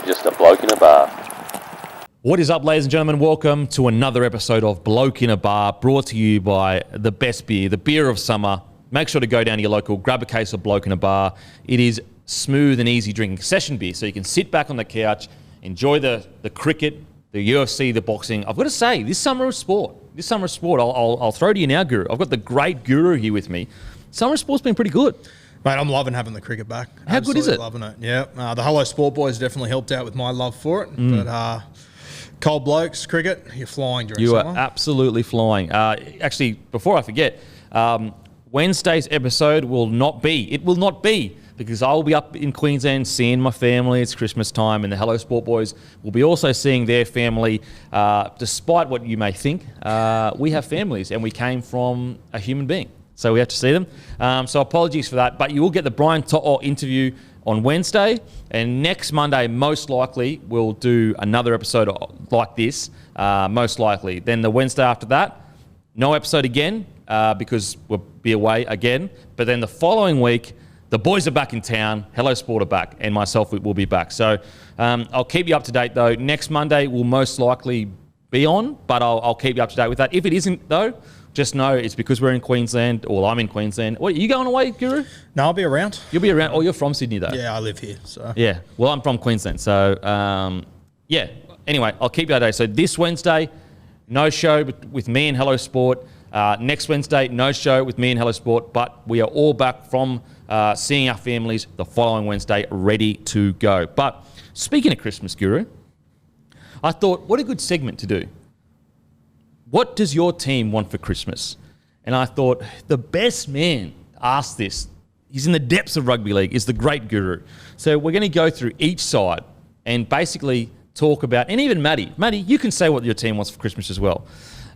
just a bloke in a bar. What is up, ladies and gentlemen? Welcome to another episode of Bloke in a Bar, brought to you by the best beer, the beer of summer. Make sure to go down to your local, grab a case of Bloke in a Bar. It is smooth and easy drinking session beer, so you can sit back on the couch, enjoy the cricket, the UFC, the boxing. I've got to say, this summer of sport, I'll throw to you now, Guru. I've got the great Guru here with me. Summer of sport's been pretty good. Mate, I'm loving having the cricket back. How good is it? Loving it, yeah. The Hello Sport boys definitely helped out with my love for it. But cold blokes, cricket, you're flying during summer. You are absolutely flying. Actually, before I forget, Wednesday's episode will not be, because I'll be up in Queensland seeing my family. It's Christmas time, and the Hello Sport boys will be also seeing their family. Despite what you may think, we have families, and we came from a human being. So we have to see them. So apologies for that. But you will get the Brian To'o interview on Wednesday. And next Monday, most likely, we'll do another episode like this, most likely. Then the Wednesday after that, no episode again, because we'll be away again. But then the following week, the boys are back in town. Hello Sport are back. And myself will be back. So I'll keep you up to date, though. Next Monday will most likely be on, but I'll keep you up to date with that. If it isn't, though, just know it's because we're in Queensland, or I'm in Queensland. What, are you going away, Guru? No, I'll be around. You'll be around. Oh, you're from Sydney, though. Yeah, I live here. So yeah, well, I'm from Queensland. So, yeah. Anyway, I'll keep you updated. So this Wednesday, no show with me and Hello Sport. Next Wednesday, no show with me and Hello Sport. But we are all back from seeing our families the following Wednesday, ready to go. But speaking of Christmas, Guru, I thought, what a good segment to do. What does your team want for Christmas? And I thought the best man asked this. He's in the depths of rugby league. Is the great Guru. So we're going to go through each side and basically talk about, and even Matty, you can say what your team wants for Christmas as well.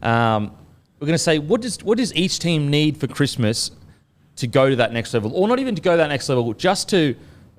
We're going to say, what does each team need for Christmas to go to that next level, or not even to go to that next level, just to,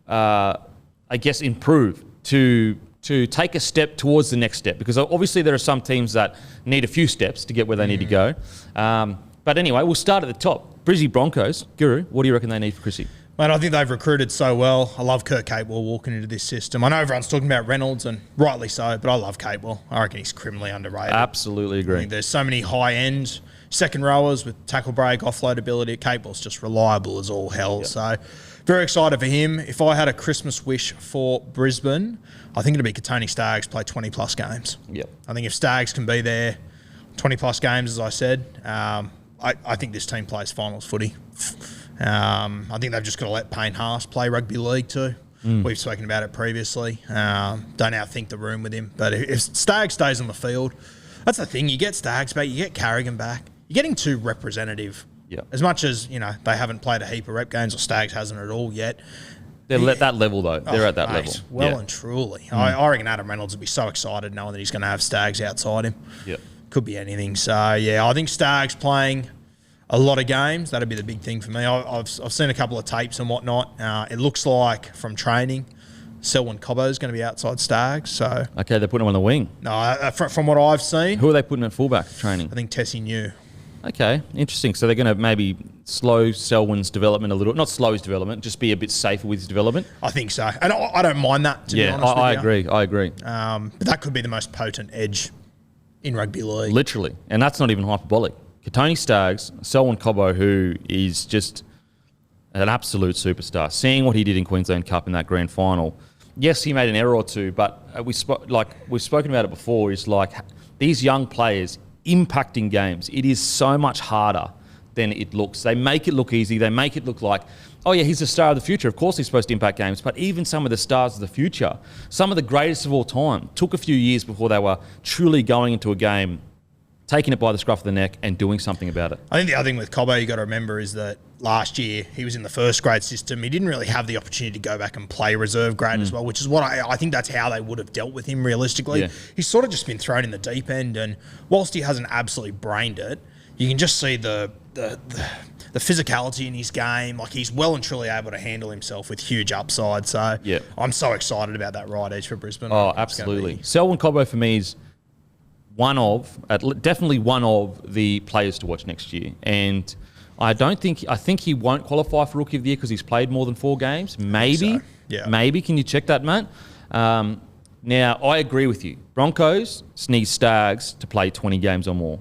I guess, improve, to take a step towards the next step, because obviously there are some teams that need a few steps to get where they need to go. But anyway, we'll start at the top. Brizzy Broncos, Guru, what do you reckon they need for Chrissy? Mate, I think they've recruited so well. I love Kurt Capewell walking into this system. I know everyone's talking about Reynolds, and rightly so, but I love Capewell. I reckon he's criminally underrated. Absolutely agree. I think there's so many high-end second rowers with tackle break, offload ability. Capewell's just reliable as all hell. Yep. So very excited for him. If I had a Christmas wish for Brisbane, I think it'd be Tony Staggs play 20-plus games. Yep. I think if Staggs can be there 20-plus games, as I said, I think this team plays finals footy. I think they've just got to let Payne Haas play rugby league too. We've spoken about it previously. Don't outthink the room with him. But if Staggs stays on the field, that's the thing. You get Staggs back, you get Carrigan back. You're getting too representative. Yep. As much as, they haven't played a heap of rep games, or Staggs hasn't at all yet. They're at that level, though. They're at that level. Well and truly. I reckon Adam Reynolds would be so excited knowing that he's going to have Staggs outside him. Yep. Could be anything. So, yeah, I think Staggs playing a lot of games, that'd be the big thing for me. I've seen a couple of tapes and whatnot. It looks like from training, Selwyn Cobbo's going to be outside Staggs. So okay, they're putting him on the wing. No, from what I've seen. Who are they putting at fullback training? I think Tessie New. Okay, interesting. So they're going to maybe slow Selwyn's development a little. Not slow his development, just be a bit safer with his development. I think so. And I don't mind that, to be honest I with you. I agree. But that could be the most potent edge in rugby league. Literally. And that's not even hyperbolic. Tony Staggs, Selwyn Cobbo, who is just an absolute superstar. Seeing what he did in Queensland Cup in that grand final. Yes, he made an error or two, but we've spoken about it before. It's like these young players impacting games. It is so much harder than it looks. They make it look easy. They make it look like, oh yeah, he's the star of the future. Of course he's supposed to impact games. But even some of the stars of the future, some of the greatest of all time, took a few years before they were truly going into a game, taking it by the scruff of the neck and doing something about it. I think the other thing with Cobbo you got to remember is that last year he was in the first grade system. He didn't really have the opportunity to go back and play reserve grade as well, which is what I think that's how they would have dealt with him realistically. Yeah. He's sort of just been thrown in the deep end, and whilst he hasn't absolutely brained it, you can just see the physicality in his game. Like, he's well and truly able to handle himself with huge upside. So I'm so excited about that right edge for Brisbane. Oh, absolutely. Selwyn Cobbo for me is definitely one of the players to watch next year. And I think he won't qualify for Rookie of the Year because he's played more than 4 games. Maybe. So. Yeah. Maybe. Can you check that, Matt? Now, I agree with you. Broncos need Stags to play 20 games or more.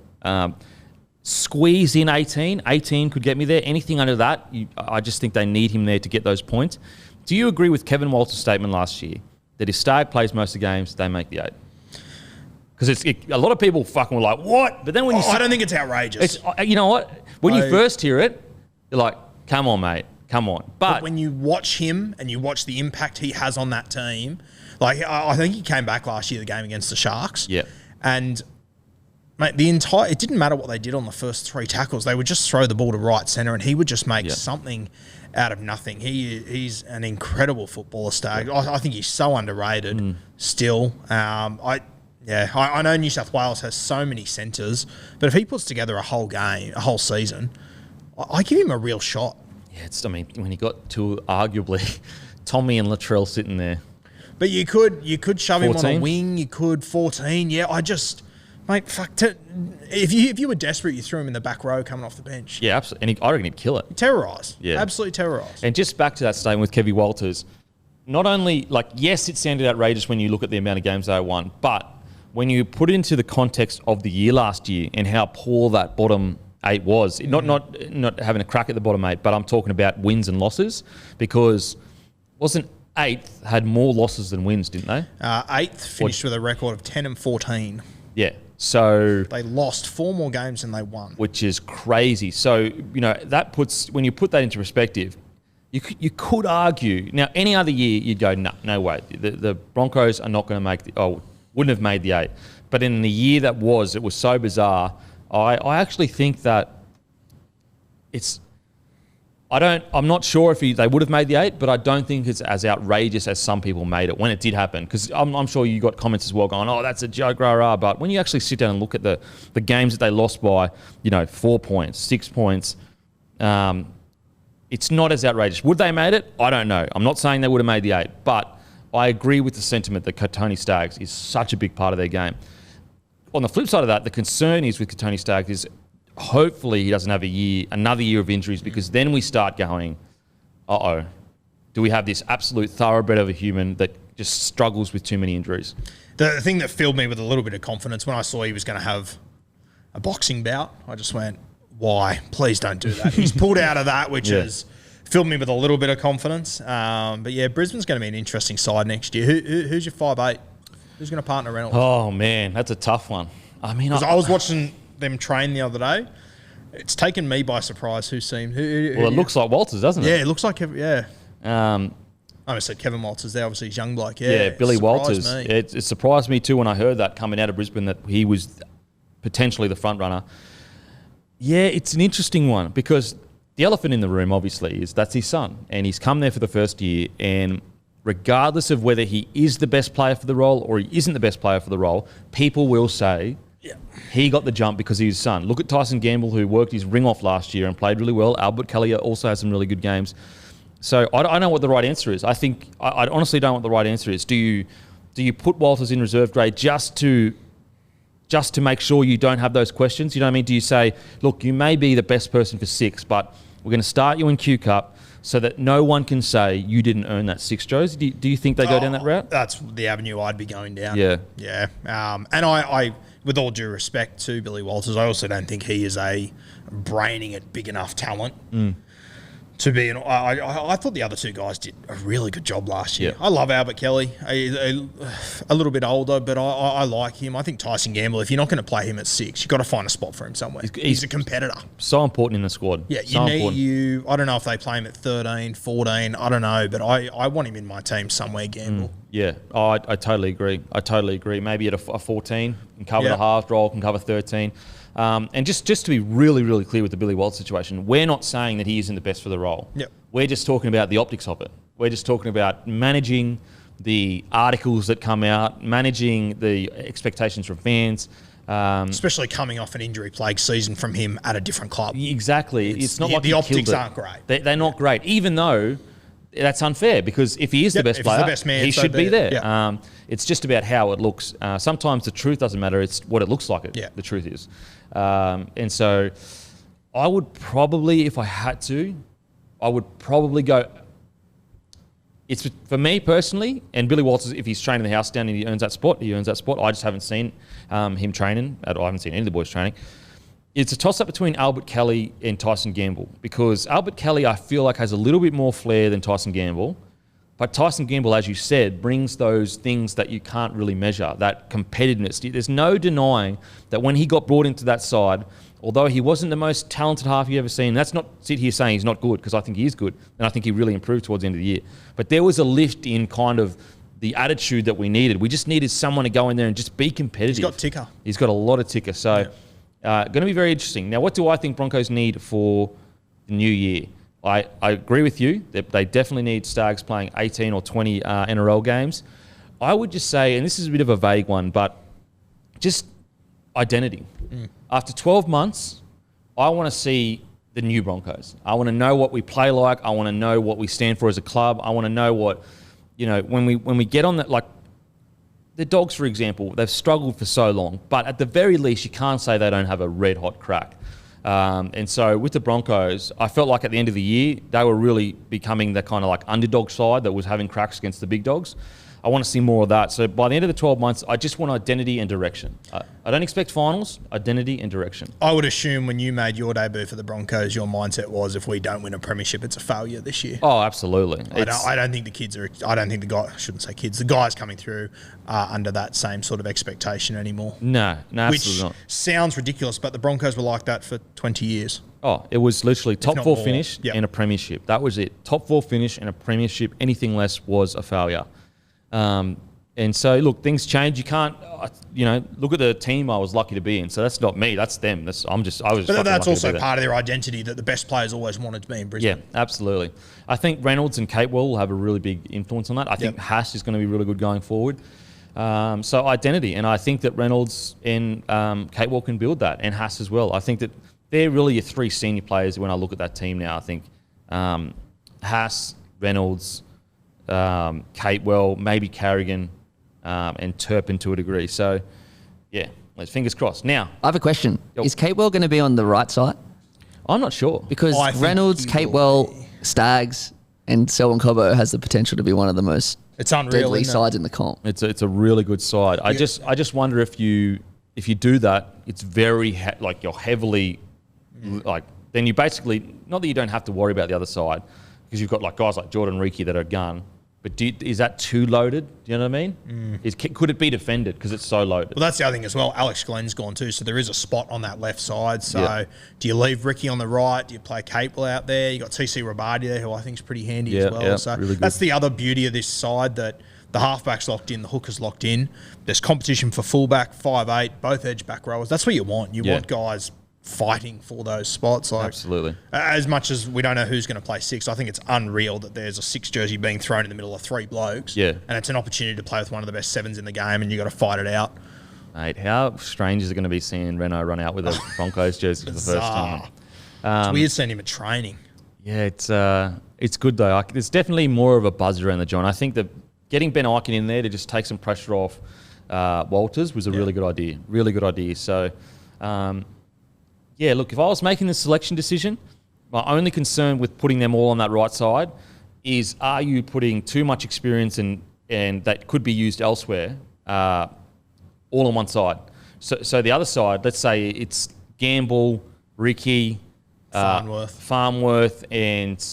Squeeze in 18. 18 could get me there. Anything under that, I just think they need him there to get those points. Do you agree with Kevin Walters' statement last year that if Stag plays most of the games, they make the 8? Because a lot of people fucking were like, what? But then when I don't think it's outrageous. You know what? When you first hear it, you're like, come on, mate. Come on. But when you watch him and you watch the impact he has on that team, like I think he came back last year, the game against the Sharks. Yeah. And mate, it didn't matter what they did on the first 3 tackles. They would just throw the ball to right centre and he would just make something out of nothing. He's an incredible footballer, Stag. I think he's so underrated still. I know New South Wales has so many centres, but if he puts together a whole game, a whole season, I give him a real shot. Yeah, when he got to arguably Tommy and Latrell sitting there. But you could shove 14? him on a wing. You could 14. Yeah, mate, fuck. If you were desperate, you threw him in the back row coming off the bench. Yeah, absolutely. And I reckon he'd kill it. Terrorise. Yeah. Absolutely terrorise. And just back to that statement with Kevin Walters, not only, yes, it sounded outrageous when you look at the amount of games they won, but when you put it into the context of the year last year and how poor that bottom 8 was, not having a crack at the bottom 8, but I'm talking about wins and losses, because wasn't 8th had more losses than wins, didn't they? 8th finished with a record of 10 and 14. Yeah. So they lost 4 more games than they won, which is crazy. So that puts, when you put that into perspective, you could argue now any other year you'd go no way, the Broncos are not going to make wouldn't have made the 8. But in the year that was, it was so bizarre. I actually think that I'm not sure if they would have made the 8, but I don't think it's as outrageous as some people made it when it did happen. Because I'm sure you got comments as well going, oh, that's a joke, rah. But when you actually sit down and look at the games that they lost by, 4 points, 6 points, it's not as outrageous. Would they have made it? I don't know. I'm not saying they would have made the 8, but I agree with the sentiment that Tony Staggs is such a big part of their game. On the flip side of that, the concern is with Tony Staggs is hopefully he doesn't have another year of injuries, because then we start going, do we have this absolute thoroughbred of a human that just struggles with too many injuries? The thing that filled me with a little bit of confidence when I saw he was going to have a boxing bout, I just went, why? Please don't do that. He's pulled out of that, which has filled me with a little bit of confidence. But yeah, Brisbane's going to be an interesting side next year. Who's your 5'8"? Who's going to partner Reynolds? Oh, man, that's a tough one. I mean, I was watching them train the other day. It's taken me by surprise who seemed... Well, it looks like Walters, doesn't it? Yeah, it looks like... I almost said Kevin Walters there. Obviously, he's young bloke. Yeah, Billy Walters. Me. It surprised me too when I heard that coming out of Brisbane, that he was potentially the front runner. Yeah, it's an interesting one, because the elephant in the room, obviously, is that's his son. And he's come there for the first year, and regardless of whether he is the best player for the role or he isn't the best player for the role, people will say he got the jump because he's his son. Look at Tyson Gamble, who worked his ring off last year and played really well. Albert Kelly also has some really good games. So I don't know what the right answer is. I honestly don't know what the right answer is. Do you put Walters in reserve grade just to make sure you don't have those questions? You know what I mean? Do you say, look, you may be the best person for 6, but we're going to start you in Q Cup so that no one can say you didn't earn that 6, Joes? Do you think they go down that route? That's the avenue I'd be going down. Yeah. Yeah. And I, with all due respect to Billy Walters, I also don't think he is a braining it big enough talent to be. I thought the other 2 guys did a really good job last year. Yeah. I love Albert Kelly, a little bit older, but I like him. I think Tyson Gamble, if you're not going to play him at 6, you've got to find a spot for him somewhere. He's a competitor. So important in the squad. Yeah, I don't know if they play him at 13, 14, I don't know, but I want him in my team somewhere, Gamble. Yeah, I totally agree. Maybe at a 14, can cover the half role, can cover 13. And just to be really, really clear with the Billy Walters situation, we're not saying that he isn't the best for the role. Yep. We're just talking about the optics of it. We're just talking about managing the articles that come out, managing the expectations from fans. Especially coming off an injury-plagued season from him at a different club. Exactly. It's not like the optics aren't great. They're not great, even though that's unfair, because if he is the best player, he should be there. Yeah. It's just about how it looks. Sometimes the truth doesn't matter. It's what it looks like the truth is. And so I would probably, if I had to, go... it's for me personally, and Billy Walters, if he's training the house down and he earns that spot, he earns that spot. I just haven't seen him training. I haven't seen any of the boys training. It's a toss-up between Albert Kelly and Tyson Gamble, because Albert Kelly, I feel like, has a little bit more flair than Tyson Gamble. But Tyson Gamble, as you said, brings those things that you can't really measure, that competitiveness. There's no denying that when he got brought into that side, although he wasn't the most talented half you've ever seen, that's not sit here saying he's not good, because I think he is good, and I think he really improved towards the end of the year. But there was a lift in kind of the attitude that we needed. We just needed someone to go in there and just be competitive. He's got ticker. He's got a lot of ticker. So going to be very interesting. Now, what do I think Broncos need for the new year? I agree with you that they definitely need Stags playing 18 or 20 NRL games. I would just say, and this is a bit of a vague one, but just identity. After 12 months, I want to see the new Broncos. I want to know what we play like. I want to know what we stand for as a club. I want to know what, when we get on that, like the Dogs, for example, they've struggled for so long, but at the very least, you can't say they don't have a red-hot crack. And so with the Broncos, I felt like at the end of the year, they were really becoming the kind of like underdog side that was having cracks against the big dogs. I want to see more of that. So by the end of the 12 months, I just want identity and direction. I don't expect finals, identity and direction. I would assume when you made your debut for the Broncos, your mindset was if we don't win a premiership, it's a failure this year. Oh, absolutely. I don't think the kids are. I don't think the guys. I shouldn't say kids. The guys coming through are under that same sort of expectation anymore. No, absolutely Which not. Sounds ridiculous, but the Broncos were like that for 20 years. Oh, it was literally top four more. finish Yep. and a premiership. That was it. Top four finish and a premiership. Anything less was a failure. And so, look, things change. You can't, look at the team I was lucky to be in. So that's not me. That's them. I was just. But that's also part part of their identity that the best players always wanted to be in Brisbane. Yeah, absolutely. I think Reynolds and Catewell will have a really big influence on that. I think Haas is going to be really good going forward. So identity, and I think that Reynolds and Catewell can build that, and Haas as well. I think that they're really your three senior players when I look at that team now. I think Haas, Reynolds, Catewell, maybe Carrigan, and Turpin to a degree. So, yeah, let's fingers crossed. Now, I have a question. Is Catewell going to be on the right side? I'm not sure. Because Reynolds, Catewell, Stags, and Selwyn Cobbo has the potential to be one of the most deadly sides in the comp. It's a really good side. I just wonder if you do that, it's very you're heavily then you basically, not that you don't have to worry about the other side, because you've got like guys like Jordan Reiki that are a gun. But is that too loaded? Do you know what I mean? Could it be defended because it's so loaded? Well, that's the other thing as well. Alex Glenn's gone too, so there is a spot on that left side. So do you leave Ricky on the right? Do you play Capewell out there? You got TC Rabadi there, who I think is pretty handy as well. So really that's the other beauty of this side, that the halfback's locked in, the hooker's locked in. There's competition for fullback, 5'8", both edge back rowers. That's what you want. You want guys fighting for those spots. Absolutely. As much as we don't know who's going to play six, I think it's unreal that there's a 6 jersey being thrown in the middle of 3 blokes. Yeah. And it's an opportunity to play with one of the best 7s in the game, and you got to fight it out. Mate, how strange is it going to be seeing Renault run out with a Broncos jersey for the first time? It's weird seeing him at training. Yeah, it's good though. There's definitely more of a buzz around the John. I think that getting Ben Eichen in there to just take some pressure off Walters was a really good idea. Really good idea. So, look, if I was making the selection decision, my only concern with putting them all on that right side is, are you putting too much experience and that could be used elsewhere all on one side? So the other side, let's say it's Gamble, Ricky, Farnworth, and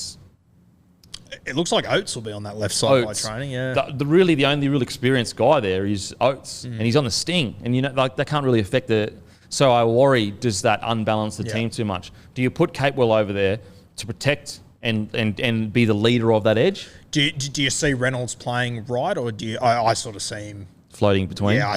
it looks like Oates will be on that left side by training. Yeah, the only real experienced guy there is Oates, and he's on the sting, and that can't really affect the. So I worry, does that unbalance the team too much? Do you put Catewell over there to protect and be the leader of that edge? Do you see Reynolds playing right, or do you? I sort of see him floating between. Yeah,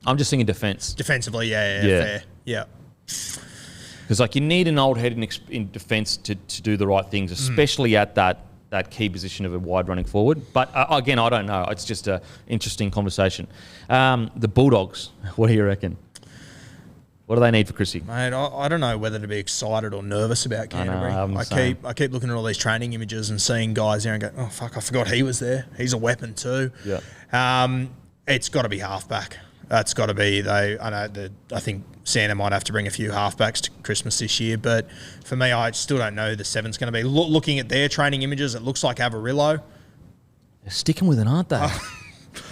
I'm just thinking defense. Defensively, fair. Yeah. Because you need an old head in defence to do the right things, especially at that key position of a wide running forward. But again, I don't know. It's just an interesting conversation. The Bulldogs, what do you reckon? What do they need for Chrissy? Mate, I don't know whether to be excited or nervous about Canterbury. I keep looking at all these training images and seeing guys there and go, oh fuck, I forgot he was there. He's a weapon too. Yeah. It's got to be halfback. That's got to be. I think Santa might have to bring a few halfbacks to Christmas this year, but for me, I still don't know who the 7's going to be. Looking at their training images, it looks like Avarillo. They're sticking with it, aren't they?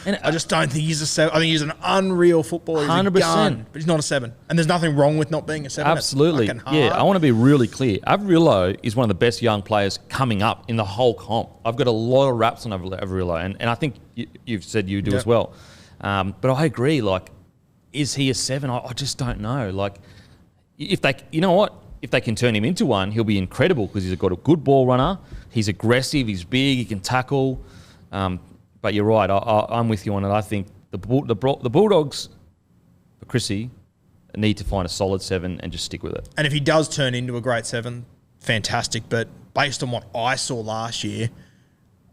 And I just don't think he's a 7. I think he's an unreal footballer. He's 100%. A gun, but he's not a 7. And there's nothing wrong with not being a 7. Absolutely. Yeah, I want to be really clear. Averillo is one of the best young players coming up in the whole comp. I've got a lot of raps on Averillo, and I think you've said you do as well. But I agree. Like, is he a 7? I just don't know. Like, if they, you know what? If they can turn him into one, he'll be incredible because he's got a good ball runner. He's aggressive. He's big. He can tackle. But you're right. I'm with you on it. I think the Bulldogs, for Chrissy, need to find a solid 7 and just stick with it. And if he does turn into a great 7, fantastic. But based on what I saw last year,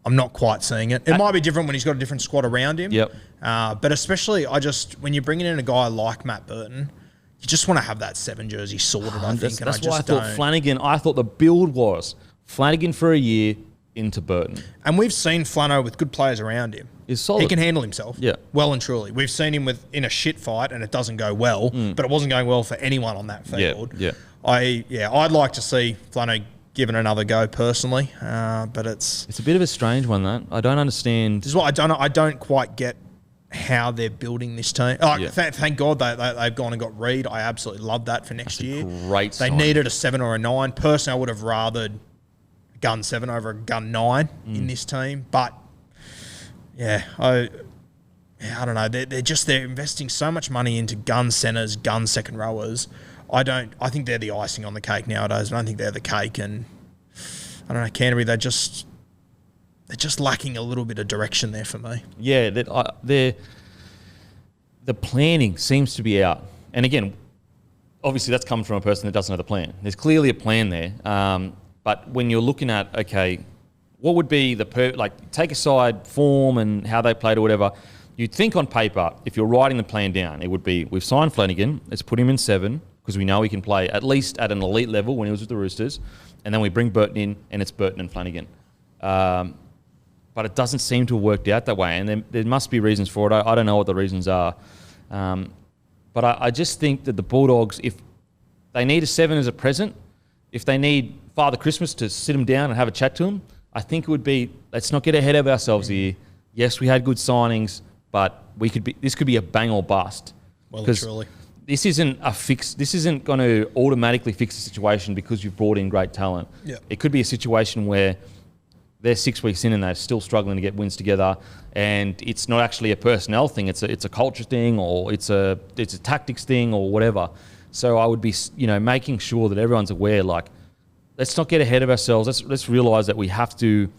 I'm not quite seeing it. It might be different when he's got a different squad around him. Yep. But especially, when you're bringing in a guy like Matt Burton, you just want to have that 7 jersey sorted, I think. That's why I thought Flanagan, I thought the build was Flanagan for a year into Burton. And we've seen Flano with good players around him. He's solid. He can handle himself well and truly. We've seen him in a shit fight and it doesn't go well, but it wasn't going well for anyone on that field. Yeah. I'd like to see Flano given another go personally, but it's a bit of a strange one, that. I don't understand. This is what I don't quite get how they're building this team. Thank God they've gone and got Reed. I absolutely love that for next year. Great They needed a 7 or a 9. Personally, I would have rathered gun 7 over a gun 9 in this team. But, I don't know. They're investing so much money into gun centres, gun second rowers. I think they're the icing on the cake nowadays. I don't think they're the cake. And, I don't know, Canterbury, they're just lacking a little bit of direction there for me. Yeah, the planning seems to be out. And again, obviously that's coming from a person that doesn't know the plan. There's clearly a plan there. But when you're looking at, okay, what would be take aside form and how they played or whatever, you'd think on paper, if you're writing the plan down, it would be, we've signed Flanagan, let's put him in 7, because we know he can play at least at an elite level when he was with the Roosters, and then we bring Burton in, and it's Burton and Flanagan. But it doesn't seem to have worked out that way, and there must be reasons for it. I don't know what the reasons are. But I just think that the Bulldogs, if they need a 7 as a present, if they need Father Christmas to sit them down and have a chat to them, I think it would be, let's not get ahead of ourselves here. Yes, we had good signings, but this could be a bang or bust. Well, truly. This isn't a fix. This isn't going to automatically fix the situation because you've brought in great talent. Yeah. It could be a situation where they're 6 weeks in and they're still struggling to get wins together, and it's not actually a personnel thing. It's a culture thing, or it's a tactics thing, or whatever. So I would be, making sure that everyone's aware. Like, let's not get ahead of ourselves. Let's realise that we have to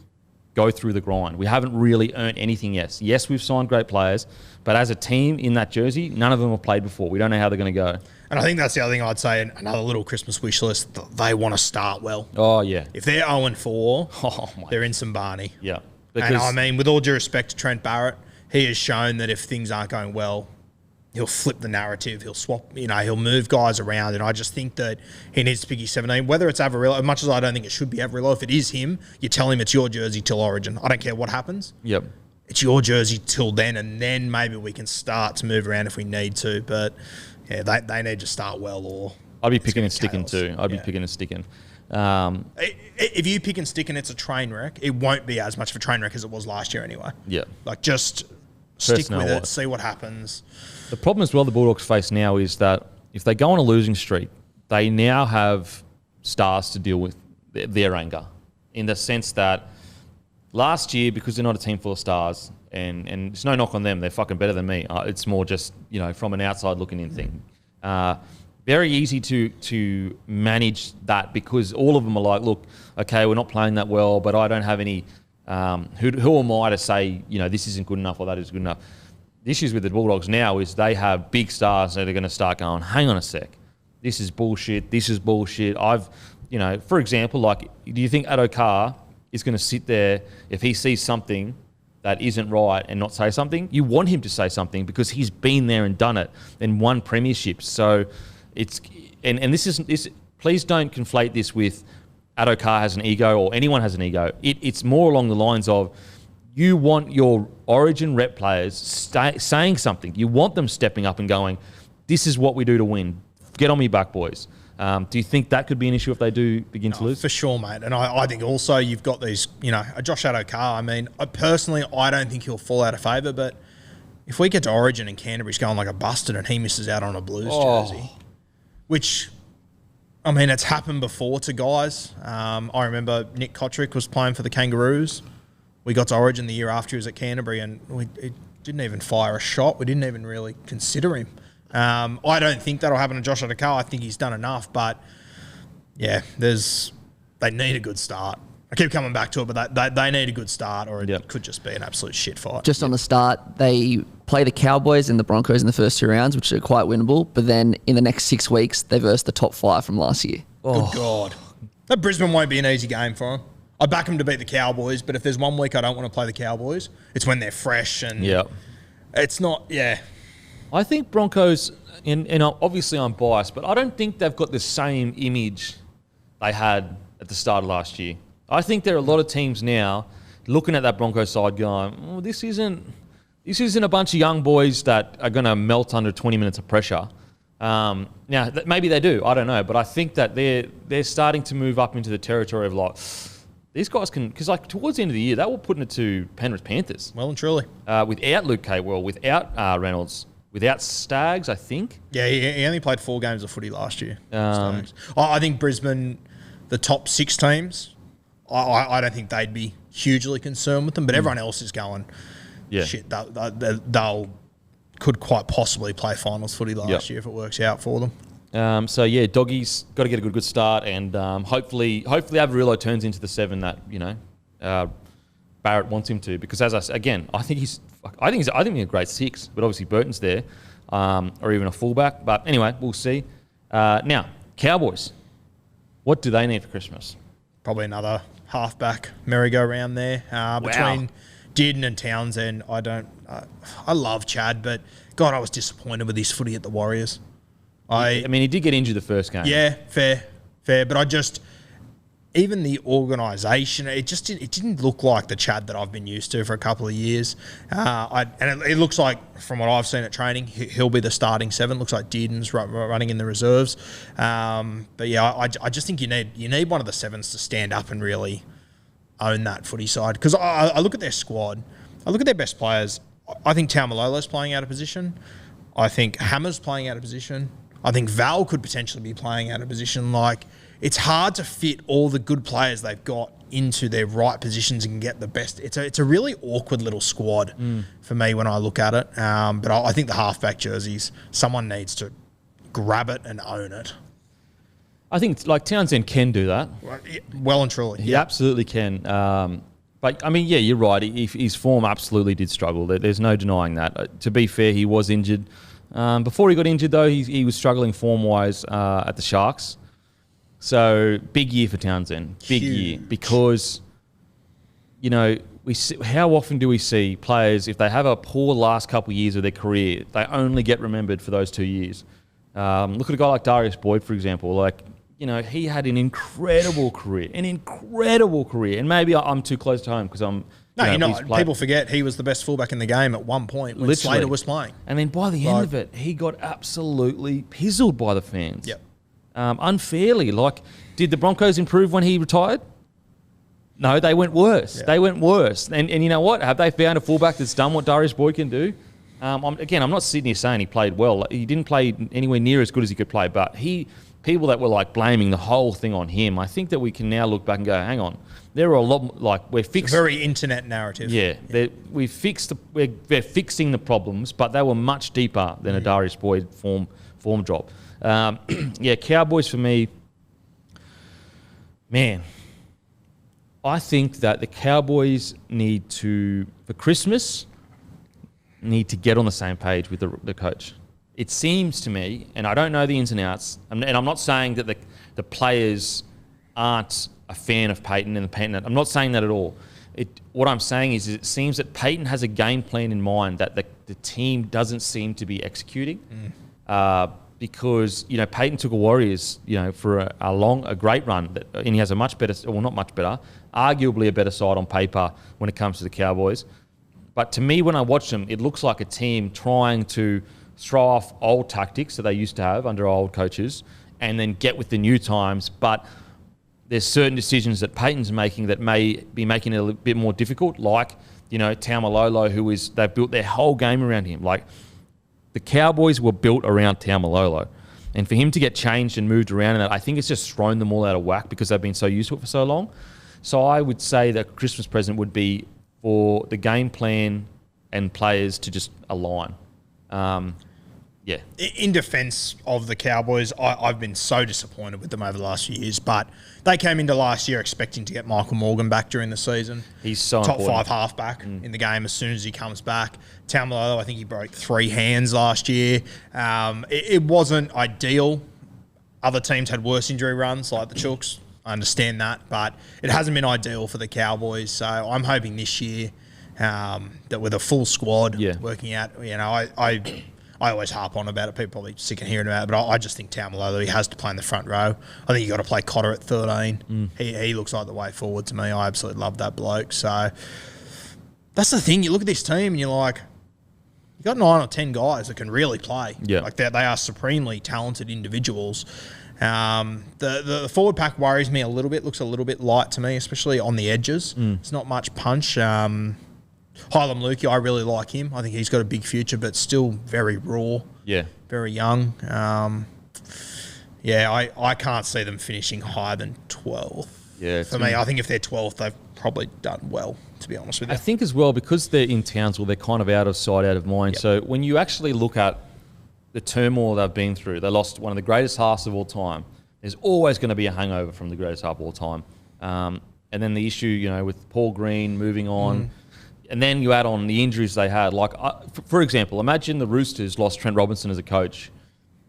go through the grind. We haven't really earned anything yet. Yes, we've signed great players, but as a team in that jersey, none of them have played before. We don't know how they're going to go. And I think that's the other thing I'd say, another little Christmas wish list, they want to start well. Oh, yeah. If they're 0-4, they're in some Barney. Yeah. And I mean, with all due respect to Trent Barrett, he has shown that if things aren't going well, he'll flip the narrative. He'll swap, he'll move guys around. And I just think that he needs to pick his 17. Whether it's Averillo, as much as I don't think it should be Averillo, if it is him, you tell him it's your jersey till Origin. I don't care what happens. Yep. It's your jersey till then, and then maybe we can start to move around if we need to. But, yeah, they need to start well, or I'd be picking and sticking too. I'd be picking and sticking. If you pick and stick and it's a train wreck, it won't be as much of a train wreck as it was last year anyway. Yeah. Like, just stick with it, see what happens. The problem as well the Bulldogs face now is that if they go on a losing streak, they now have stars to deal with their anger, in the sense that last year, because they're not a team full of stars, and it's no knock on them, they're fucking better than me. It's more just, from an outside looking in thing. Very easy to manage that, because all of them are like, look, okay, we're not playing that well, but I don't have any. Who am I to say, this isn't good enough or that is good enough? The issues with the Bulldogs now is they have big stars that are going to start going, hang on a sec, this is bullshit, this is bullshit. For example, like, do you think Addo-Carr is going to sit there if he sees something that isn't right and not say something? You want him to say something because he's been there and done it and won premierships. So it's, and this isn't this. Please don't conflate this with Addo-Carr has an ego or anyone has an ego. It's more along the lines of, you want your Origin rep players saying something. You want them stepping up and going, this is what we do to win. Get on me back, boys. Do you think that could be an issue if they do begin to lose? For sure, mate. And I think also you've got these, a Josh Addo-Carr. I mean, I don't think he'll fall out of favour, but if we get to Origin and Canterbury's going like a busted and he misses out on a Blues jersey, which, I mean, it's happened before to guys. I remember Nick Kotrick was playing for the Kangaroos. We got to Origin the year after he was at Canterbury and we didn't even fire a shot. We didn't even really consider him. I don't think that'll happen to Josh Addo-Carr. I think he's done enough, but yeah, they need a good start. I keep coming back to it, but they need a good start or it could just be an absolute shit fight. Just on the start, they play the Cowboys and the Broncos in the first 2 rounds, which are quite winnable, but then in the next 6 weeks, they verse the top 5 from last year. Good God. That Brisbane won't be an easy game for them. I back them to beat the Cowboys, but if there's 1 week I don't want to play the Cowboys, it's when they're fresh and it's not, I think Broncos, and obviously I'm biased, but I don't think they've got the same image they had at the start of last year. I think there are a lot of teams now looking at that Broncos side going, this isn't a bunch of young boys that are going to melt under 20 minutes of pressure. Now, maybe they do, I don't know, but I think that they're starting to move up into the territory of like, these guys can, because like towards the end of the year, they were putting it to Penrith Panthers. Well and truly. Without Luke Cadwell, without Reynolds, without Staggs, I think. Yeah, he only played 4 games of footy last year. I think Brisbane, the top 6 teams, I don't think they'd be hugely concerned with them, but everyone else is going, shit, they'll could quite possibly play finals footy last year if it works out for them. Doggies got to get a good start, and hopefully Averillo turns into the 7 that Barrett wants him to. Because I think he's a great 6, but obviously Burton's there, or even a fullback. But anyway, we'll see. Now, Cowboys, what do they need for Christmas? Probably another halfback merry-go-round there between Dearden and Townsend. I love Chad, but God, I was disappointed with his footy at the Warriors. I mean, he did get injured the first game. Yeah, fair. But even the organisation, it didn't look like the Chad that I've been used to for a couple of years. It looks like, from what I've seen at training, he'll be the starting 7. Looks like Dearden's running in the reserves. But yeah, I just think you need one of the 7s to stand up and really own that footy side. Because I look at their squad, I look at their best players. I think Taumalolo's playing out of position. I think Hammer's playing out of position. I think Val could potentially be playing out of position. Like, it's hard to fit all the good players they've got into their right positions and get the best. It's a really awkward little squad for me when I look at it. But I think the halfback jerseys, someone needs to grab it and own it. I think like Townsend can do that. Well and truly. He absolutely can. But, I mean, yeah, you're right. His form absolutely did struggle. There's no denying that. To be fair, he was injured. Before he got injured, though, he was struggling form-wise at the Sharks. So, big year for Townsend. Big year. Because, how often do we see players, if they have a poor last couple of years of their career, they only get remembered for those 2 years. Look at a guy like Darius Boyd, for example. Like, he had an incredible career. And maybe I'm too close to home because I'm... No, you're not. People forget he was the best fullback in the game at one point when Slater was playing. And then by the end of it, he got absolutely pizzled by the fans. Yep. Unfairly. Like, did the Broncos improve when he retired? No, they went worse. Yeah. They went worse. And you know what? Have they found a fullback that's done what Darius Boyd can do? I'm not sitting here saying he played well. He didn't play anywhere near as good as he could play, but people that were like blaming the whole thing on him, I think that we can now look back and go, hang on, there are a lot, like, we're fixing... It's a very internet narrative. Yeah. We're fixing the problems, but they were much deeper than a Darius Boyd form drop. Cowboys for me, man, I think that the Cowboys for Christmas, need to get on the same page with the coach. It seems to me, and I don't know the ins and outs, and I'm not saying that the players aren't a fan of Payton and the Payton. I'm not saying that at all. What I'm saying is it seems that Payton has a game plan in mind that the team doesn't seem to be executing. Because Payton took a Warriors for a great run, and he has a much better, well, not much better, arguably a better side on paper when it comes to the Cowboys. But to me, when I watch them, it looks like a team trying to throw off old tactics that they used to have under old coaches and then get with the new times. But there's certain decisions that Payton's making that may be making it a little bit more difficult, like, Taumalolo, they've built their whole game around him. Like, the Cowboys were built around Taumalolo. And for him to get changed and moved around in that, I think it's just thrown them all out of whack because they've been so used to it for so long. So I would say that Christmas present would be for the game plan and players to just align. Yeah. In defence of the Cowboys, I've been so disappointed with them over the last few years, but they came into last year expecting to get Michael Morgan back during the season. He's so top important. 5 halfback in the game as soon as he comes back. Taumalolo, I think he broke 3 hands last year. It wasn't ideal. Other teams had worse injury runs, like the Chooks. I understand that, but it hasn't been ideal for the Cowboys. So I'm hoping this year that with a full squad working out, I always harp on about it. People probably sick of hearing about it, but I just think Taumalolo, he has to play in the front row. I think you got to play Cotter at 13. He looks like the way forward to me. I absolutely love that bloke. So that's the thing. You look at this team and you're like, you got 9 or 10 guys that can really play. Yeah. Like they are supremely talented individuals. The forward pack worries me a little bit. Looks a little bit light to me, especially on the edges. It's not much punch. Hylam Lukey, I really like him. I think he's got a big future, but still very raw. Yeah. Very young. I can't see them finishing higher than 12th. Yeah. For me, I think if they're 12th, they've probably done well, to be honest with you. I think as well, because they're in Townsville, they're kind of out of sight, out of mind. Yep. So when you actually look at the turmoil they've been through, they lost one of the greatest halves of all time. There's always going to be a hangover from the greatest half of all time. And then the issue, with Paul Green moving on. And then you add on the injuries they had. Like, for example, imagine the Roosters lost Trent Robinson as a coach.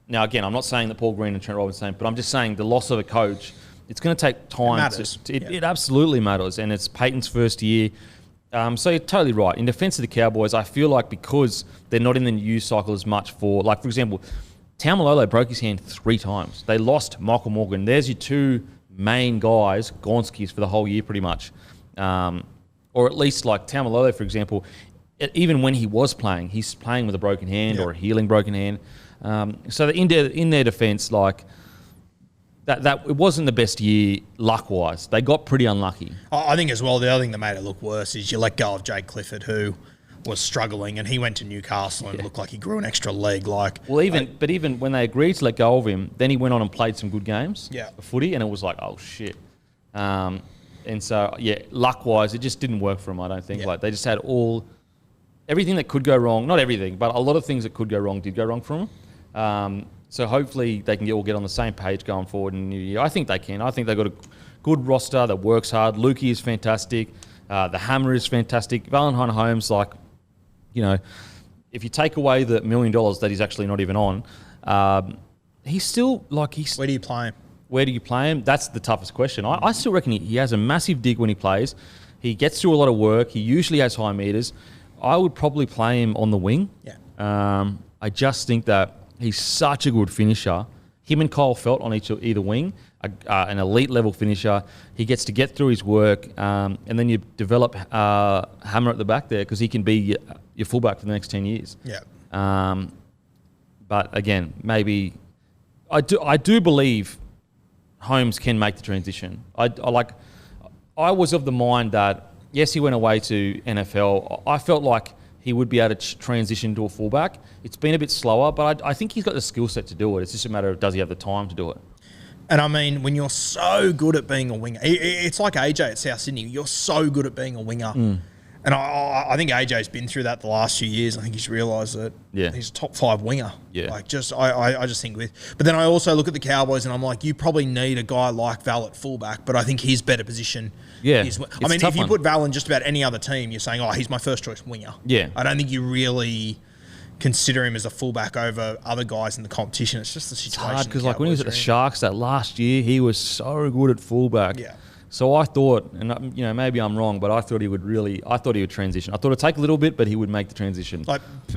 Now, again, I'm not saying that Paul Green and Trent Robinson, but I'm just saying the loss of a coach, it's going to take time. It matters. It absolutely matters, and it's Payton's first year. So you're totally right. In defence of the Cowboys, I feel like because they're not in the news cycle as much for example, Taumalolo broke his hand 3 times. They lost Michael Morgan. There's your 2 main guys, Gonskis, for the whole year pretty much. Or at least like Taumalolo, for example, even when he was playing, he's playing with a broken hand or a healing broken hand. So in their defence, like that it wasn't the best year luck-wise. They got pretty unlucky. I think as well, the other thing that made it look worse is you let go of Jake Clifford, who was struggling, and he went to Newcastle and looked like he grew an extra leg. But even when they agreed to let go of him, then he went on and played some good games of footy, and it was like, oh shit. And so, luck-wise, it just didn't work for them, I don't think. Yeah. Like, they just had everything that could go wrong. Not everything, but a lot of things that could go wrong did go wrong for them. So hopefully they can all get on the same page going forward in the new year. I think they can. I think they've got a good roster that works hard. Lukey is fantastic. The Hammer is fantastic. Valentine Holmes, if you take away the $1 million that he's actually not even on, he's still, Where do you play him? Where do you play him? That's the toughest question. I still reckon he has a massive dig when he plays. He gets through a lot of work. He usually has high meters. I would probably play him on the wing. Yeah. I just think that he's such a good finisher. Him and Kyle Felt on either wing, an elite level finisher. He gets to get through his work, and then you develop Hammer at the back there because he can be your fullback for the next 10 years. Yeah. But again, maybe I do believe Holmes can make the transition. I was of the mind that, yes, he went away to NFL. I felt like he would be able to transition to a fullback. It's been a bit slower, but I think he's got the skill set to do it. It's just a matter of does he have the time to do it. And I mean, when you're so good at being a winger, it's like AJ at South Sydney. You're so good at being a winger. And I think AJ's been through that the last few years. I think he's realised that he's a top 5 winger. Yeah. I just think but then I also look at the Cowboys and I'm like, you probably need a guy like Val at fullback, but I think his better position is. I mean, if you put Val in just about any other team, you're saying, he's my first choice winger. Yeah. I don't think you really consider him as a fullback over other guys in the competition. It's just the situation. It's hard because when he was at the Sharks that last year, he was so good at fullback. Yeah. So I thought, and maybe I'm wrong, but I thought he would transition. I thought it'd take a little bit, but he would make the transition.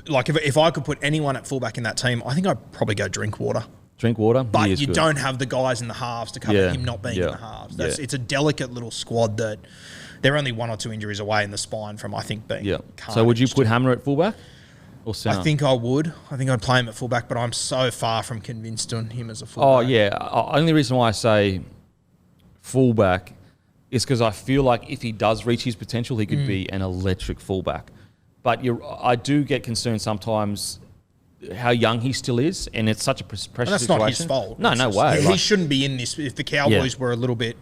Like if I could put anyone at fullback in that team, I think I'd probably go Drinkwater. But you don't have the guys in the halves to cover him not being in the halves. It's a delicate little squad that they're only 1 or 2 injuries away in the spine from, I think, being. Yeah. So would you put Hammer at fullback? or centre? I think I would. I think I'd play him at fullback, but I'm so far from convinced on him as a fullback. Oh, yeah. Only reason why I say fullback is because I feel like if he does reach his potential, he could be an electric fullback. But I do get concerned sometimes how young he still is, and it's such a precious situation. That's not his fault. No way. He shouldn't be in this. If the Cowboys were a little bit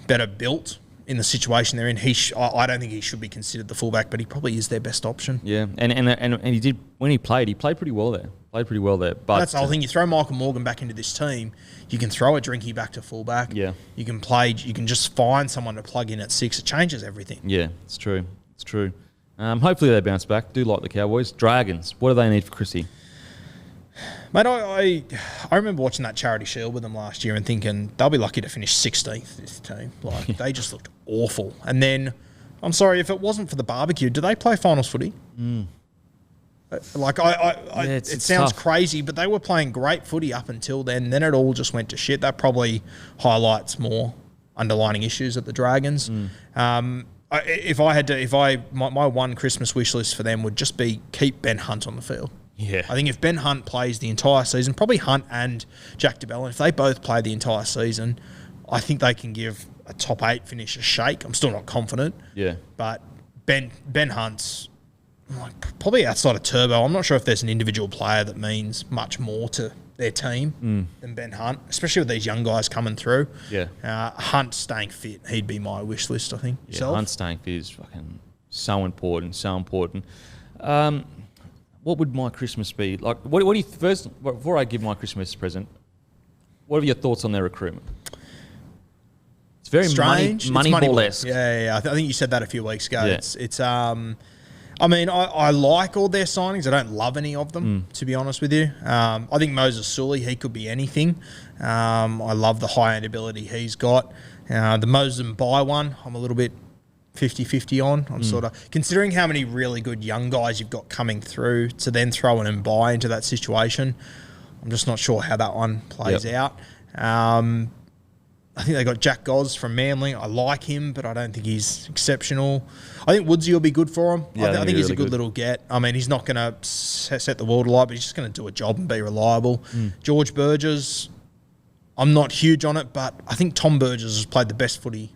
better built in the situation they're in, I don't think he should be considered the fullback, but he probably is their best option. Yeah, and he did when he played pretty well there. But that's the whole thing. You throw Michael Morgan back into this team, you can throw a Drinky back to fullback. Yeah, you can just find someone to plug in at 6. It changes everything. Yeah, it's true. Hopefully they bounce back. Do like the Cowboys. Dragons. What do they need for Chrissy? Mate, I remember watching that Charity Shield with them last year and thinking they'll be lucky to finish 16th, this team. Like, they just looked awful. And then, I'm sorry, if it wasn't for the barbecue, do they play finals footy? Like, it sounds tough. Crazy, but they were playing great footy up until then. Then it all just went to shit. That probably highlights more underlining issues at the Dragons. My one Christmas wish list for them would just be keep Ben Hunt on the field. Yeah. I think if Ben Hunt plays the entire season, probably Hunt and Jack DeBellin, if they both play the entire season, I think they can give a top 8 finish a shake. I'm still not confident. Yeah. But Ben Hunt's probably outside of Turbo. I'm not sure if there's an individual player that means much more to their team than Ben Hunt, especially with these young guys coming through. Yeah. Hunt staying fit, he'd be my wish list, I think. Yeah, Yourself? Hunt staying fit is fucking so important. What would my Christmas be? Like, what do you first, before I give my Christmas present, what are your thoughts on their recruitment? It's very strange. Moneyball-esque. Yeah. I think you said that a few weeks ago. Yeah. It's I mean, I like all their signings. I don't love any of them, to be honest with you. I think Moses Sully, he could be anything. I love the high-end ability he's got. The Moses Mbai one, I'm a little bit 50-50 on. I'm sort of considering how many really good young guys you've got coming through to then throw an Mbai into that situation. I'm just not sure how that one plays out. I think they got Jack Goz from Manly. I like him, but I don't think he's exceptional. I think Woodsy will be good for him. Yeah, I think he's a good little get. I mean, he's not going to set the world alight, but he's just going to do a job and be reliable. George Burgess, I'm not huge on it, but I think Tom Burgess has played the best footy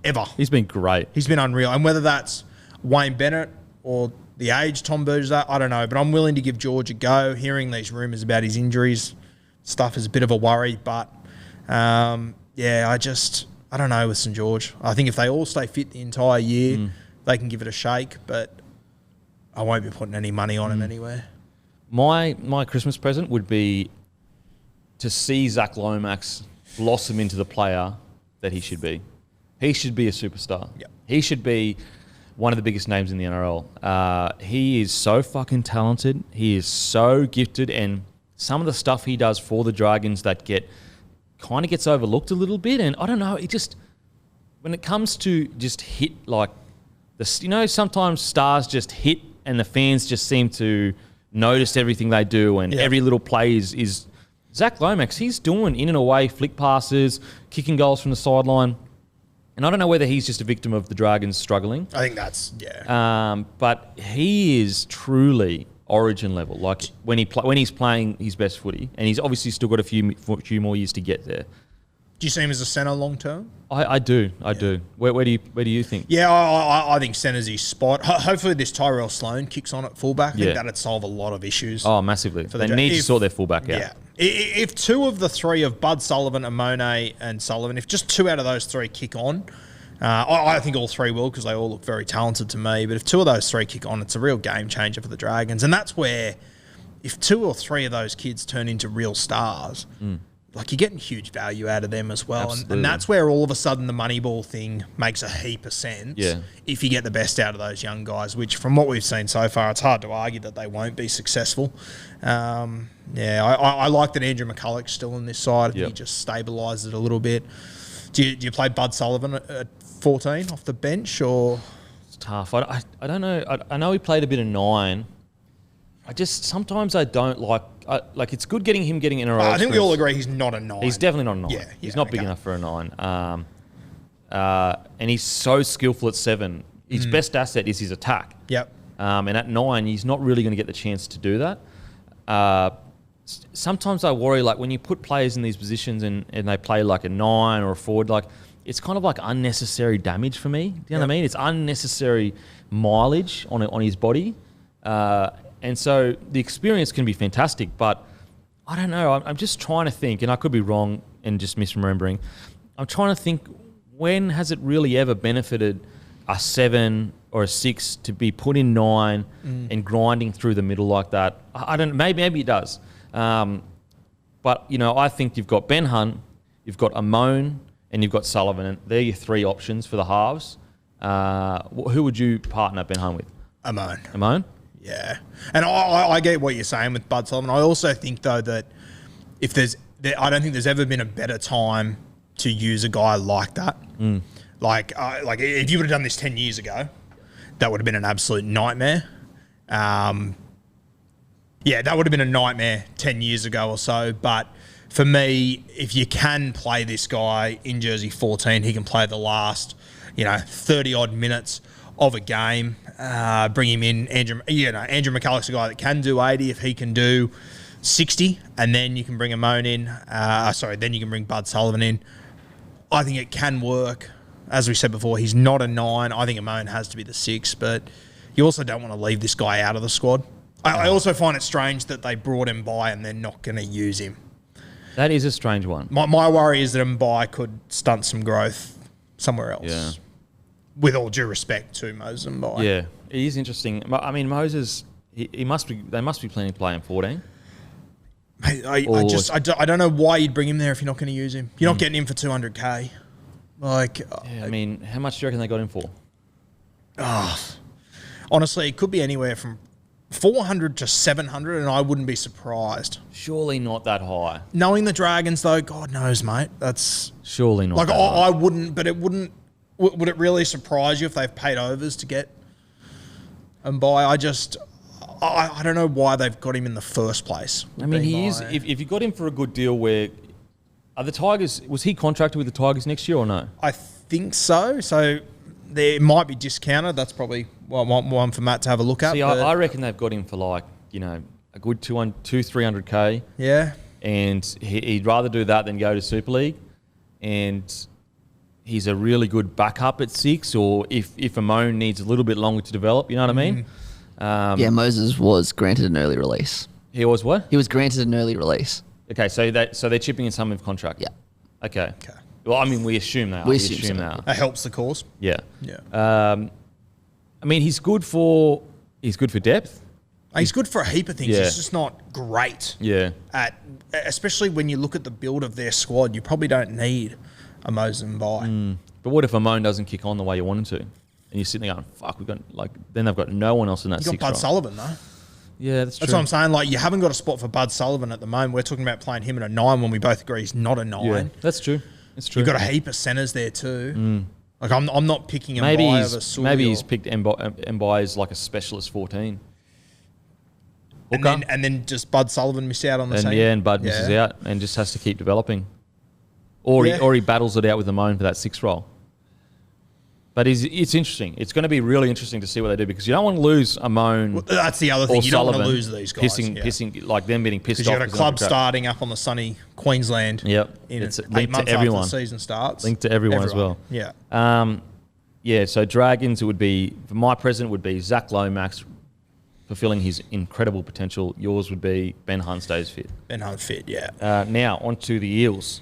ever. He's been great. He's been unreal. And whether that's Wayne Bennett or the age Tom Burgess, I don't know. But I'm willing to give George a go. Hearing these rumours about his injuries stuff is a bit of a worry, but... I don't know with St George. I think if they all stay fit the entire year, they can give it a shake, but I won't be putting any money on him anywhere. My Christmas present would be to see Zach Lomax blossom into the player that he should be. He should be a superstar. Yep. He should be one of the biggest names in the NRL. He is so fucking talented. He is so gifted, and some of the stuff he does for the Dragons that kind of gets overlooked a little bit. And I don't know, it just, when it comes to just hit, like, sometimes stars just hit and the fans just seem to notice everything they do, and every little play is Zach Lomax. He's doing in and away flick passes, kicking goals from the sideline. And I don't know whether he's just a victim of the Dragons struggling. I think that's, but he is truly Origin level. Like when he's playing his best footy, and he's obviously still got a few more years to get there. Do you see him as a centre long term? I do. Where do you think? Yeah, I think centre's his spot. Hopefully this Tyrell Sloan kicks on at fullback. I think that'd solve a lot of issues. Oh, massively. They need to sort their fullback out. Yeah. If 2 of the 3 of Bud Sullivan, Amone and Sullivan, if just 2 out of those 3 kick on, I think all 3 will, because they all look very talented to me. But if 2 of those 3 kick on, it's a real game changer for the Dragons. And that's where, if 2 or 3 of those kids turn into real stars, like, you're getting huge value out of them as well. And that's where all of a sudden the Moneyball thing makes a heap of sense. Yeah. If you get the best out of those young guys, which from what we've seen so far, it's hard to argue that they won't be successful. I like that Andrew McCulloch's still in this side. I think he just stabilises it a little bit. Do you play Bud Sullivan at 14 off the bench, or? It's tough. I don't know. I know he played a bit of 9. Sometimes I don't like it's good getting him getting in a row. I think we all agree he's not a 9. He's definitely not a 9. Yeah, he's not big enough for a 9. And he's so skillful at 7. His best asset is his attack. Yep. And at 9, he's not really going to get the chance to do that. Sometimes I worry, like when you put players in these positions and they play like a 9 or a forward, like it's kind of like unnecessary damage for me. Do you know what I mean? It's unnecessary mileage on his body. And so the experience can be fantastic, but I don't know. I'm just trying to think, and I could be wrong and just misremembering. I'm trying to think, when has it really ever benefited a 7 or a 6 to be put in 9 and grinding through the middle like that? I don't know. Maybe it does. But, you know, I think you've got Ben Hunt, you've got Amon, and you've got Sullivan. And they're your 3 options for the halves. Who would you partner Ben Hunt with? Amon? Yeah. And I get what you're saying with Bud Sullivan. I also think, though, that I don't think there's ever been a better time to use a guy like that. Like if you would have done this 10 years ago, that would have been an absolute nightmare. That would have been a nightmare 10 years ago or so. But for me, if you can play this guy in jersey 14, he can play the last, 30-odd minutes of a game. Bring him in. Andrew McCulloch's a guy that can do 80 if he can do 60, and then you can bring Amon in. Then you can bring Bud Sullivan in. I think it can work. As we said before, he's not a 9. I think Amon has to be the 6, but you also don't want to leave this guy out of the squad. I also find it strange that they brought him by and they're not going to use him. That is a strange one. My worry is that Mbai could stunt some growth somewhere else. Yeah. With all due respect to Moses Mbai. Yeah, it is interesting. I mean, Moses, they must be planning to play him 14. I don't know why you'd bring him there if you're not going to use him. You're not getting him for 200K. I mean, how much do you reckon they got him for? Honestly, it could be anywhere from 400 to 700, and I wouldn't be surprised. Surely not that high. Knowing the Dragons, though, God knows, mate. That's surely not. I wouldn't, but it wouldn't. Would it really surprise you if they've paid overs to get Mbai? I don't know why they've got him in the first place. I mean, he is. If you got him for a good deal, where are the Tigers? Was he contracted with the Tigers next year or no? I think so. So there might be discounted. That's probably one for Matt to have a look at. See, I reckon they've got him for a good 300K. Yeah. And he'd rather do that than go to Super League. And he's a really good backup at 6, or if Amon needs a little bit longer to develop, you know what I mean? Moses was granted an early release. He was what? He was granted an early release. Okay, so they're chipping in some of contract. Yeah. Okay. Well, I mean, we assume they are. We assume that helps the cause. Yeah. Yeah. I mean, he's good for depth. He's good for a heap of things. Yeah. He's just not great. Yeah. Especially when you look at the build of their squad, you probably don't need a Moses Mbai. But what if Amon doesn't kick on the way you want him to? And you're sitting there going, fuck, then they've got no one else in that 6 You've got Bud Sullivan, though. Yeah, that's true. That's what I'm saying. Like, you haven't got a spot for Bud Sullivan at the moment. We're talking about playing him at a 9 when we both agree he's not a 9. Yeah, that's true. It's true. You've got a heap of centres there too. Like, I'm not picking Mbai over Sully. Maybe he's picked Mbai as like a specialist 14. And then just Bud Sullivan miss out on the same. Yeah, and Bud misses out and just has to keep developing. Or he battles it out with Amon for that 6 role. But it's interesting. It's going to be really interesting to see what they do, because you don't want to lose Amon. Well, that's the other thing. You don't want to lose these guys. Pissing like them getting pissed off. Because you've got a club starting up on the sunny Queensland. Yep. It's linked to everyone. After the season starts. Linked to everyone as well. Yeah. So Dragons, it would be, for my president, would be Zach Lomax fulfilling his incredible potential. Yours would be Ben Hunt stays fit. Ben Hunt fit, yeah. Now, on to the Eels.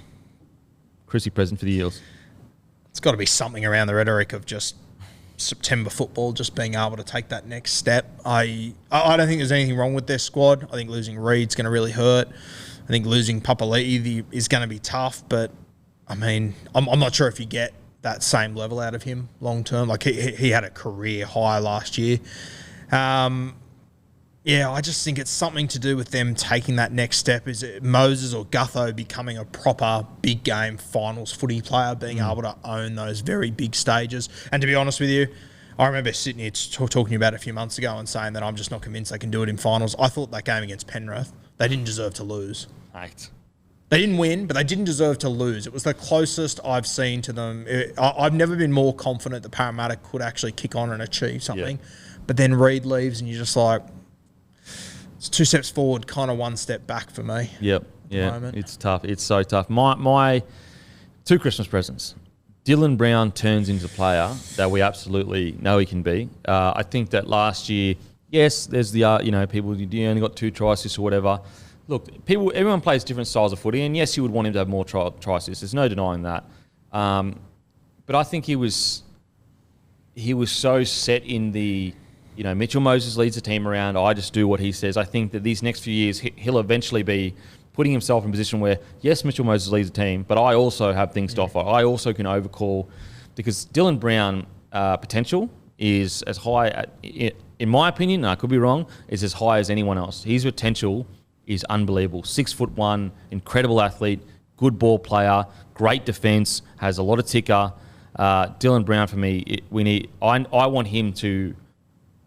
Chrissy present for the Eels. It's got to be something around the rhetoric of just September football, just being able to take that next step. I don't think there's anything wrong with their squad. I think losing Reed's going to really hurt. I think losing Papali'i is going to be tough, but I mean, I'm not sure if you get that same level out of him long term. Like, he had a career high last year. I just think it's something to do with them taking that next step. Is it Moses or Gutho becoming a proper big game finals footy player, being able to own those very big stages? And to be honest with you, I remember sitting here talking about it a few months ago and saying that I'm just not convinced they can do it in finals. I thought that game against Penrith, they didn't deserve to lose. Right. They didn't win, but they didn't deserve to lose. It was the closest I've seen to them. I've never been more confident that Parramatta could actually kick on and achieve something. But then Reed leaves and you're just like, it's 2 steps forward, kind of 1 step back for me. Yep. Yeah. It's tough. It's so tough. My 2 Christmas presents. Dylan Brown turns into a player that we absolutely know he can be. I think that last year, yes, there's the people, you only got 2 try assists or whatever. Look, everyone plays different styles of footy, and yes, you would want him to have more try assists. There's no denying that. But I think he was so set in the, Mitchell Moses leads the team around. I just do what he says. I think that these next few years, he'll eventually be putting himself in a position where, yes, Mitchell Moses leads the team, but I also have things to offer. I also can overcall, because Dylan Brown potential is as high, in my opinion, and I could be wrong, is as high as anyone else. His potential is unbelievable. 6'1", incredible athlete, good ball player, great defence, has a lot of ticker. Dylan Brown, for me, I want him to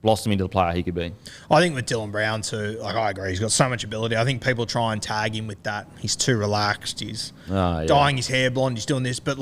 blossom into the player he could be. I think with Dylan Brown too, I agree, he's got so much ability. I think people try and tag him with that. He's too relaxed. He's dyeing his hair blonde. He's doing this. But,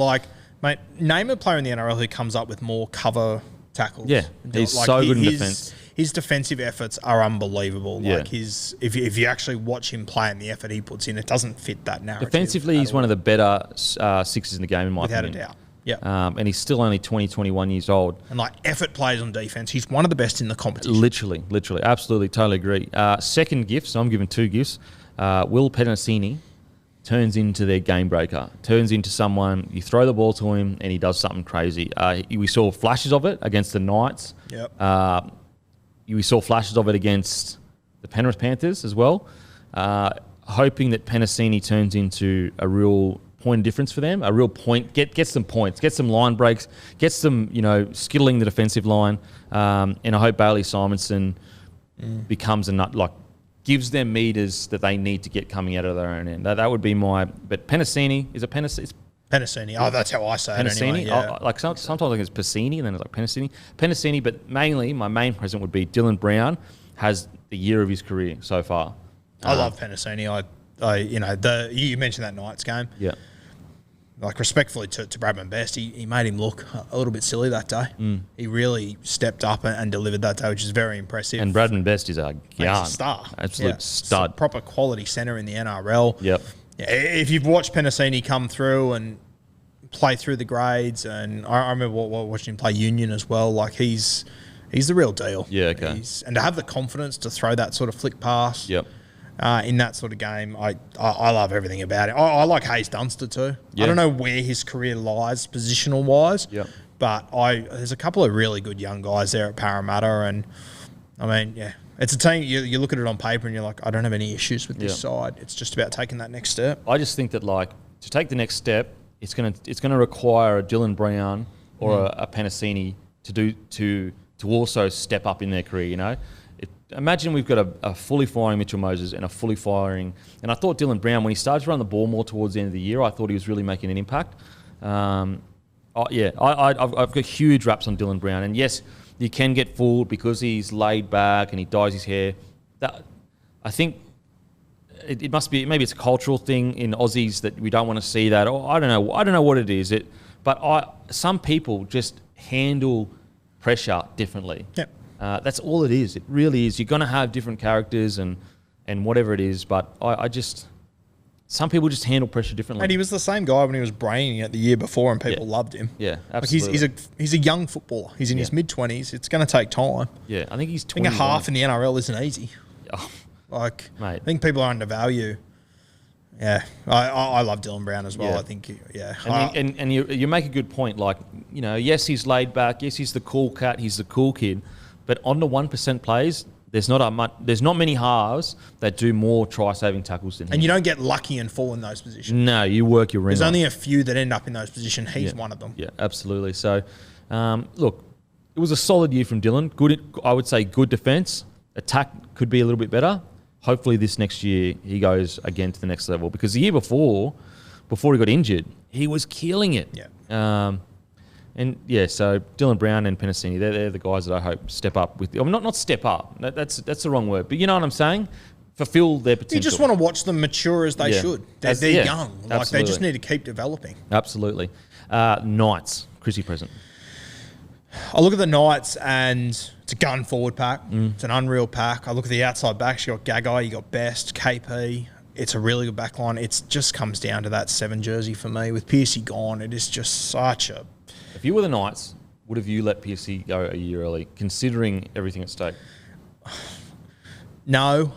mate, name a player in the NRL who comes up with more cover tackles. Yeah, he's so good in defence. His defensive efforts are unbelievable. Yeah. If you actually watch him play and the effort he puts in, it doesn't fit that narrative. Defensively, he's one of the better sixes in the game, in my opinion. Without a doubt. Yeah. And he's still only 20, 21 years old. And effort plays on defense. He's one of the best in the competition. Literally. Absolutely, totally agree. Second gift, so I'm giving 2 gifts. Will Penasini turns into their game breaker, turns into someone, you throw the ball to him and he does something crazy. We saw flashes of it against the Knights. Yep. We saw flashes of it against the Penrith Panthers as well. Hoping that Penasini turns into a real point of difference for them, a real point, gets some points, gets some line breaks, gets them, skittling the defensive line. And I hope Bailey Simonson becomes a nut, gives them meters that they need to get coming out of their own end. That would be but Penasini, is it Penasini? Penasini. Oh, that's how I say Penasini? it anyway. Yeah. Sometimes I think it's Passini and then it's Penasini. Penasini, but mainly my main present would be Dylan Brown has the year of his career so far. I love Penasini. You mentioned that Knights game. Yeah. Respectfully to Bradman Best, he made him look a little bit silly that day. He really stepped up and delivered that day, which is very impressive. And Bradman Best is a star. Absolute stud. A proper quality centre in the NRL. Yep. If you've watched Penasini come through and play through the grades, and I remember watching him play Union as well, he's the real deal. Yeah, okay. And to have the confidence to throw that sort of flick pass. Yep. In that sort of game, I love everything about it. I like Hayes Dunster too. Yeah. I don't know where his career lies positional wise, but there's a couple of really good young guys there at Parramatta, and it's a team. You look at it on paper and you're like, I don't have any issues with this side. It's just about taking that next step. I just think that to take the next step, it's gonna require a Dylan Brown or a Penasini to also step up in their career. Imagine we've got a fully firing Mitchell Moses and a fully firing... And I thought Dylan Brown, when he started to run the ball more towards the end of the year, I thought he was really making an impact. I've got huge raps on Dylan Brown. And yes, you can get fooled because he's laid back and he dyes his hair. I think it must be... Maybe it's a cultural thing in Aussies that we don't want to see that. Or I don't know what it is. But some people just handle pressure differently. Yep. That's all it is. It really is. You're going to have different characters and whatever it is, but some people just handle pressure differently. And he was the same guy when he was braining it the year before and people loved him. Yeah, absolutely. He's a young footballer. He's in his mid-20s. It's going to take time. Yeah, I think he's 21. I think a half in the NRL isn't easy. Oh, mate. I think people are undervalue. Yeah, I love Dylan Brown as well. Yeah. I think, And you make a good point. Yes, he's laid back. Yes, he's the cool cat. He's the cool kid. But on the 1% plays, there's not many halves that do more try-saving tackles than him. And you don't get lucky and fall in those positions. No, you work your ring. There's only a few that end up in those positions. He's one of them. Yeah, absolutely. So, look, it was a solid year from Dylan. Good, I would say good defence. Attack could be a little bit better. Hopefully this next year he goes again to the next level. Because the year before he got injured, he was killing it. Yeah. So Dylan Brown and Penasini, they're the guys that I hope step up with. Not step up. That's the wrong word. But you know what I'm saying? Fulfill their potential. You just want to watch them mature as they should. They're young. They just need to keep developing. Absolutely. Knights, Chrissy present. I look at the Knights and It's a gun forward pack. It's an unreal pack. I look at the outside backs. You got Gagai, you got Best, KP. It's a really good back line. It just comes down to that 7 jersey for me. With Piercy gone, it is just such a... If you were the Knights, would have you let Piercy go a year early, considering everything at stake? No.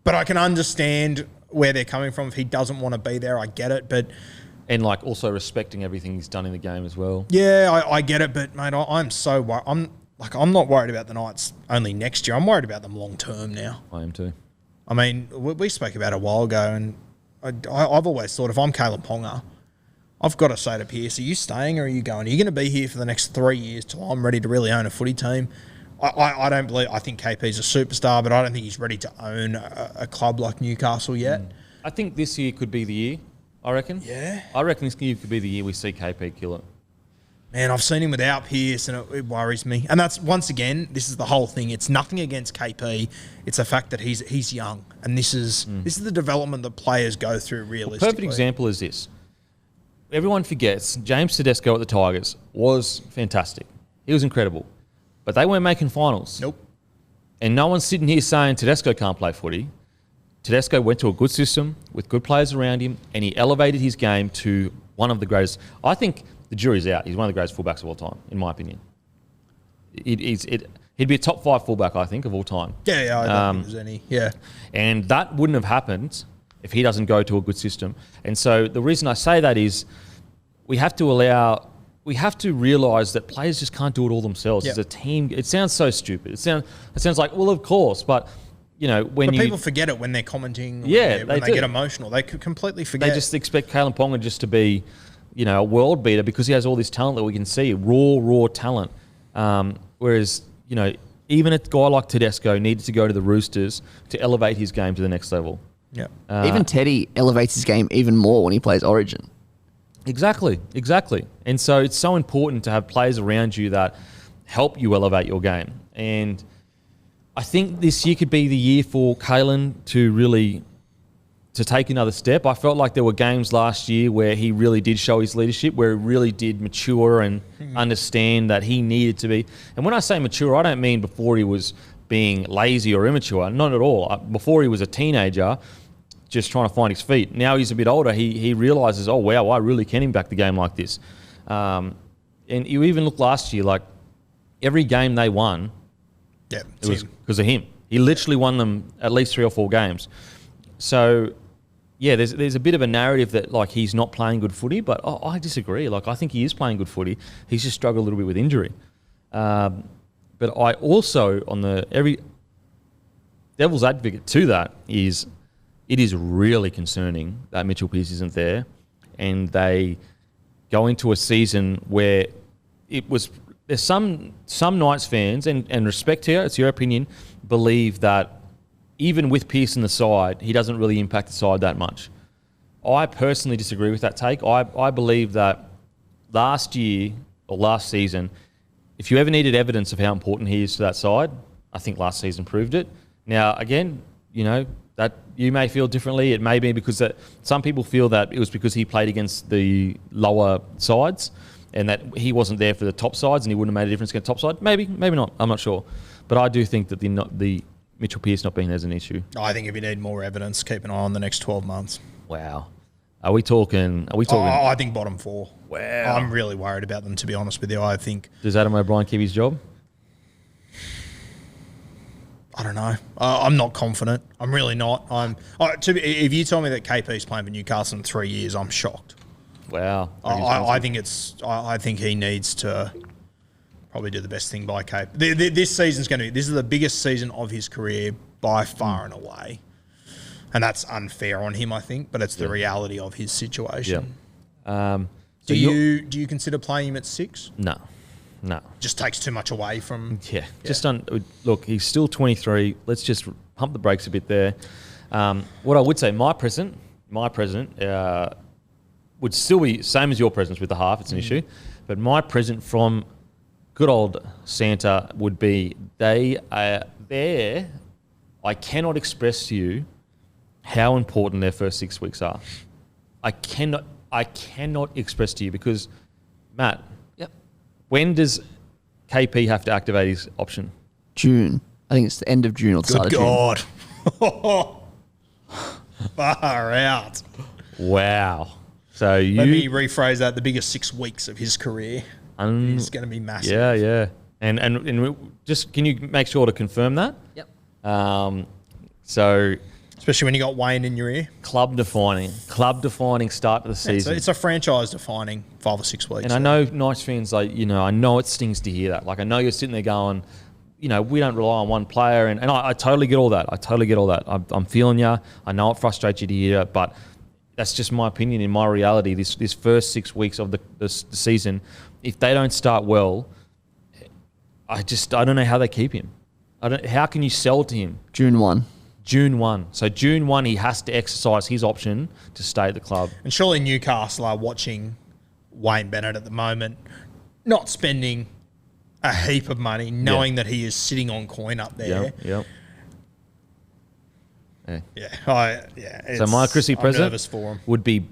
But I can understand where they're coming from. If he doesn't want to be there, I get it. But... And, like, also respecting everything he's done in the game as well. Yeah, I get it. But, mate, I'm so worried. I'm not worried about the Knights only next year. I'm worried about them long term now. I am too. I mean, we spoke about it a while ago, and I've always thought if I'm Kalen Ponga, I've got to say to Pierce, are you staying or are you going? Are you going to be here for the next 3 years till I'm ready to really own a footy team? I don't believe... I think KP's a superstar, but I don't think he's ready to own a club like Newcastle yet. I think this year could be the year, I reckon. Yeah. I reckon this year could be the year we see KP kill it. Man, I've seen him without Pierce, and it worries me. And that's, once again, this is the whole thing. It's nothing against KP. It's the fact that he's young, and this is the development that players go through realistically. A perfect example is this. Everyone forgets James Tedesco at the Tigers was fantastic. He was incredible. But they weren't making finals. Nope. And no one's sitting here saying Tedesco can't play footy. Tedesco went to a good system with good players around him, and he elevated his game to one of the greatest. I think... The jury's out. He's one of the greatest fullbacks of all time, in my opinion. He'd be a top 5 fullback, I think, of all time. Yeah, I don't think there's any. Yeah. And that wouldn't have happened if he doesn't go to a good system. And so the reason I say that is we have to realise that players just can't do it all themselves. As a team, it sounds so stupid. It sounds like, well, of course, but... You know, people forget it when they're commenting. When they get emotional, they could completely forget. They just expect Kalen Ponga just to be, you know, a world beater because he has all this talent that we can see, raw talent. Whereas, you know, even a guy like Tedesco needed to go to the Roosters to elevate his game to the next level. Yeah. Even Teddy elevates his game even more when he plays Origin. Exactly. And so it's so important to have players around you that help you elevate your game. And I think this year could be the year for Kalen to take another step. I felt like there were games last year where he really did show his leadership, where he really did mature and understand that he needed to be. And when I say mature, I don't mean before he was being lazy or immature. Not at all. Before he was a teenager, just trying to find his feet. Now he's a bit older. He realises, oh, wow, I really can impact the game like this. And you even look last year, like every game they won, it was because of him. He literally won them at least 3 or 4 games. So, yeah, there's a bit of a narrative that like he's not playing good footy, but I disagree. Like I think he is playing good footy. He's just struggled a little bit with injury. But I also every devil's advocate to that is it is really concerning that Mitchell Pearce isn't there, and they go into a season where it was. There's some Knights fans, and respect here, it's your opinion, believe that even with Pearce in the side, he doesn't really impact the side that much. I personally disagree with that take. I believe that last year or last season, if you ever needed evidence of how important he is to that side, I think last season proved it. Now, again, you know, that you may feel differently. It may be because that some people feel that it was because he played against the lower sides, and that he wasn't there for the top sides and he wouldn't have made a difference against the top side. Maybe not. I'm not sure. But I do think that the Mitchell Pearce not being there is an issue. I think if you need more evidence, keep an eye on the next 12 months. Wow. Are we talking? I think bottom 4. Wow. I'm really worried about them, to be honest with you. I think... Does Adam O'Brien keep his job? I don't know. I'm not confident. I'm really not. If you tell me that KP's playing for Newcastle in 3 years, I'm shocked. Wow. I think he needs to probably do the best thing by KP. This season's going to be... This is the biggest season of his career by far and away. And that's unfair on him, I think, but it's the reality of his situation. Yeah. Do you consider playing him at 6? No. Just takes too much away from... Yeah. Look, he's still 23. Let's just pump the brakes a bit there. What I would say, my president would still be same as your president with the half. It's an issue. But my present from good old Santa would be they are there. I cannot express to you how important their first 6 weeks are. I cannot express to you because, Matt, when does KP have to activate his option? June. I think it's the end of June or the start of June. Good God. Far out. Wow. So Let me rephrase that. The biggest 6 weeks of his career is going to be massive. Yeah. And just can you make sure to confirm that? Yep. So especially when you got Wayne in your ear. Club defining start to the season. It's a franchise defining 5 or 6 weeks. And I know Knights fans, I know it stings to hear that. Like, I know you're sitting there going, we don't rely on one player. And I totally get all that. I'm feeling you. I know it frustrates you to hear it, but that's just my opinion. In my reality, this first 6 weeks of the season, if they don't start well, I don't know how they keep him. How can you sell to him? June 1. So June 1, he has to exercise his option to stay at the club. And surely Newcastle are watching Wayne Bennett at the moment, not spending a heap of money, knowing that he is sitting on coin up there. Yep. So my Chrissy present nervous for him. would be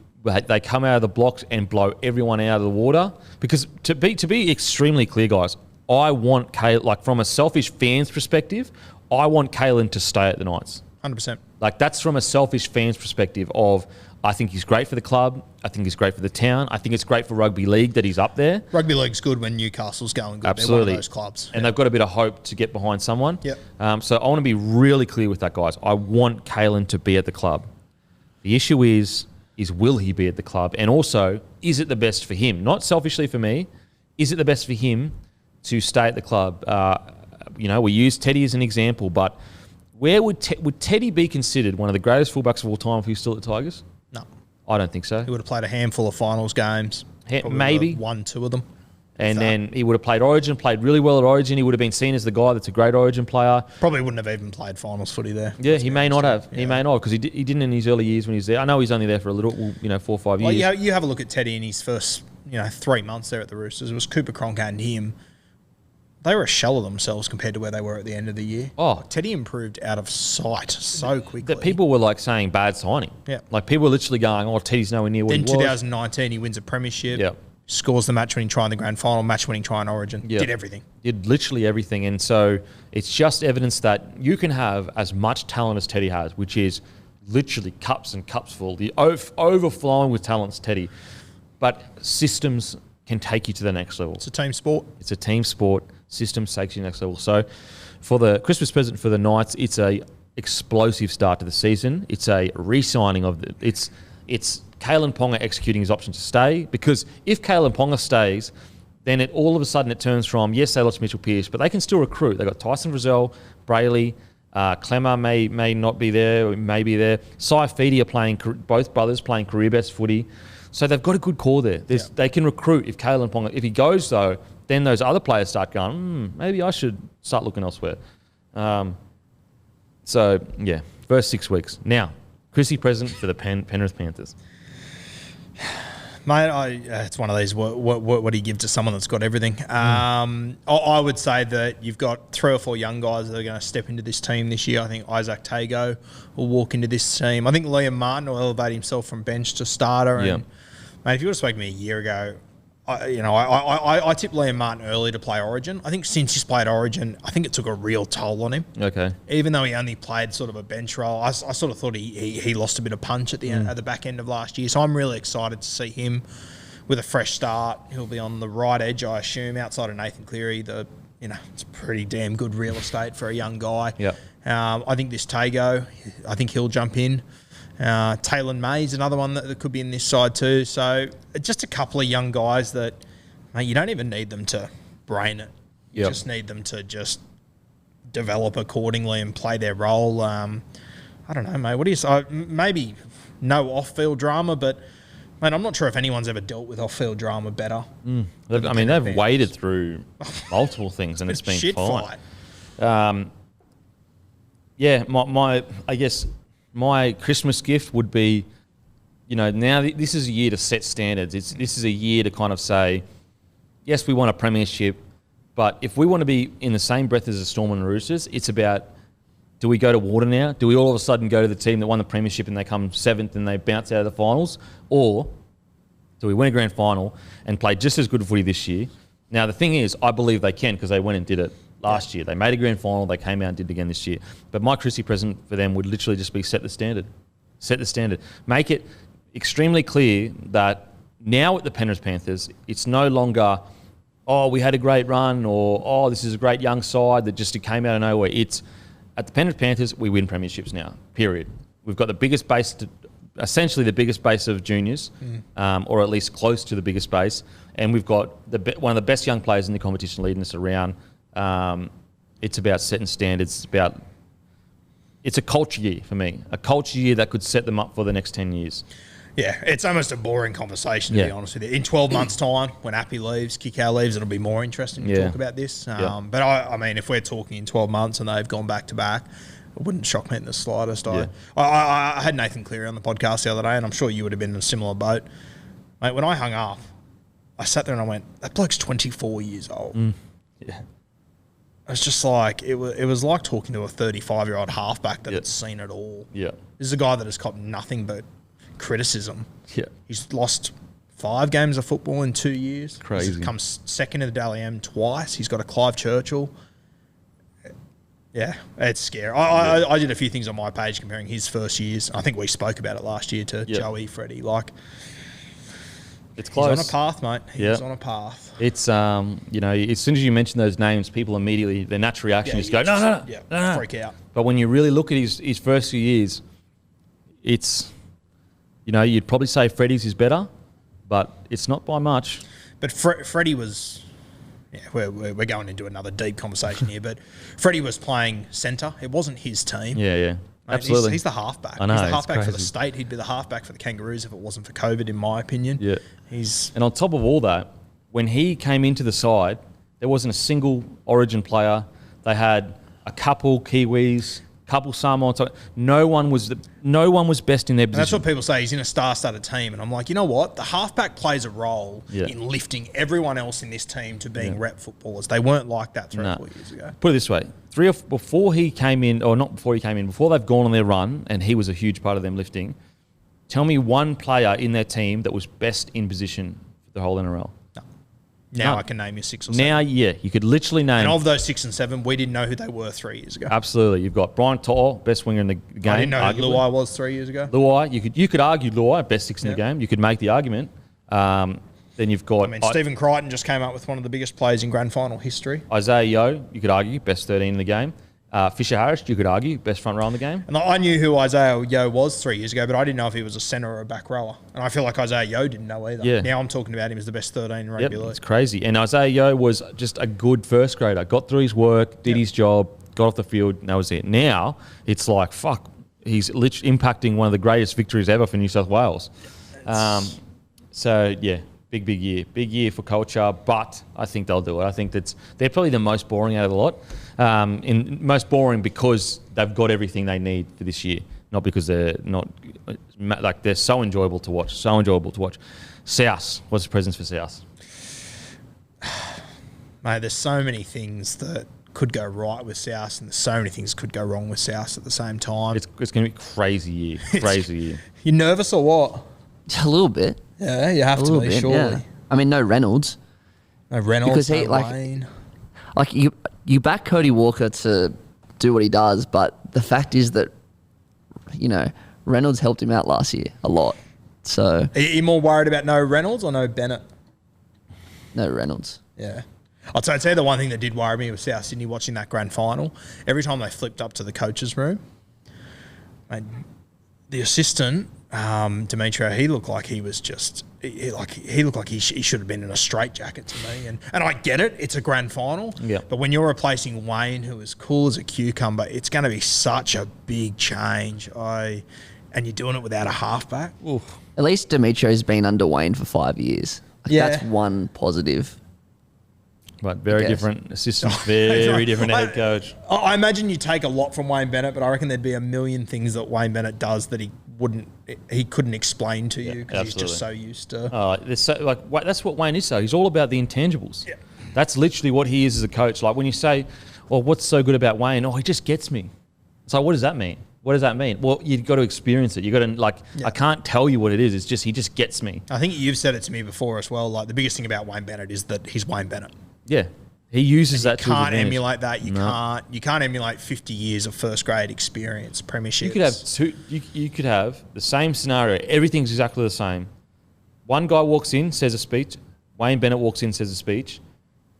they come out of the blocks and blow everyone out of the water. Because to be extremely clear, guys, I want from a selfish fan's perspective, I want Kalen to stay at the Knights. 100%. Like, that's from a selfish fan's perspective of, I think he's great for the club. I think he's great for the town. I think it's great for rugby league that he's up there. Rugby league's good when Newcastle's going good. Absolutely. They're one of those clubs. And they've got a bit of hope to get behind someone. Yep. So I want to be really clear with that, guys. I want Kalen to be at the club. The issue is will he be at the club? And also, is it the best for him? Not selfishly for me. Is it the best for him to stay at the club? We use Teddy as an example, but where would Teddy be considered one of the greatest fullbacks of all time if he was still at the Tigers? No. I don't think so. He would have played a handful of finals games. Maybe. 1-2 of them. And then he would have played Origin, played really well at Origin. He would have been seen as the guy that's a great Origin player. Probably wouldn't have even played finals footy there. Yeah, he may not have. He may not, because he didn't in his early years when he was there. I know he's only there for a little, 4 or 5 years. Well, you have a look at Teddy in his first 3 months there at the Roosters. It was Cooper Cronk and him. They were a shell of themselves compared to where they were at the end of the year. Oh, Teddy improved out of sight so quickly. That people were saying bad signing. Yeah. Like, people were literally going, Teddy's nowhere near what he was. Then 2019, he wins a premiership. Yeah. Scores the match-winning try in the grand final, match-winning try in Origin. Yeah. Did everything. Did literally everything. And so it's just evidence that you can have as much talent as Teddy has, which is literally cups and cups full. The overflowing with talents, Teddy. But systems can take you to the next level. It's a team sport. Systems takes you to the next level. So for the Christmas present for the Knights, it's a explosive start to the season. It's a re-signing of it's Kalen Ponga executing his option to stay, because if Kalen Ponga stays, then all of a sudden it turns from, yes, they lost Mitchell Pearce, but they can still recruit. They've got Tyson Frizzell, Brayley, Clemmer may not be there, or may be there. Cy Feedy are playing, both brothers playing career best footy. So they've got a good core there. They can recruit if Kalen Ponga, if he goes though, then those other players start going, maybe I should start looking elsewhere. First 6 weeks. Now, Chrissy present for the Penrith Panthers. Mate, it's one of these, what do you give to someone that's got everything? I would say that you've got 3 or 4 young guys that are going to step into this team this year. I think Isaac Tago will walk into this team. I think Liam Martin will elevate himself from bench to starter. And, mate, if you would have spoken to me a year ago, I tipped Liam Martin early to play Origin. I think since he's played Origin, I think it took a real toll on him. Okay. Even though he only played sort of a bench role, I sort of thought he lost a bit of punch at the end, at the back end of last year. So I'm really excited to see him with a fresh start. He'll be on the right edge, I assume, outside of Nathan Cleary. It's pretty damn good real estate for a young guy. Yeah. I think this Tago, I think he'll jump in. Taylor May's another one that could be in this side too. So just a couple of young guys that, mate, you don't even need them to brain it. You just need them to just develop accordingly and play their role. I don't know, mate. What do you say? Maybe no off-field drama, but, mate, I'm not sure if anyone's ever dealt with off-field drama better. They've waded through multiple things and it's been shit fine. Fight. I guess my Christmas gift would be, now this is a year to set standards. This is a year to kind of say, yes, we want a premiership, but if we want to be in the same breath as the Storm and the Roosters, it's about, do we go to water now? Do we all of a sudden go to the team that won the premiership and they come 7th and they bounce out of the finals? Or do we win a grand final and play just as good footy this year, Now, the thing is, I believe they can because they went and did it last year. They made a grand final. They came out and did it again this year. But my Chrissy present for them would literally just be set the standard. Set the standard. Make it extremely clear that now at the Penrith Panthers, it's no longer, oh, we had a great run, or, oh, this is a great young side that just came out of nowhere. It's, at the Penrith Panthers, we win premierships now, period. We've got the biggest base, essentially the biggest base of juniors, or at least close to the biggest base, and we've got one of the best young players in the competition leading us around. It's about setting standards. It's a culture year for me, a culture year that could set them up for the next 10 years. Yeah, it's almost a boring conversation, to be honest with you. In 12 months' time, when Appy leaves, Kikau leaves, it'll be more interesting to talk about this. But, I mean, if we're talking in 12 months and they've gone back-to-back, it wouldn't shock me in the slightest. I had Nathan Cleary on the podcast the other day, and I'm sure you would have been in a similar boat. Mate, when I hung up, I sat there and I went, that bloke's 24 years old. Yeah. It's just like, it was like talking to a 35-year-old halfback that had seen it all. Yeah. This is a guy that has copped nothing but criticism. Yeah. He's lost 5 games of football in 2 years. Crazy. He's come second in the Dally M twice. He's got a Clive Churchill. Yeah, it's scary. I did a few things on my page comparing his first years. I think we spoke about it last year to Joey, Freddie. Like, it's close. He's on a path, mate. He's on a path. It's, as soon as you mention those names, people immediately, their natural reaction is go, no. Freak out. But when you really look at his first few years, it's, you'd probably say Freddie's is better, but it's not by much. But Freddie was... Yeah, we're going into another deep conversation here, but Freddie was playing centre. It wasn't his team. Yeah. Absolutely. He's the halfback. I know, he's the halfback for the state. He'd be the halfback for the Kangaroos if it wasn't for COVID, in my opinion. Yeah. And on top of all that, when he came into the side, there wasn't a single Origin player. They had a couple Kiwis, couple Samoans. No one was best in their position. And that's what people say. He's in a star-studded team, and I'm like, you know what? The halfback plays a role in lifting everyone else in this team to being rep footballers. They weren't like that 3 or 4 years ago. Put it this way: before they've gone on their run, and he was a huge part of them lifting. Tell me one player in their team that was best in position for the whole NRL. Now I can name you 6 or 7. Now, you could literally name... And of those 6 and 7, we didn't know who they were 3 years ago. Absolutely. You've got Brian To'o, best winger in the game. I didn't know who Luai was 3 years ago. Luai, you could argue Luai, best 6 in the game. You could make the argument. Then you've got... Stephen Crichton just came up with one of the biggest plays in grand final history. Isaiah Yeo, you could argue, best 13 in the game. Fisher Harris, you could argue, best front row in the game. And I knew who Isaiah Yeo was 3 years ago, but I didn't know if he was a centre or a back rower. And I feel like Isaiah Yeo didn't know either. Yeah. Now I'm talking about him as the best 13 in rugby league. It's crazy. And Isaiah Yeo was just a good first grader. Got through his work, did his job, got off the field, and that was it. Now, it's like, fuck, he's literally impacting one of the greatest victories ever for New South Wales. Big year. Big year for culture, but I think they'll do it. I think they're probably the most boring out of the lot. Most boring because they've got everything they need for this year, not because they're not they're so enjoyable to watch. South, what's the presence for South? Mate, there's so many things that could go right with South, and there's so many things could go wrong with South at the same time. It's going to be crazy year. You nervous or what? A little bit. Yeah, you have to be, surely. Yeah. I mean, no Reynolds. No Reynolds, because Wayne. Like you back Cody Walker to do what he does, but the fact is that, Reynolds helped him out last year a lot. So Are you more worried about no Reynolds or no Bennett? No Reynolds. Yeah. I'd say the one thing that did worry me was South Sydney watching that grand final. Every time they flipped up to the coach's room, the assistant, Demetrio, he looked like he was just... He looked like he should have been in a straitjacket to me. And I get it, it's a grand final. Yeah. But when you're replacing Wayne, who is cool as a cucumber, it's going to be such a big change. And you're doing it without a halfback. Oof. At least Demetrio's been under Wayne for 5 years. That's one positive. But very different assistant, very different head coach. I imagine you take a lot from Wayne Bennett, but I reckon there'd be a million things that Wayne Bennett does that he couldn't explain to you because he's just so used to. That's what Wayne is. So he's all about the intangibles. Yeah. That's literally what he is as a coach. Like when you say, "Well, what's so good about Wayne?" Oh, he just gets me. It's like, what does that mean? What does that mean? Well, you've got to experience it. You've got to, I can't tell you what it is. It's just, he just gets me. I think you've said it to me before as well. Like, the biggest thing about Wayne Bennett is that he's Wayne Bennett. Yeah. He uses that to his You can't advantage. emulate that. You can't emulate 50 years of first grade experience, premierships. You could have the same scenario. Everything's exactly the same. One guy walks in, says a speech. Wayne Bennett walks in, says a speech.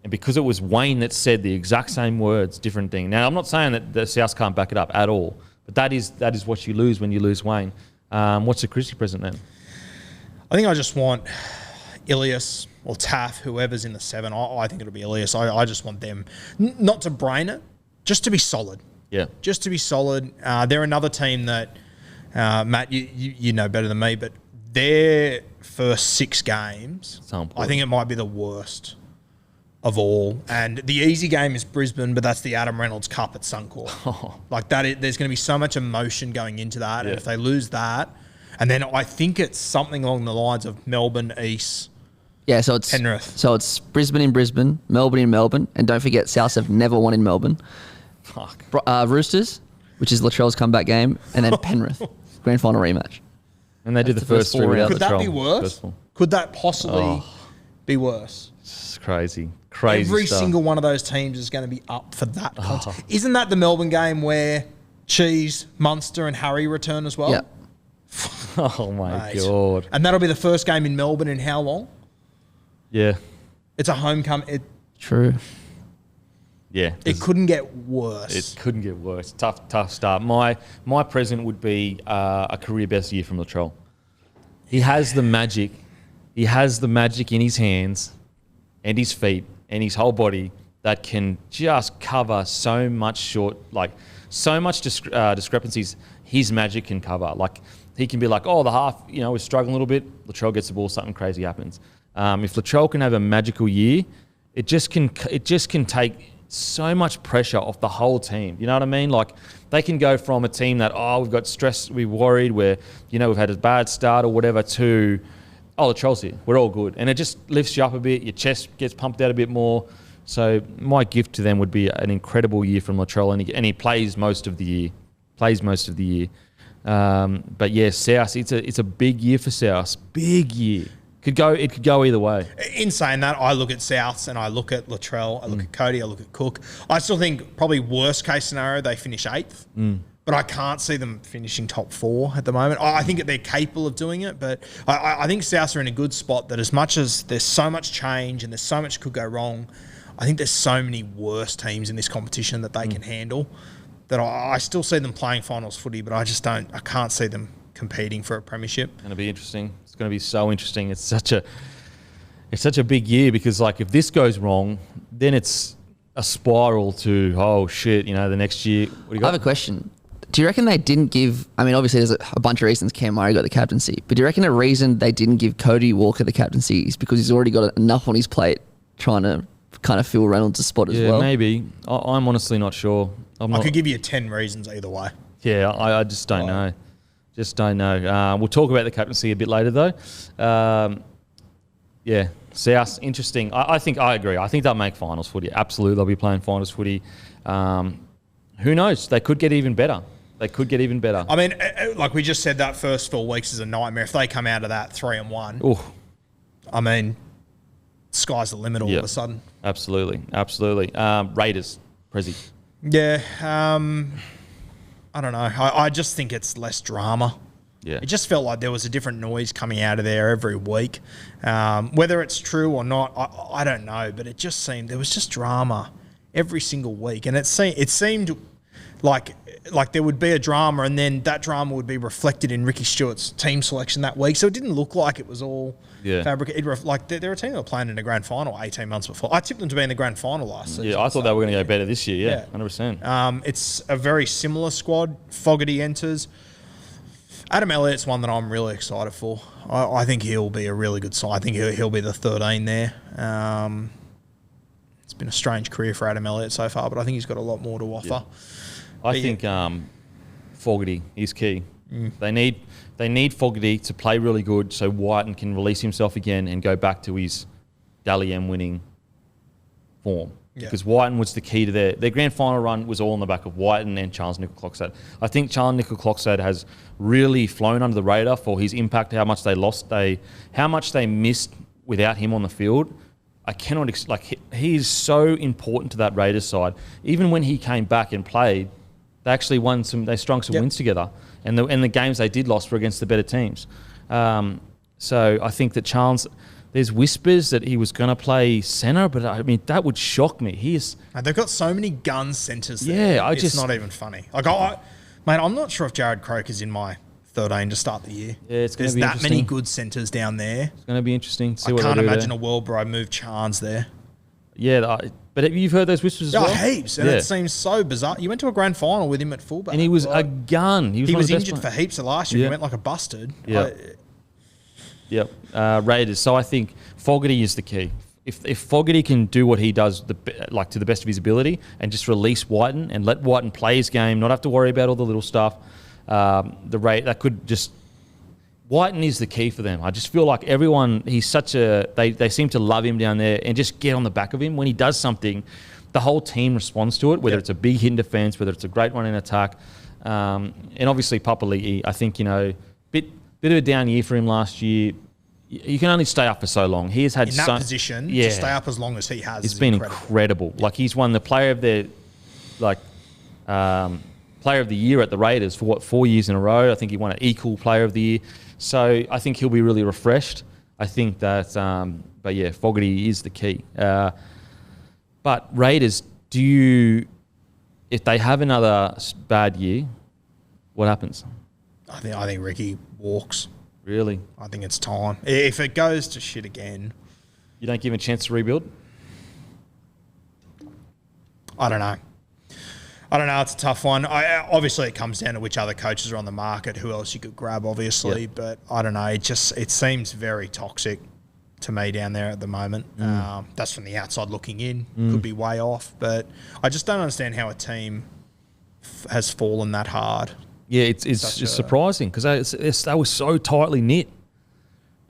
And because it was Wayne that said the exact same words, different thing. Now, I'm not saying that the South can't back it up at all. But that is what you lose when you lose Wayne. What's the Christie present then? I think I just want Ilias or Taff, whoever's in the 7. I think it'll be Ilias. I just want them not to brain it, just to be solid. Yeah. Just to be solid. They're another team that, Matt, you know better than me, but their first 6 games, I think it might be the worst of all. And the easy game is Brisbane, but that's the Adam Reynolds Cup at Suncorp. Like that, there's going to be so much emotion going into that. And if they lose that, and then I think it's something along the lines of Melbourne, East, so it's Penrith. So it's Brisbane in Brisbane, Melbourne in Melbourne, and don't forget South have never won in Melbourne. Fuck. Roosters, which is Latrell's comeback game, and then Penrith, grand final rematch. And they did the first 3 without Could that Latrell. be worse? Could that possibly be worse? It's crazy. Every stuff. single one of those teams is going to be up for that contest. Isn't that the Melbourne game where Cheese, Munster and Harry return as well? Yeah. Oh, my God. And that'll be the first game in Melbourne in how long? Yeah. It's a homecoming. True. Yeah. It couldn't get worse. It couldn't get worse. Tough start. My present would be a career best year from Latrell. He has the magic. He has the magic in his hands and his feet and his whole body that can just cover so much discrepancies his magic can cover. Like, he can be like, the half, we're struggling a little bit. Latrell gets the ball, something crazy happens. If Latrell can have a magical year, it just can take so much pressure off the whole team. You know what I mean? Like, they can go from a team that, we've got stress, we're worried, we've had a bad start or whatever, to, Latrell's here, we're all good. And it just lifts you up a bit, your chest gets pumped out a bit more. So my gift to them would be an incredible year from Latrell, and he plays most of the year. But yeah, South, it's a big year for South. Big year. It could go either way. In saying that, I look at Souths and I look at Latrell, I look at Cody, I look at Cook. I still think probably worst case scenario, they finish 8th. But I can't see them finishing top 4 at the moment. I think that they're capable of doing it, but I think Souths are in a good spot that as much as there's so much change and there's so much could go wrong, I think there's so many worse teams in this competition that they can handle that I still see them playing finals footy, but I can't see them competing for a premiership. It's going to be interesting. It's going to be so interesting. It's such a big year because, like, if this goes wrong, then it's a spiral to, the next year. What do you got? I have a question. Do you reckon they didn't give... I mean, obviously, there's a bunch of reasons Cam Murray got the captaincy, but do you reckon a reason they didn't give Cody Walker the captaincy is because he's already got enough on his plate trying to kind of fill Reynolds' spot as well? Yeah, maybe. I'm honestly not sure. I could give you 10 reasons either way. Yeah, I just don't know. Just don't know. We'll talk about the captaincy a bit later, though. Yeah, South, interesting. I think I agree. I think they'll make finals footy. Absolutely, they'll be playing finals footy. Who knows? They could get even better. I mean, like we just said, that first 4 weeks is a nightmare. If they come out of that 3-1, I mean, sky's the limit all of a sudden. Absolutely. Raiders, Prezi. Yeah, I don't know. I just think it's less drama. Yeah. It just felt like there was a different noise coming out of there every week. Whether it's true or not, I don't know. But it just seemed there was just drama every single week, and it seemed like there would be a drama, and then that drama would be reflected in Ricky Stewart's team selection that week. So it didn't look like it was all fabricated. Like they're a team that were playing in a grand final 18 months before. I tipped them to be in the grand final last season. Yeah, I thought they were going to go better this year. Yeah, 100%. It's a very similar squad. Fogarty enters. Adam Elliott's one that I'm really excited for. I think he'll be a really good side. I think he'll be the 13 there. It's been a strange career for Adam Elliott so far, but I think he's got a lot more to offer. Yeah. I think Fogarty is key. They need Fogarty to play really good so Whiten can release himself again and go back to his Dally M winning form. because Whiten was the key to their grand final run was all on the back of Whiten and Charles Nicoll-Klokstad. I think Charles Nicoll-Klokstad has really flown under the radar for his impact, how much they lost, how much they missed without him on the field. I cannot he is so important to that Raiders side. Even when he came back and played, they actually they strung some wins together, and the games they did lost were against the better teams. So I think that Charles. There's whispers that he was going to play centre, but I mean, that would shock me. They've got so many gun centres there. Yeah, it's not even funny. Mate, I'm not sure if Jared Croker's in my 13 to start the year. Yeah, it's going to be There's interesting. that many good centres down there. It's going to be interesting to see I what can't they do imagine there. a world where I move Chance there. Yeah, but you've heard those whispers as well? Heaps. And it seems so bizarre. You went to a grand final with him at fullback. And he was a gun. He was injured for heaps of last year. He went like a busted. Yeah. Yep. Raiders. So I think Fogarty is the key. If Fogarty can do what he does, to the best of his ability, and just release Whiten and let Whiten play his game, not have to worry about all the little stuff, that could just. Whiten is the key for them. I just feel like everyone. He's such a. They seem to love him down there and just get on the back of him when he does something. The whole team responds to it, whether it's a big hit in defence, whether it's a great run in attack, and obviously Papali'i. I think bit of a down year for him last year. You can only stay up for so long. He has had in that position to stay up as long as he has. It's been incredible. Like he's won the player of the year at the Raiders for 4 years in a row. I think he won an equal player of the year. So I think he'll be really refreshed. I think that, Fogarty is the key. But Raiders, if they have another bad year, what happens? I think Ricky walks. Really? I think it's time. If it goes to shit again, you don't give him a chance to rebuild? I don't know. It's a tough one. Obviously, it comes down to which other coaches are on the market, who else you could grab, obviously. Yep. But I don't know. It seems very toxic to me down there at the moment. That's from the outside looking in. Could be way off. But I just don't understand how a team has fallen that hard. Yeah, it's just surprising because they were so tightly knit.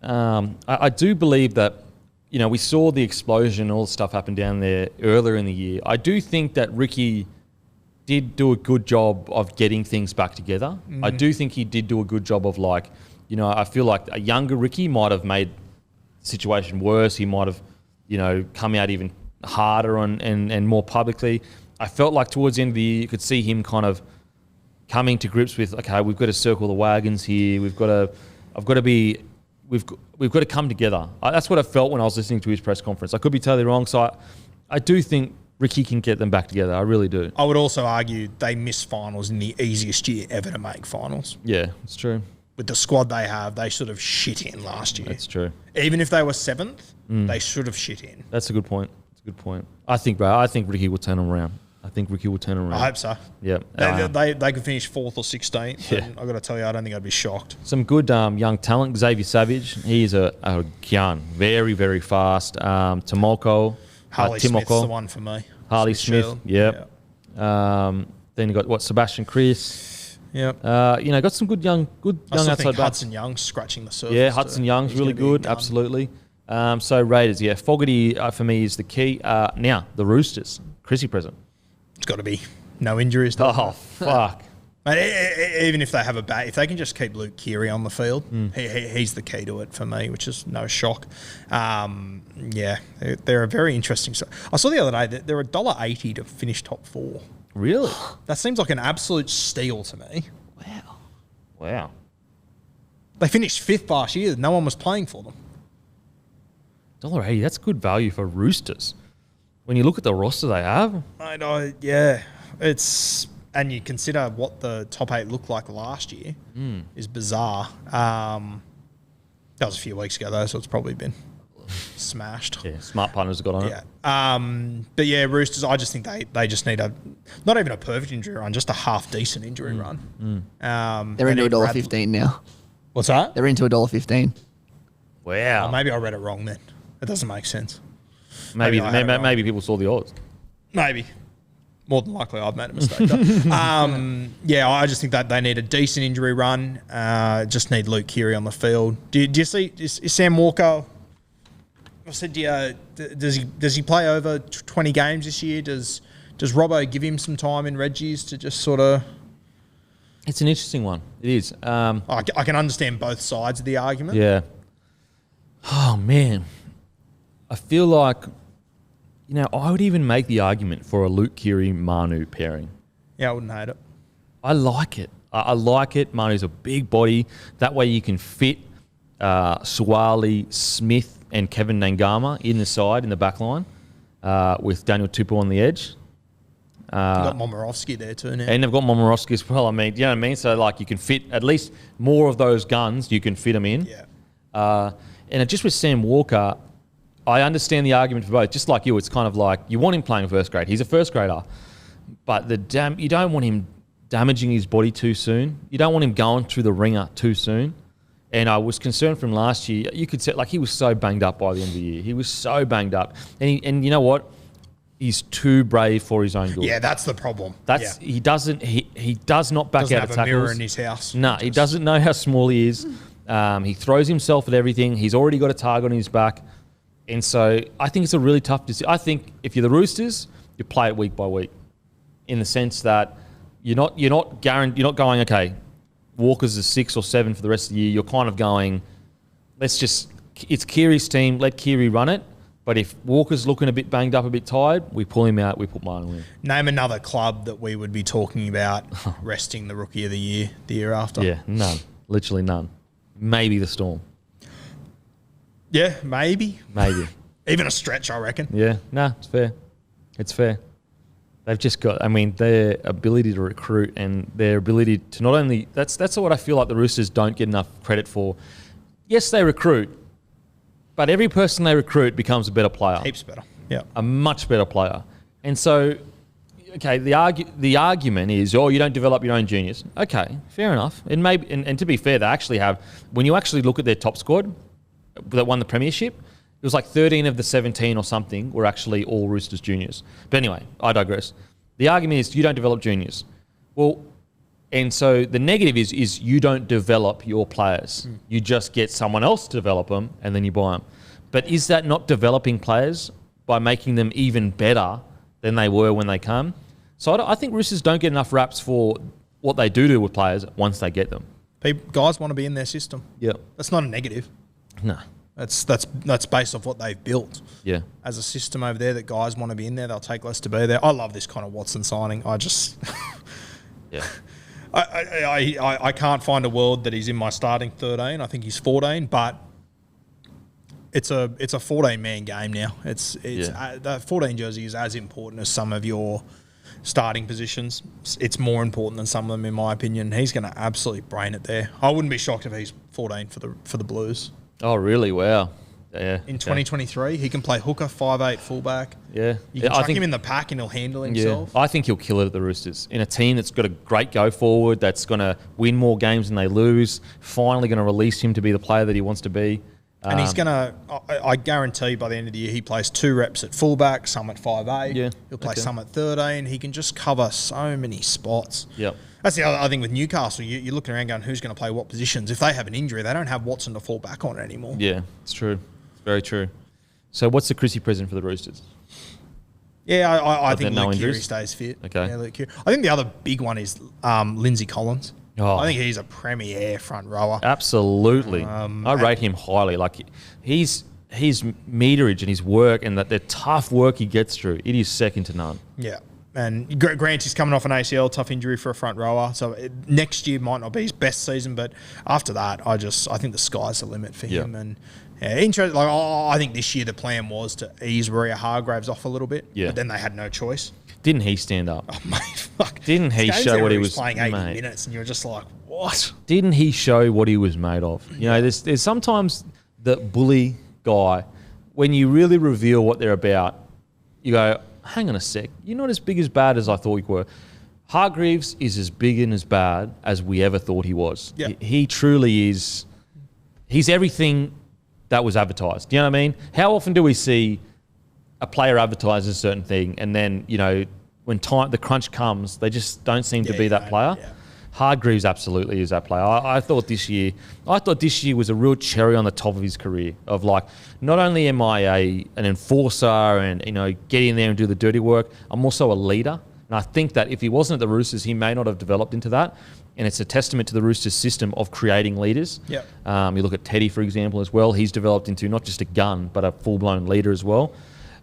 I do believe that, we saw the explosion, all the stuff happen down there earlier in the year. I do think that Ricky did do a good job of getting things back together. Mm-hmm. I do think he did do a good job of I feel like a younger Ricky might have made the situation worse. He might have, come out even harder and more publicly. I felt like towards the end of the year, you could see him kind of coming to grips with, okay, we've got to circle the wagons here. We've got to come together. That's what I felt when I was listening to his press conference. I could be totally wrong. So I do think Ricky can get them back together. I really do. I would also argue they missed finals in the easiest year ever to make finals. Yeah, it's true. With the squad they have, they should have shit in last year. That's true. Even if they were 7th, they should have shit in. That's a good point. I think Ricky will turn them around. I hope so. Yeah. They could finish 4th or 16th. Yeah. I've got to tell you, I don't think I'd be shocked. Some good young talent. Xavier Savage. He's a gun. Very, very fast. Timoko. Harley Smith's the one for me. Harley Smith. Yep. Then you got Sebastian Chris. Yep. Got some good young outside backs. Hudson Young's scratching the surface. Yeah, Hudson Young's really good. Absolutely. So Raiders, Fogarty for me is the key. Now the Roosters. Chrissy present. It's got to be no injuries. Oh, fuck. Even if they have if they can just keep Luke Keary on the field, he's the key to it for me, which is no shock. They're a very interesting. I saw the other day that they're $1.80 to finish top 4. Really? That seems like an absolute steal to me. Wow. They finished 5th last year. No one was playing for them. $1.80, that's good value for Roosters. When you look at the roster they have. I know, yeah. And you consider what the top 8 looked like last year is bizarre. That was a few weeks ago, though, so it's probably been smashed. Yeah, smart punters got on it. But yeah, Roosters, I just think they just need not even a perfect injury run, just a half-decent injury run. They're into $1.15 now. What's that? They're into $1.15. Wow. Maybe I read it wrong then. It doesn't make sense. Maybe people saw the odds. Maybe. More than likely, I've made a mistake. I just think that they need a decent injury run. Just need Luke Keary on the field. Do you see? Is Sam Walker I said, does he play over 20 games this year? Does Robbo give him some time in Reggie's to just sort of... It's an interesting one. It is. I can understand both sides of the argument. Yeah. Oh, man. I feel like, I would even make the argument for a Luke Keary-Manu pairing. Yeah, I wouldn't hate it. I like it. I like it. Manu's a big body. That way you can fit Suwali, Smith and Kevin Nangama in the side, in the back line, with Daniel Tupou on the edge. You've got Momorowski there too now. And they've got Momorowski as well. I mean, you know what I mean? So, like, you can fit at least more of those guns, you can fit them in. Yeah. And just with Sam Walker, I understand the argument for both. Just like you, it's kind of like you want him playing first grade. He's a first grader. But you don't want him damaging his body too soon. You don't want him going through the ringer too soon. And I was concerned from last year. You could say, like, he was so banged up by the end of the year. He was so banged up. And you know what? He's too brave for his own good. Yeah, that's the problem. He does not back out of tackles. Doesn't have a mirror in his house. No, he doesn't know how small he is. He throws himself at everything. He's already got a target on his back. And so I think it's a really tough decision. I think if you're the Roosters, you play it week by week, in the sense that you're not going, okay, Walker's a 6 or 7 for the rest of the year. You're kind of going, it's Keary's team, let Keary run it. But if Walker's looking a bit banged up, a bit tired, we pull him out, we put Manu in. Name another club that we would be talking about resting the Rookie of the year after. Yeah, none. Literally none. Maybe the Storm. Yeah, maybe. Even a stretch, I reckon. Yeah, it's fair. It's fair. They've just got, their ability to recruit and their ability to not only, that's what I feel like the Roosters don't get enough credit for. Yes, they recruit, but every person they recruit becomes a better player. Heaps better. Yeah. A much better player. And so, okay, the argument is, you don't develop your own juniors. Okay, fair enough. And maybe, and to be fair, they actually have, when you actually look at their top squad that won the premiership, it was like 13 of the 17 or something were actually all Roosters juniors. But anyway, I digress. The argument is you don't develop juniors. Well, and so the negative is you don't develop your players. You just get someone else to develop them and then you buy them. But is that not developing players by making them even better than they were when they come? So I think Roosters don't get enough raps for what they do with players once they get them. Guys want to be in their system. Yeah. That's not a negative. No. That's based off what they've built. Yeah. As a system over there that guys want to be in there, they'll take less to be there. I love this kind of Watson signing. I just... Yeah. I can't find a world that he's in my starting 13. I think he's 14, but it's a 14-man game now. The 14 jersey is as important as some of your starting positions. It's more important than some of them, in my opinion. He's going to absolutely brain it there. I wouldn't be shocked if he's 14 for the Blues. Oh, really? Wow. Yeah. In 2023, he can play hooker, 5'8", fullback. Yeah. You can chuck him in the pack and he'll handle himself. Yeah. I think he'll kill it at the Roosters. In a team that's got a great go forward, that's going to win more games than they lose, finally going to release him to be the player that he wants to be. And he's going to, I guarantee by the end of the year, he plays 2 reps at fullback, some at 5'8". Yeah. He'll play some at 13. He can just cover so many spots. Yep. That's the other thing with Newcastle. You're looking around going, who's going to play what positions? If they have an injury, they don't have Watson to fall back on anymore. Yeah, it's true. It's very true. So what's the Chrissy present for the Roosters? Yeah, I think Luke Keary stays fit. Okay. Yeah, Luke Keary. I think the other big one is Lindsay Collins. Oh. I think he's a premier front rower. Absolutely. I rate him highly. Like, his meterage and his work and the tough work he gets through, it is second to none. Yeah. And Grant is coming off an ACL, tough injury for a front rower. So next year might not be his best season, but after that, I think the sky's the limit for him. And interesting. Like, I think this year the plan was to ease Maria Hargraves off a little bit, but then they had no choice. Didn't he stand up? Oh, mate, fuck. Didn't he show what he was playing 80 minutes, and you're just like, what? Didn't he show what he was made of? You know, there's sometimes the bully guy, when you really reveal what they're about, you go, hang on a sec, you're not as big as bad as I thought you were. Hargreaves is as big and as bad as we ever thought he was. Yeah. He truly is. He's everything that was advertised. Do you know what I mean? How often do we see a player advertise a certain thing and then, you know, when the crunch comes, they just don't seem to be that player? Yeah. Hargreaves absolutely is that player. I thought this year was a real cherry on the top of his career. Of like, not only am I an enforcer and get in there and do the dirty work, I'm also a leader. And I think that if he wasn't at the Roosters, he may not have developed into that. And it's a testament to the Roosters' system of creating leaders. Yep. You look at Teddy, for example, as well. He's developed into not just a gun, but a full-blown leader as well.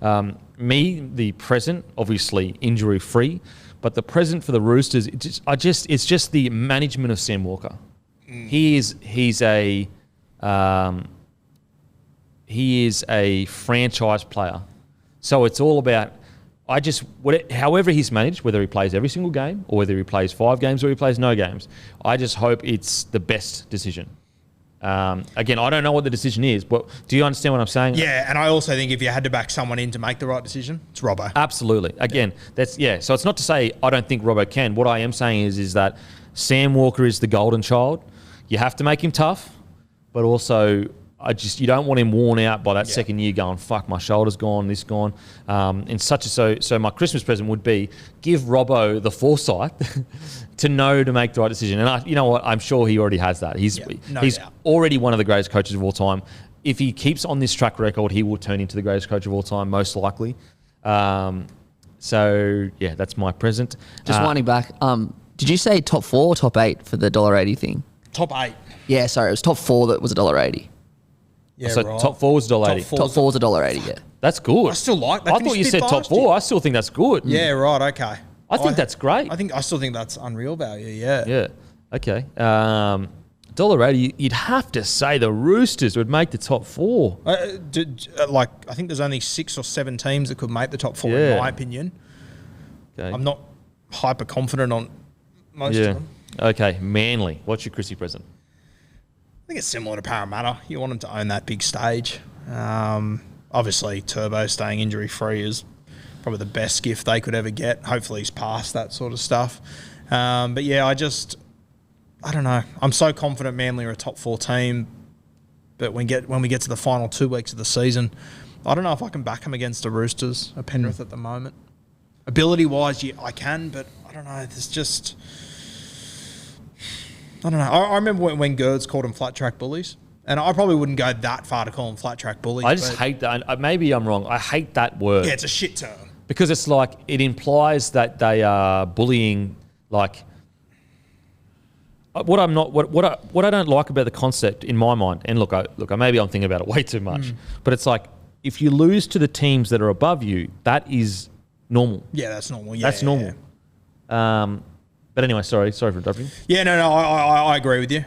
The present, obviously injury-free, but the present for the Roosters, it's just the management of Sam Walker. He's a franchise player. So it's all about, however he's managed, whether he plays every single game or whether he plays 5 games or he plays no games, I just hope it's the best decision. Again, I don't know what the decision is, but do you understand what I'm saying? Yeah, and I also think if you had to back someone in to make the right decision, it's Robbo. Absolutely. Again, so it's not to say I don't think Robbo can. What I am saying is that Sam Walker is the golden child. You have to make him tough, but also you don't want him worn out by that second year going, fuck, my shoulder's gone, this gone. So my Christmas present would be give Robbo the foresight to know to make the right decision. And you know what? I'm sure he already has that. He's already one of the greatest coaches of all time. If he keeps on this track record, he will turn into the greatest coach of all time, most likely. That's my present. Just winding back, did you say top 4 or top 8 for the $1.80 thing? Top 8. Yeah, sorry, it was top 4 that was $1.80. Yeah, so right. top 4 was $1.80. Top 4 was $1.80, yeah. That's good. I still like that. I thought you said top 4. I still think that's good. Yeah, right, okay. I think that's great. I still think that's unreal value, yeah. Yeah. Okay. $1.80, you'd have to say the Roosters would make the top 4. I think there's only 6 or 7 teams that could make the top 4 in my opinion. Okay. I'm not hyper confident on most of them. Okay, Manly. What's your Chrissy present? I think it's similar to Parramatta. You want them to own that big stage. Obviously, Turbo staying injury-free is probably the best gift they could ever get. Hopefully he's past that sort of stuff. But yeah, I don't know. I'm so confident Manly are a top 4 team, but when we get to the final 2 weeks of the season, I don't know if I can back them against the Roosters, a Penrith at the moment. Ability-wise, I can, but I don't know. There's just... I don't know. I remember when Gerds called them flat track bullies, and I probably wouldn't go that far to call them flat track bullies. I just hate that. Maybe I'm wrong. I hate that word. Yeah, it's a shit term. Because it's like, it implies that they are bullying, like... What I don't like about the concept in my mind, and look, maybe I'm thinking about it way too much, but it's like, if you lose to the teams that are above you, that is normal. Yeah, that's normal. Yeah, that's normal. Yeah. But anyway, sorry for interrupting. Yeah, no, I agree with you.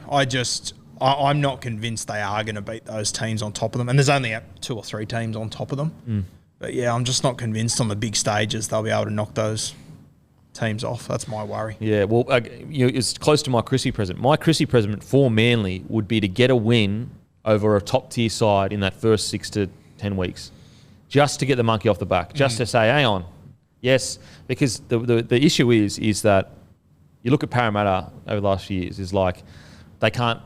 I'm not convinced they are going to beat those teams on top of them. And there's only 2 or 3 teams on top of them. But yeah, I'm just not convinced on the big stages they'll be able to knock those teams off. That's my worry. Yeah, well, it's close to my Chrissy present. My Chrissy present for Manly would be to get a win over a top-tier side in that first 6 to 10 weeks, just to get the monkey off the back, just to say, hang on. Yes, because the issue is that you look at Parramatta over the last few years, is like they can't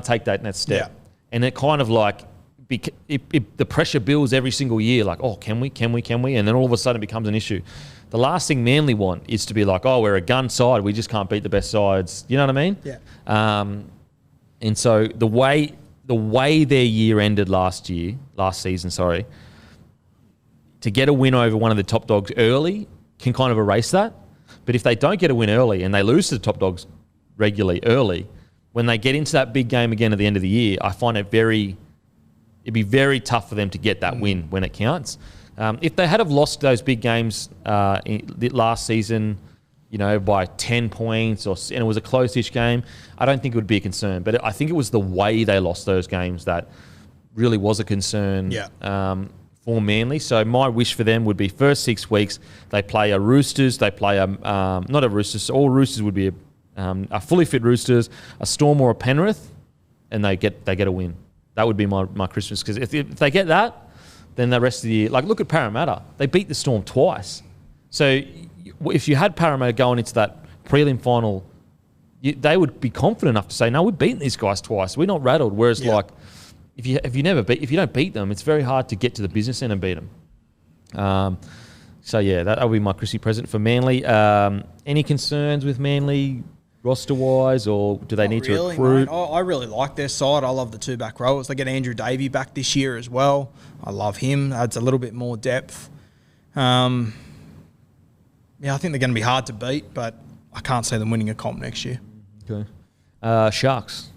take that next step. Yeah. And it kind of like, the pressure builds every single year, like, oh, can we? And then all of a sudden it becomes an issue. The last thing Manly want is to be like, oh, we're a gun side, we just can't beat the best sides. You know what I mean? Yeah. And so the way their year ended last season, to get a win over one of the top dogs early can kind of erase that. But if they don't get a win early and they lose to the top dogs regularly early, when they get into that big game again at the end of the year, I find it'd be very tough for them to get that win when it counts. If they had have lost those big games last season, by 10 points and it was a close-ish game, I don't think it would be a concern. But I think it was the way they lost those games that really was a concern for Manly. So my wish for them would be first 6 weeks, they play a Roosters, they play not a Roosters, all Roosters would be a fully fit Roosters, a Storm or a Penrith, and they get a win. That would be my Christmas, because if they get that, then the rest of the year, like look at Parramatta, they beat the Storm twice. So if you had Parramatta going into that prelim final, they would be confident enough to say, no, we've beaten these guys twice, we're not rattled. Whereas like if you don't beat them, it's very hard to get to the business end and beat them. So yeah, that would be my Chrissy present for Manly. Any concerns with Manly? roster-wise, or do they Not need to really, recruit? mate. I really like their side. I love the two back rowers. They get Andrew Davey back this year as well. I love him. Adds a little bit more depth. I think they're going to be hard to beat, but I can't see them winning a comp next year. Okay. Sharks.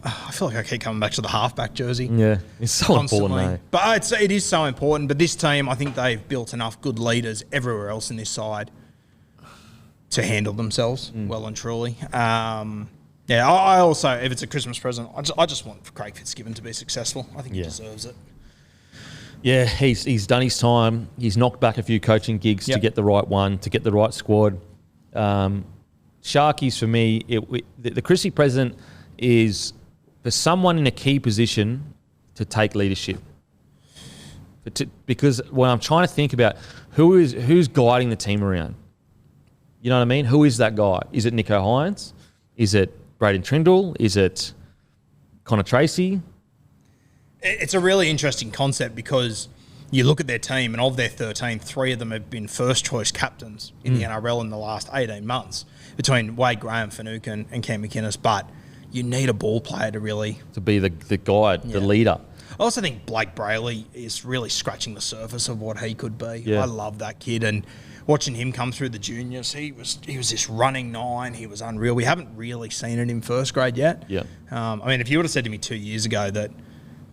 I feel like I keep coming back to the halfback jersey. Yeah, it's so Constantly. important, mate. But it is so important. But this team, I think they've built enough good leaders everywhere else in this side to handle themselves well and truly. I also, if it's a Christmas present, I just want Craig Fitzgibbon to be successul. I think he deserves it. Yeah, he's done his time. He's knocked back a few coaching gigs to get the right one, to get the right squad. Sharkies, for me, the Chrissy present is for someone in a key position to take leadership. Because when I'm trying to think about who's guiding the team around, you know what I mean? Who is that guy? Is it Nico Hines? Is it Braden Trindle? Is it Connor Tracy? It's a really interesting concept because you look at their team, and of their 13, 3 of them have been first-choice captains in the NRL in the last 18 months, between Wade Graham, Finucane and Cam McInnes. But you need a ball player to be the guide, the leader. I also think Blake Brayley is really scratching the surface of what he could be. Yeah. I love that kid, and watching him come through the juniors, he was this running 9. He was unreal. We haven't really seen it in first grade yet. Yeah. If you would have said to me 2 years ago that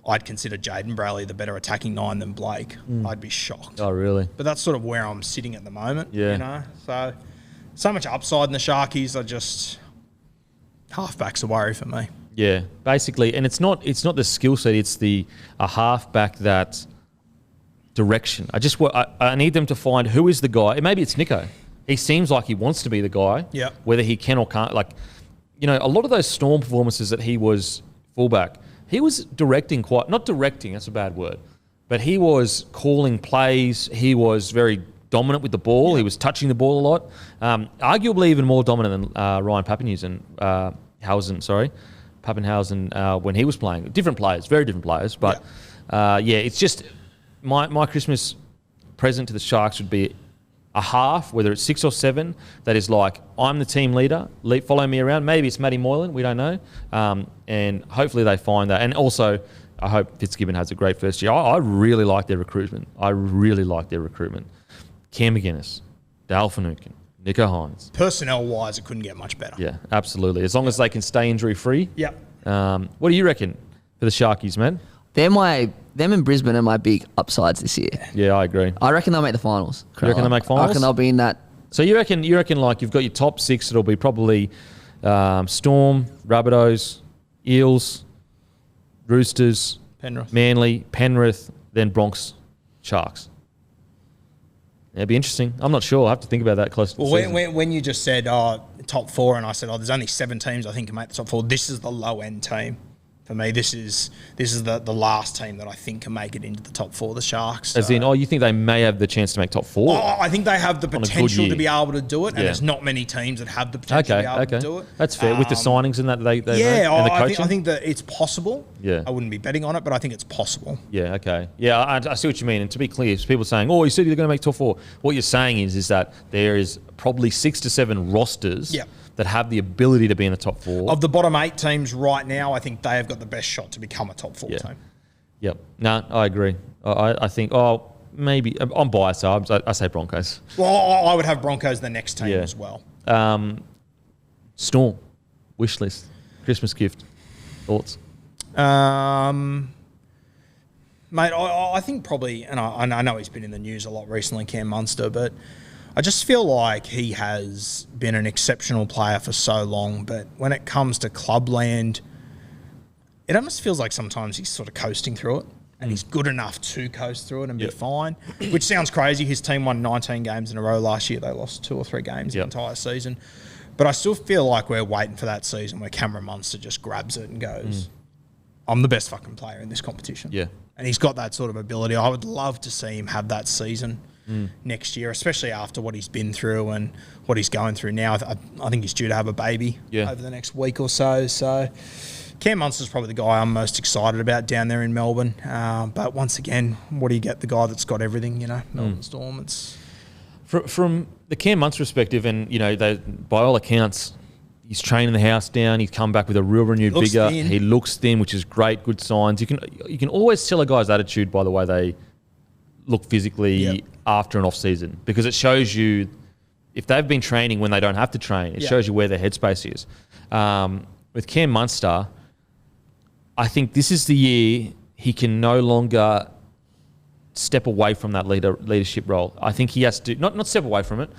I'd consider Jaden Brayley the better attacking 9 than Blake, I'd be shocked. Oh, really? But that's sort of where I'm sitting at the moment. Yeah. You know, so much upside in the Sharkies. Halfback's a worry for me. Yeah, basically, and it's not the skill set. It's a halfback that direction. I need them to find who is the guy. Maybe it's Nico. He seems like he wants to be the guy. Yeah. Whether he can or can't, a lot of those Storm performances that he was fullback, he was directing not directing. That's a bad word, but he was calling plays. He was very dominant with the ball. Yeah. He was touching the ball a lot. Arguably even more dominant than Ryan Pappenhausen when he was playing. Different players, very different players. But it's just my Christmas present to the Sharks would be a half, whether it's 6 or 7, that is like, I'm the team leader, follow me around. Maybe it's Matty Moylan, we don't know. And hopefully they find that. And also, I hope Fitzgibbon has a great first year. I really like their recruitment. Cam McInnes, Dale Finucane, Nico Hines. Personnel-wise, it couldn't get much better. Yeah, absolutely. As long as they can stay injury-free. Yep. What do you reckon for the Sharkies, man? Them and Brisbane are my big upsides this year. Yeah, I agree. I reckon they'll make the finals. You reckon they'll make finals? I reckon they'll be in that. So you reckon like you've got your top 6, it'll be probably Storm, Rabbitohs, Eels, Roosters, Penrith. Manly, Penrith, then Broncos, Sharks. It'd be interesting. I'm not sure. I'll have to think about that close to the season. When you just said top 4, and I said, there's only 7 teams I think can make the top 4, this is the low-end team. For me, this is the last team that I think can make it into the top 4, the Sharks. As in, you think they may have the chance to make top 4? I think they have the potential to be able to do it, and there's not many teams that have the potential to be able to do it. That's fair. With the signings and that, they and the coaching? I think that it's possible. Yeah. I wouldn't be betting on it, but I think it's possible. Yeah, okay. Yeah, I see what you mean. And to be clear, it's people saying, you said you're going to make top 4. What you're saying is that there is probably 6 to 7 rosters that have the ability to be in the top 4. Of the bottom 8 teams right now, I think they have got the best shot to become a top 4 team. Yep. No, I agree. I think, maybe, I'm biased, so I say Broncos. Well, I would have Broncos the next team as well. Storm, wish list, Christmas gift, thoughts? Mate, I think probably, and I know he's been in the news a lot recently, Cam Munster, but I just feel like he has been an exceptional player for so long, but when it comes to clubland, it almost feels like sometimes he's sort of coasting through it, and he's good enough to coast through it and be fine, which sounds crazy. His team won 19 games in a row last year. They lost 2 or 3 games the entire season. But I still feel like we're waiting for that season where Cameron Munster just grabs it and goes, I'm the best fucking player in this competition. Yeah. And he's got that sort of ability. I would love to see him have that season next year, especially after what he's been through and what he's going through now. I think he's due to have a baby over the next week or so. So Cam Munster's probably the guy I'm most excited about down there in Melbourne. But once again, what do you get? The guy that's got everything, Melbourne Storm. From the Cam Munster perspective, and by all accounts, he's training the house down. He's come back with a real renewed vigor. Thin. He looks thin, which is great. Good signs. You can always tell a guy's attitude by the way they look physically after an off season, because it shows you if they've been training when they don't have to train. It shows you where their headspace is. With Cam Munster, I think this is the year he can no longer step away from that leadership role. I think he has to not step away from it.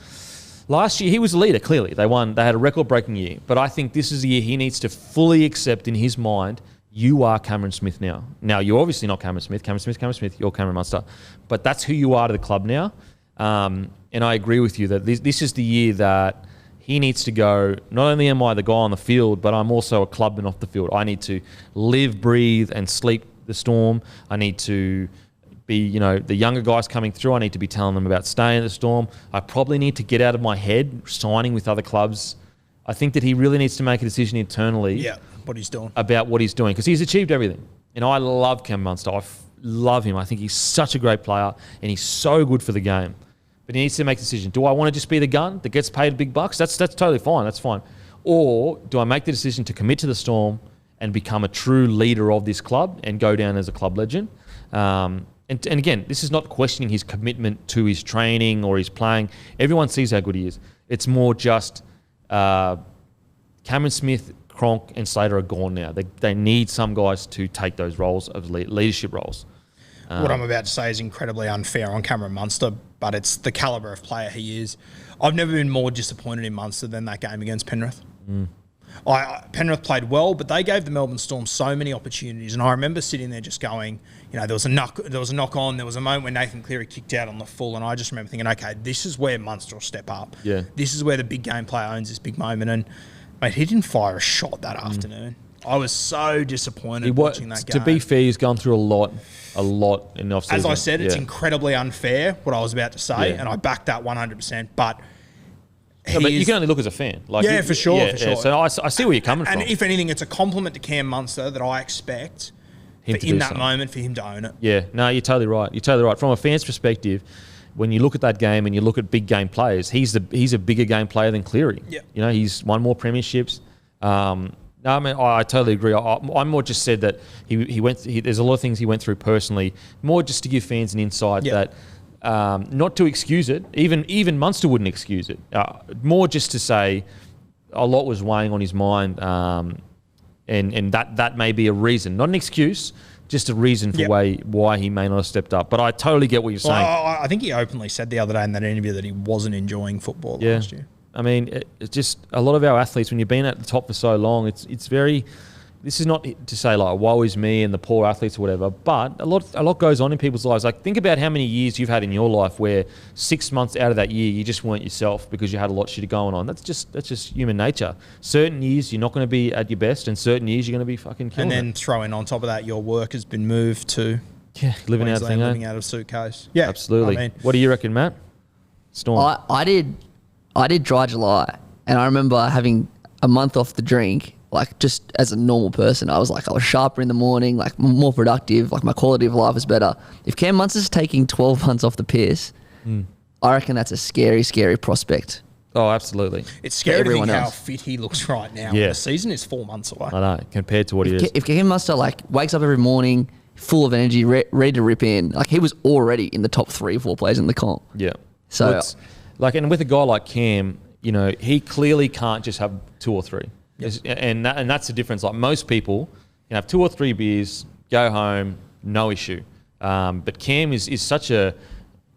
Last year he was a leader. Clearly, they won. They had a record-breaking year. But I think this is the year he needs to fully accept in his mind, you are Cameron Smith now. Now you're obviously not Cameron Smith. Cameron Smith. You're Cameron Munster. But that's who you are to the club now. And I agree with you that this is the year that he needs to go, not only am I the guy on the field, but I'm also a clubman off the field. I need to live, breathe, and sleep the Storm. I need to be, the younger guys coming through, I need to be telling them about staying at the Storm. I probably need to get out of my head signing with other clubs. I think that he really needs to make a decision internally about what he's doing, because he's achieved everything. I love Cam Munster. I love him. I think he's such a great player, and he's so good for the game. But he needs to make a decision. Do I want to just be the gun that gets paid big bucks? That's totally fine. That's fine. Or do I make the decision to commit to the Storm and become a true leader of this club and go down as a club legend? And again, this is not questioning his commitment to his training or his playing. Everyone sees how good he is. It's more just Cameron Smith, Cronk and Slater are gone now. They need some guys to take those roles of leadership roles. What I'm about to say is incredibly unfair on Cameron Munster, but it's the calibre of player he is. I've never been more disappointed in Munster than that game against Penrith. Penrith played well, but they gave the Melbourne Storm so many opportunities, and I remember sitting there just going, there was a knock on. There was a moment when Nathan Cleary kicked out on the full, and I just remember thinking, okay, this is where Munster will step up. Yeah. This is where the big game player owns this big moment, and mate, he didn't fire a shot that afternoon. I was so disappointed watching that game. To be fair, he's gone through a lot in the offseason. As I said, it's incredibly unfair what I was about to say, and I back that 100%. But you can only look as a fan. For sure. So I see where you're coming from. And if anything, it's a compliment to Cam Munster that I expect in that moment for him to own it. Yeah, no, you're totally right. From a fan's perspective, when you look at that game and you look at big game players, he's a bigger game player than Cleary. Yeah. He's won more premierships. No, I mean, I totally agree. I more just said that there's a lot of things he went through personally, more just to give fans an insight that not to excuse it. Even Munster wouldn't excuse it. More just to say a lot was weighing on his mind, and that may be a reason, not an excuse, just a reason for why he may not have stepped up. But I totally get what you're saying. I think he openly said the other day in that interview that he wasn't enjoying football last year. I mean, it's just a lot of our athletes, when you've been at the top for so long, it's very... This is not to say like, woe is me and the poor athletes or whatever, but a lot goes on in people's lives. Like, think about how many years you've had in your life where 6 months out of that year, you just weren't yourself because you had a lot of shit going on. That's just human nature. Certain years, you're not going to be at your best, and certain years, you're going to be fucking killing it. And then throw in on top of that, your work has been moved to living out of a suitcase. Yeah, absolutely. I mean, what do you reckon, Matt? Storm. I did dry July, and I remember having a month off the drink. Like, just as a normal person, I was sharper in the morning, like more productive, like my quality of life is better. If Cam Munster's taking 12 months off the piss, I reckon that's a scary, scary prospect. Oh, absolutely. It's scary to think how fit he looks right now. Yeah. The season is 4 months away. I know, compared to what he is. If Cam Munster wakes up every morning full of energy, ready to rip in, he was already in the top 3 or 4 players in the comp. Yeah. So, and with a guy like Cam, he clearly can't just have 2 or 3. Yep. And that's the difference. Like, most people can have 2 or 3 beers, go home, no issue. But Cam is such a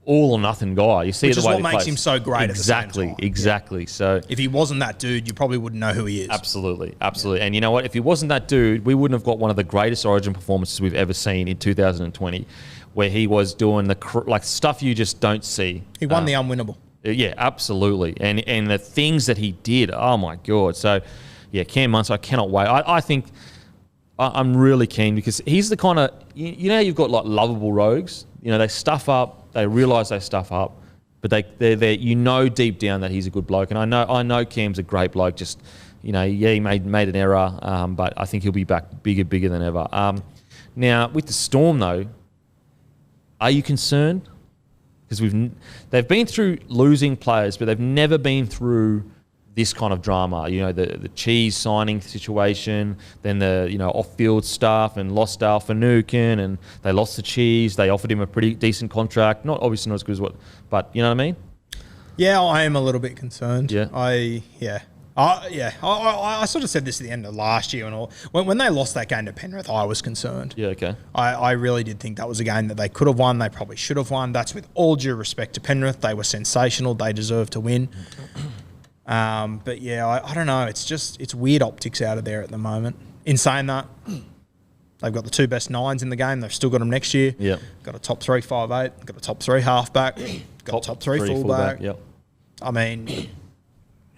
all or nothing guy. You see Which the is way what he makes plays. him so great at the same time. Exactly. So if he wasn't that dude, you probably wouldn't know who he is. Absolutely. And you know what? If he wasn't that dude, we wouldn't have got one of the greatest Origin performances we've ever seen in 2020, where he was doing the stuff you just don't see. He won the unwinnable. Yeah, absolutely. And the things that he did, oh my God. So, yeah, Cam Munster, I cannot wait. I think I'm really keen because he's the kind of, how you've got lovable rogues. They stuff up, they realise they stuff up, but they're deep down that he's a good bloke. And I know Cam's a great bloke. Just, he made an error, but I think he'll be back bigger than ever. Now, with the Storm though, are you concerned? because they've been through losing players, but they've never been through this kind of drama. You know, the Cheese signing situation, then the off-field stuff, and lost Al Finucane, and they lost the Cheese. They offered him a pretty decent contract, obviously not as good as but you know what I mean? Yeah, I am a little bit concerned. Yeah. I sort of said this at the end of last year and all. When they lost that game to Penrith, I was concerned. Yeah, okay. I really did think that was a game that they could have won. They probably should have won. That's with all due respect to Penrith. They were sensational. They deserved to win. But yeah, I don't know. It's weird optics out of there at the moment. In saying that, they've got the 2 best 9s in the game. They've still got them next year. Yeah. Got a top 3 5'8", got a top 3 halfback, got a top 3 fullback. Yep. I mean,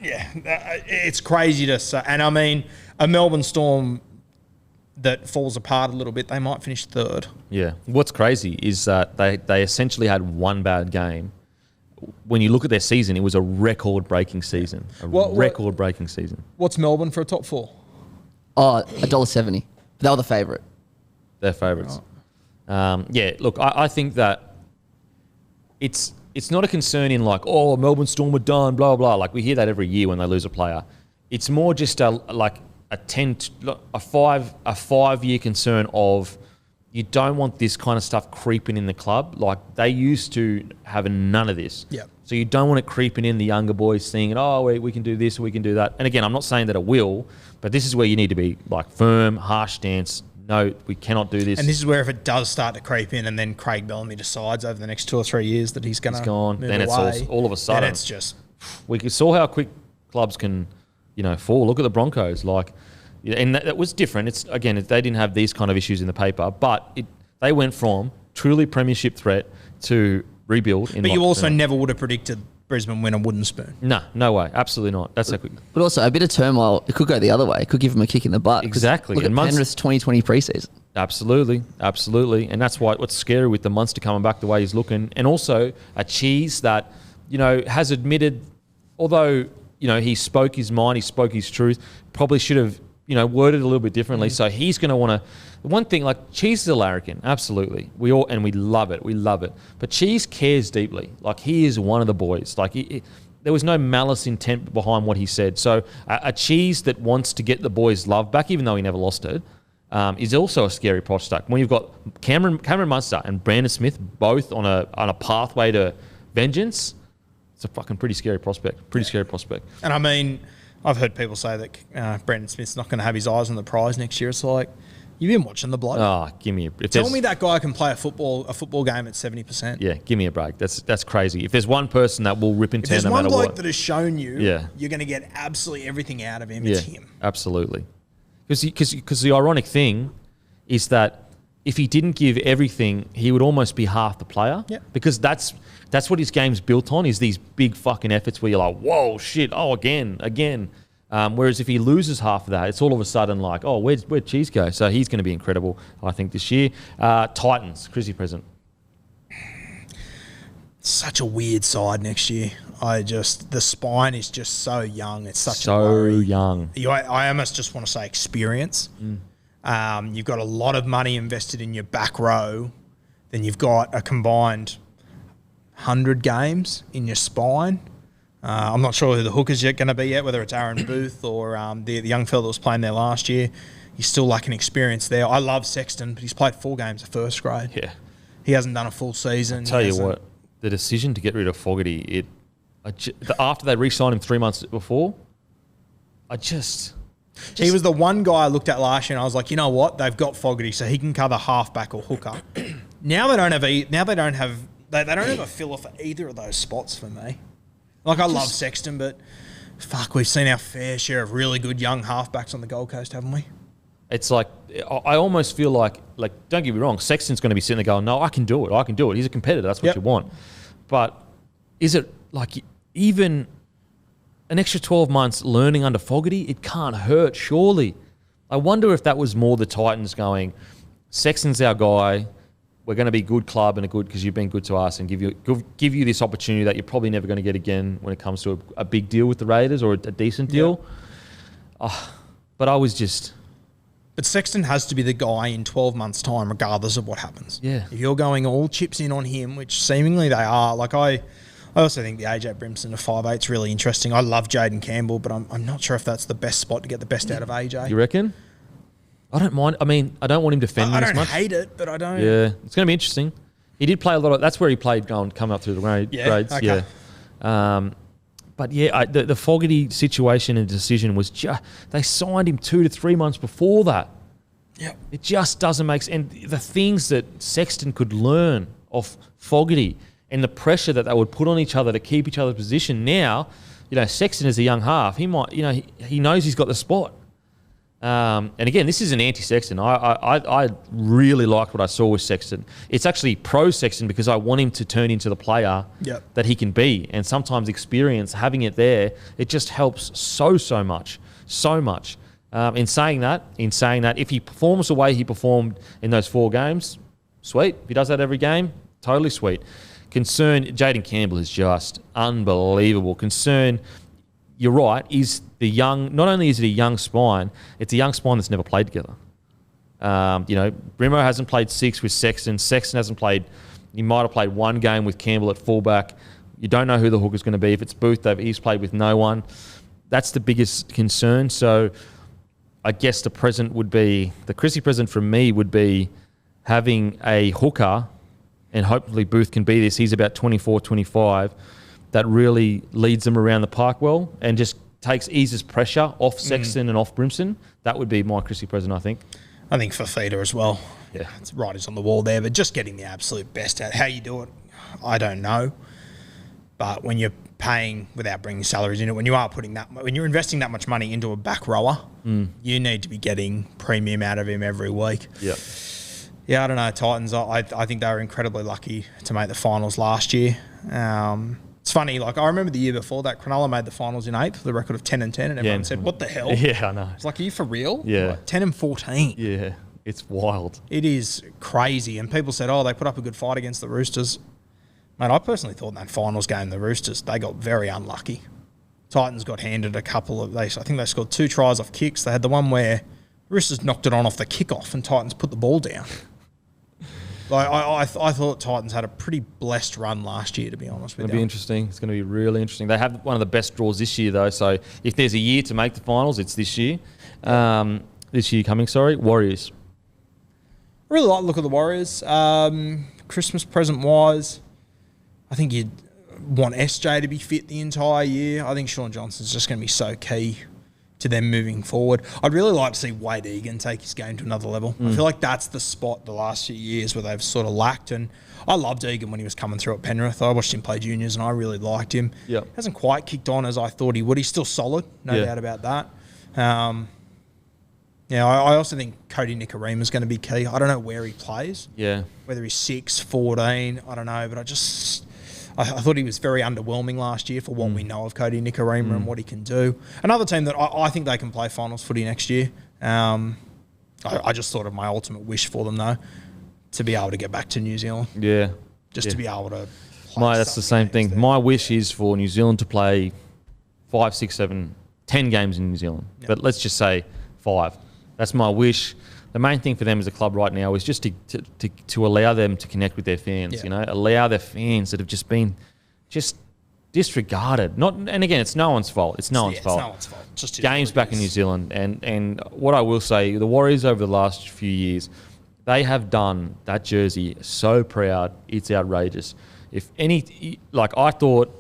yeah, it's crazy to say. And I mean, a Melbourne Storm that falls apart a little bit, they might finish 3rd. Yeah. What's crazy is that they essentially had one bad game. When you look at their season, it was a record-breaking season. Record-breaking season. What's Melbourne for a top 4? Oh, $1.70. They were the favourite. They're favourites. Yeah, look, I think that it's not a concern in like, oh, Melbourne Storm are done, blah, blah. Like, we hear that every year when they lose a player. It's more just a 5-year concern of you don't want this kind of stuff creeping in the club. Like, they used to have none of this. Yeah. So you don't want it creeping in the younger boys thinking, oh, we can do this or we can do that. And again, I'm not saying that it will, but this is where you need to be like firm, harsh stance. No, we cannot do this. And this is where if it does start to creep in and then Craig Bellamy decides over the next 2 or 3 years that he's going to move then it's away, all of a sudden. then it's just... We saw how quick clubs can, fall. Look at the Broncos. And that was different. They didn't have these kind of issues in the paper, but they went from truly premiership threat to rebuild. But you also never would have predicted Brisbane win a wooden spoon. No way. Absolutely not. That's how quick. But also, a bit of turmoil, it could go the other way. It could give them a kick in the butt. Exactly. Look at Penrith's 2020 preseason. Absolutely. And that's what's scary with the Munster coming back the way he's looking. And also a Cheese that, has admitted, although, he spoke his mind, he spoke his truth, probably should have, worded a little bit differently. So he's going to want to... One thing, like, Cheese is a larrikin, absolutely. We love it. We love it. But Cheese cares deeply. Like, he is one of the boys. Like, there was no malice intent behind what he said. So a Cheese that wants to get the boys' love back, even though he never lost it, is also a scary prospect. When you've got Cameron Munster and Brandon Smith both on a pathway to vengeance, it's a fucking pretty scary prospect. Scary prospect. And I mean, I've heard people say that Brandon Smith's not going to have his eyes on the prize next year. It's like, you've been watching the bloke. Oh, give me Tell me that guy can play a football game at 70%. Yeah, give me a break. That's crazy. If there's one person that will rip and tear no matter what. If there's one bloke that has shown you, you're going to get absolutely everything out of him, it's him. Absolutely. Because the ironic thing is that if he didn't give everything, he would almost be half the player. Yeah. Because that's what his game's built on, is these big fucking efforts where you're like, whoa, shit, oh, again. Whereas if he loses half of that, it's all of a sudden like, oh, where'd Cheese go? So he's going to be incredible, I think, this year. Titans, Chrissy present. Such a weird side next year. The spine is just so young. It's such a worry. So young. I almost just want to say experience. You've got a lot of money invested in your back row. Then you've got a combined 100 games in your spine. I'm not sure who the hooker's yet going to be yet, whether it's Aaron Booth or the young fella that was playing there last year. He's still lacking experience there. I love Sexton, but he's played 4 games of first grade. Yeah. He hasn't done a full season. I'll tell you what, the decision to get rid of Fogarty, after they re-signed him 3 months before, he was the one guy I looked at last year and I was like, you know what? They've got Fogarty, so he can cover halfback or hooker. Now they don't have a filler for either of those spots for me. Like, I love Sexton, but fuck, we've seen our fair share of really good young halfbacks on the Gold Coast, haven't we? It's like, I almost feel like, don't get me wrong, Sexton's going to be sitting there going, no, I can do it. He's a competitor. That's what you want. But is it like even an extra 12 months learning under Fogarty? It can't hurt, surely. I wonder if that was more the Titans going, Sexton's our guy. We're going to be a good club and because you've been good to us and give you this opportunity that you're probably never going to get again when it comes to a big deal with the Raiders or a decent deal. But I was just... But Sexton has to be the guy in 12 months' time, regardless of what happens. Yeah. If you're going all chips in on him, which seemingly they are, like I also think the AJ Brimson to 5'8" is really interesting. I love Jaden Campbell, but I'm not sure if that's the best spot to get the best out of AJ. You reckon? I don't mind. I mean, I don't want him defending as much. I don't hate it, but I don't. Yeah, it's going to be interesting. He did play a lot of. That's where he played coming up through the grades. Okay. Yeah. But yeah, the Fogarty situation and decision was just. They signed him 2 to 3 months before that. Yep. It just doesn't make sense. And the things that Sexton could learn off Fogarty and the pressure that they would put on each other to keep each other's position. Now, Sexton is a young half. He might, he knows he's got the spot. And again, this is an anti-Sexton. I really liked what I saw with Sexton. It's actually pro-Sexton because I want him to turn into the player that he can be. And sometimes experience, having it there, it just helps so much. In saying that, if he performs the way he performed in those 4 games, sweet. If he does that every game, totally sweet. Concern, Jaden Campbell is just unbelievable. Concern, you're right, is the young, not only is it a young spine, it's a young spine that's never played together. Brimo hasn't played 6 with Sexton. Sexton hasn't played, he might have played 1 game with Campbell at fullback. You don't know who the hooker's going to be. If it's Booth, he's played with no one. That's the biggest concern. So I guess the Chrissy present from me would be having a hooker, and hopefully Booth can be this. He's about 24, 25, that really leads them around the park well and just eases pressure off Sexton and off Brimson. That would be my Chrissy present, I think. I think Fafita as well. Yeah. It's writers on the wall there, but just getting the absolute best out. How you do it, I don't know. But when you're paying without bringing salaries in it, when you're investing that much money into a back rower, you need to be getting premium out of him every week. Yeah. Yeah, I don't know. Titans, I think they were incredibly lucky to make the finals last year. It's funny, like I remember the year before that, Cronulla made the finals in 8th, the record of 10-10, and everyone said, what the hell? Yeah, I know. It's like, are you for real? Yeah. Like, 10-14. Yeah, it's wild. It is crazy. And people said, they put up a good fight against the Roosters. Mate, I personally thought in that finals game, the Roosters, they got very unlucky. Titans got handed a couple of, I think they scored 2 tries off kicks. They had the one where Roosters knocked it on off the kickoff and Titans put the ball down. Like I thought Titans had a pretty blessed run last year, to be honest with you. It'll be interesting. It's going to be really interesting. They have one of the best draws this year, though. So if there's a year to make the finals, it's this year. Warriors. I really like the look of the Warriors. Christmas present-wise, I think you'd want SJ to be fit the entire year. I think Shaun Johnson's just going to be so key to them moving forward. I'd really like to see Wade Egan take his game to another level. I feel like that's the spot the last few years where they've sort of lacked. And I loved Egan when he was coming through at Penrith. I watched him play juniors and I really liked him. Yep. Hasn't quite kicked on as I thought he would. He's still solid, no doubt about that. I also think Cody Nikorima is going to be key. I don't know where he plays. Yeah. Whether he's 6, 14, I don't know. But I thought he was very underwhelming last year for what we know of Cody Nikorima and what he can do. Another team that I think they can play finals footy next year. I just thought of my ultimate wish for them, though, to be able to get back to New Zealand. Yeah. To be able to play. That's the same thing. There. My wish is for New Zealand to play 5, 6, 7, 10 games in New Zealand. Yep. But let's just say 5. That's my wish. The main thing for them as a club right now is just to allow them to connect with their fans. Allow their fans that have just been disregarded. And again, it's no one's fault. It's no one's fault. Just games back in New Zealand, and what I will say, the Warriors over the last few years, they have done that jersey so proud. It's outrageous. I thought,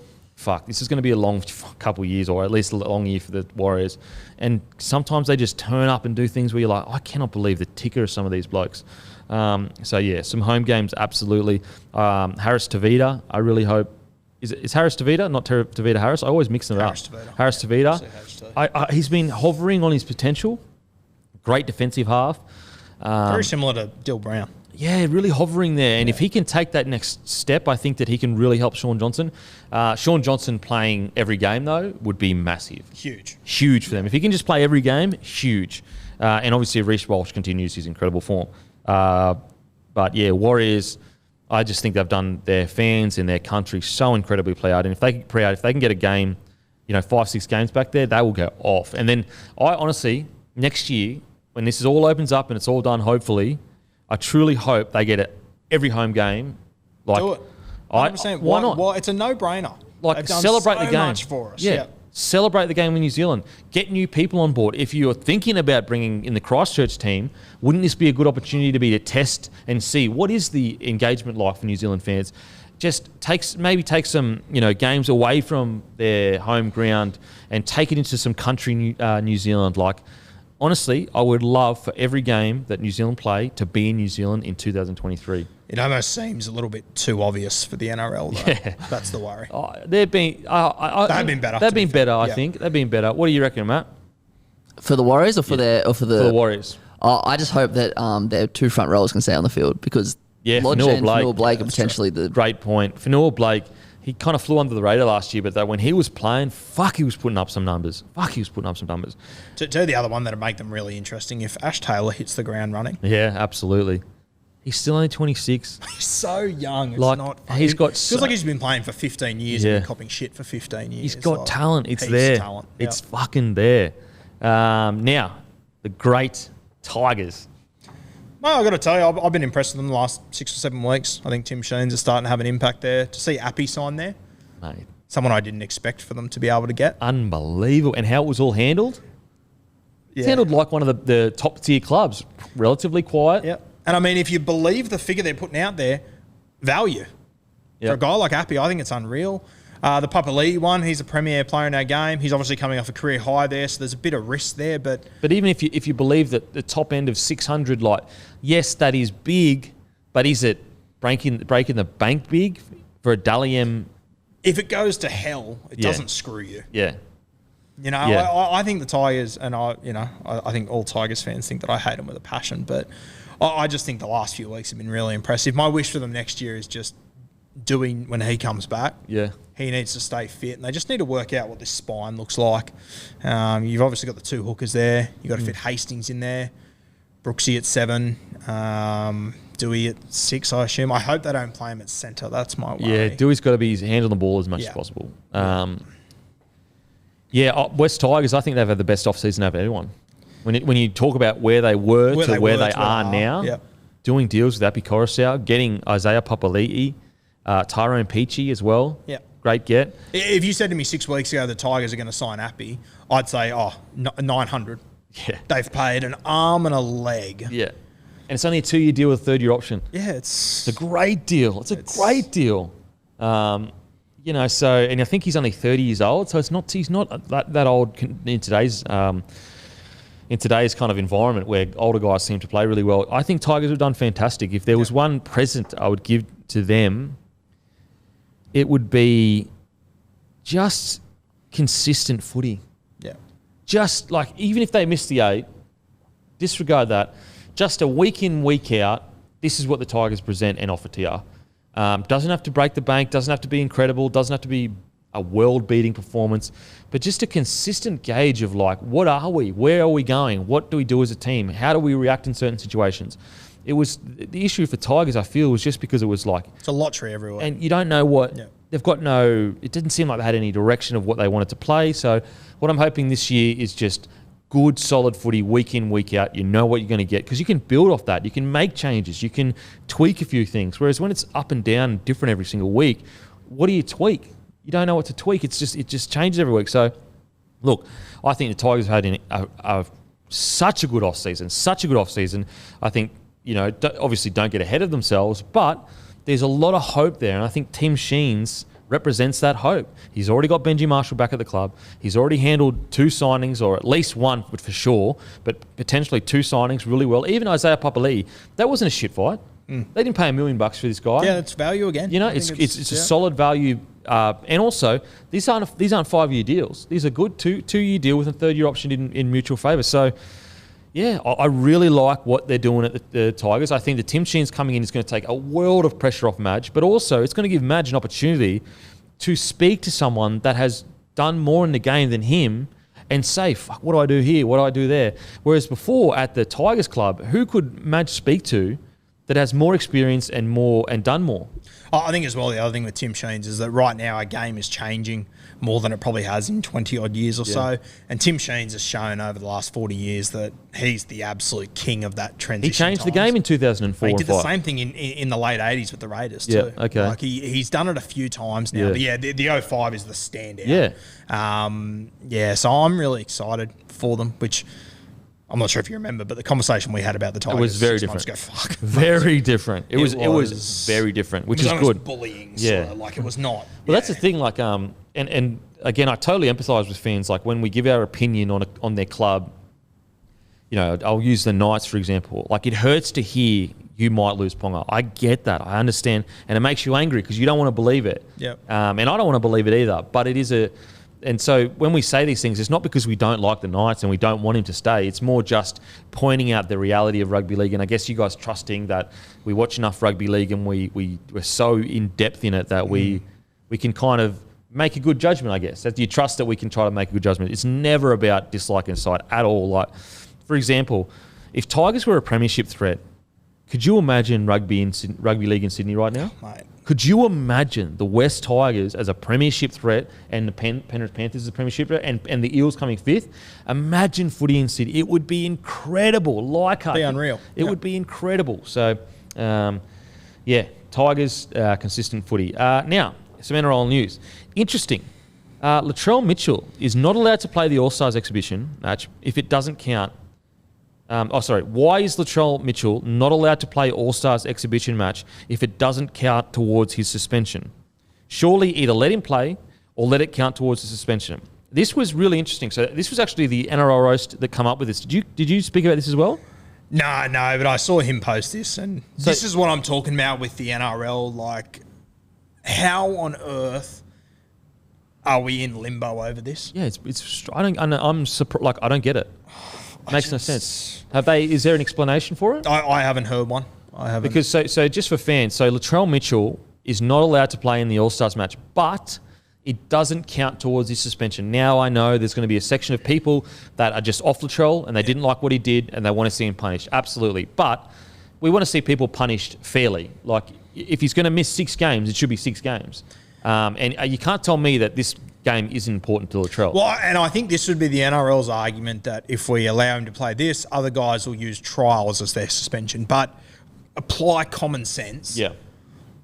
this is going to be a long couple of years, or at least a long year for the Warriors. And sometimes they just turn up and do things where you're like, I cannot believe the ticker of some of these blokes. Some home games, absolutely. Harris Tavita, I really hope. Is Harris Tavita, not Tavita Harris? I always mix them up. Harris Tavita. He's been hovering on his potential. Great defensive half. Very similar to Dill Brown. Yeah, really hovering there. And if he can take that next step, I think that he can really help Shaun Johnson. Shaun Johnson playing every game, though, would be massive. Huge for them. If he can just play every game, huge. And obviously, Reece Walsh continues his incredible form. Warriors, I just think they've done their fans and their country so incredibly proud. And if they can get a game, 5, 6 games back there, they will go off. And then I honestly, next year, when this is all opens up and it's all done, hopefully, I truly hope they get it every home game. Like, Do it. 100%. Why not? Well, it's a no-brainer. Like, They've done celebrate so the game. much for us. Yeah. Celebrate the game with New Zealand. Get new people on board. If you're thinking about bringing in the Christchurch team, wouldn't this be a good opportunity to test and see what is the engagement like for New Zealand fans? Just take some games away from their home ground and take it into some country New Zealand. Like, honestly, I would love for every game that New Zealand play to be in New Zealand in 2023. It almost seems a little bit too obvious for the NRL, though. Yeah. That's the worry. They've been better. They've been better, I think. They've been better. What do you reckon, Matt? For the Warriors or for the Warriors? I just hope that their two front rowers can stay on the field because Lodge and Fanua Blake are potentially the... Great point. Fanua Blake, he kind of flew under the radar last year, but when he was playing, he was putting up some numbers. To the other one that'll make them really interesting, if Ash Taylor hits the ground running. Yeah, absolutely. He's still only 26. He's so young. It's like, not. He's got. Feels like he's been playing for 15 years and been copying shit for 15 years. He's got talent. It's there. Talent. It's fucking there. Now, the great Tigers. No, I've got to tell you, I've been impressed with them the last 6 or 7 weeks. I think Tim Sheens is starting to have an impact there. To see Appy sign there, mate, someone I didn't expect for them to be able to get. Unbelievable. And how it was all handled? It's handled like one of the top tier clubs. Relatively quiet. Yep. And I mean, if you believe the figure they're putting out there, value. For a guy like Appy, I think it's unreal. The Papali'i one, he's a premier player in our game. He's obviously coming off a career high there, so there's a bit of risk there. But even if you believe that the top end of 600, like, yes, that is big, but is it breaking the bank big for a Dally M? If it goes to hell, it doesn't screw you. Yeah. I think the Tigers, and I think all Tigers fans think that I hate them with a passion, but I just think the last few weeks have been really impressive. My wish for them next year is just doing when he comes back. Yeah. He needs to stay fit, and they just need to work out what this spine looks like. You've obviously got the two hookers there. You've got to fit Hastings in there. Brooksy at 7. Dewey at 6, I assume. I hope they don't play him at centre. That's my worry. Yeah, Dewey's got to be his hands on the ball as much as possible. West Tigers, I think they've had the best off-season of anyone. When you talk about where they were to where they are now, doing deals with Api Coruscant, getting Isaiah Papali'i, Tyrone Peachy as well. Yeah. Great get. If you said to me 6 weeks ago the Tigers are going to sign Appy, I'd say, 900. Yeah. They've paid an arm and a leg. Yeah. And it's only a 2-year deal with a 3rd-year option. Yeah, it's a great deal. It's a great deal. And I think he's only 30 years old, so he's not that old in today's kind of environment where older guys seem to play really well. I think Tigers have done fantastic. If there was one present I would give to them, it would be just consistent footy. Yeah. Just like, even if they miss the 8, disregard that. Just a week in, week out, this is what the Tigers present and offer to you. Doesn't have to break the bank, doesn't have to be incredible, doesn't have to be a world-beating performance, but just a consistent gauge of like, what are we? Where are we going? What do we do as a team? How do we react in certain situations? It was the issue for Tigers, I feel, was just because it was like... It's a lottery everywhere. And you don't know what... Yeah. They've got no... It didn't seem like they had any direction of what they wanted to play. So what I'm hoping this year is just good, solid footy, week in, week out. You know what you're going to get because you can build off that. You can make changes. You can tweak a few things. Whereas when it's up and down and different every single week, what do you tweak? You don't know what to tweak. It just changes every week. So, look, I think the Tigers have had such a good off-season. I think, obviously don't get ahead of themselves, but there's a lot of hope there. And I think Tim Sheens represents that hope. He's already got Benji Marshall back at the club. He's already handled 2 signings, or at least 1 for sure, but potentially 2 signings really well. Even Isaiah Papali'i, that wasn't a shit fight. They didn't pay $1 million for this guy. Yeah, it's value again. It's a solid value. And also, these aren't 5-year deals. These are good 2-year deal with a 3rd-year option in mutual favour. So, yeah, I really like what they're doing at the Tigers. I think the Tim Sheens coming in is going to take a world of pressure off Madge, but also it's going to give Madge an opportunity to speak to someone that has done more in the game than him and say, fuck, what do I do here? What do I do there? Whereas before at the Tigers club, who could Madge speak to that has more experience and done more. I think as well, the other thing with Tim Sheens is that right now our game is changing more than it probably has in 20 odd years or so. And Tim Sheens has shown over the last 40 years that he's the absolute king of that transition. He changed the game in 2004. He did the same thing in the late 80s with the Raiders too. Yeah, okay. Like he's done it a few times now. Yeah. But the 05 is the standout. Yeah. So I'm really excited for them, which I'm not sure if you remember, but the conversation we had about the Tigers was very 6 months different. ago, fuck. Very different. It was very different, which is good. It was bullying. Yeah. Like it was not. Well, that's the thing. Like, and again, I totally empathise with fans. Like when we give our opinion on their club, you know, I'll use the Knights for example. Like it hurts to hear you might lose Ponga. I get that. I understand, and it makes you angry because you don't want to believe it. Yep. And I don't want to believe it either. But it is and so when we say these things, it's not because we don't like the Knights and we don't want him to stay. It's more just pointing out the reality of rugby league. And I guess you guys trusting that we watch enough rugby league and we're so in depth in it that we can kind of make a good judgment, I guess. That you trust that we can try to make a good judgment. It's never about disliking a side at all. Like, for example, if Tigers were a premiership threat, could you imagine rugby league in Sydney right now? Mate. Could you imagine the West Tigers as a premiership threat and the Penrith Panthers as a premiership threat and the Eels coming fifth? Imagine footy in Sydney. It would be incredible. Be unreal. It would be incredible. So, Tigers, consistent footy. Now, some NRL news. Interesting. Latrell Mitchell is not allowed to play the All-Stars exhibition match if it doesn't count. Why is Latrell Mitchell not allowed to play All-Stars exhibition match if it doesn't count towards his suspension? Surely either let him play or let it count towards the suspension. This was really interesting. So this was actually the NRL roast that come up with this. Did you speak about this as well? No, but I saw him post this, and this is what I'm talking about with the NRL. Like, how on earth are we in limbo over this? Yeah, I'm surprised. Like, I don't get it. Makes no sense. Is there an explanation for it? I haven't heard one. I haven't. Because so just for fans, so Latrell Mitchell is not allowed to play in the All-Stars match, but it doesn't count towards his suspension. Now I know there's going to be a section of people that are just off Latrell and they didn't like what he did and they want to see him punished. Absolutely. But we want to see people punished fairly. Like, if he's going to miss 6 games, it should be 6 games. And you can't tell me that this game isn't important to Latrell. Well, and I think this would be the NRL's argument that if we allow him to play this, other guys will use trials as their suspension. But apply common sense. Yeah.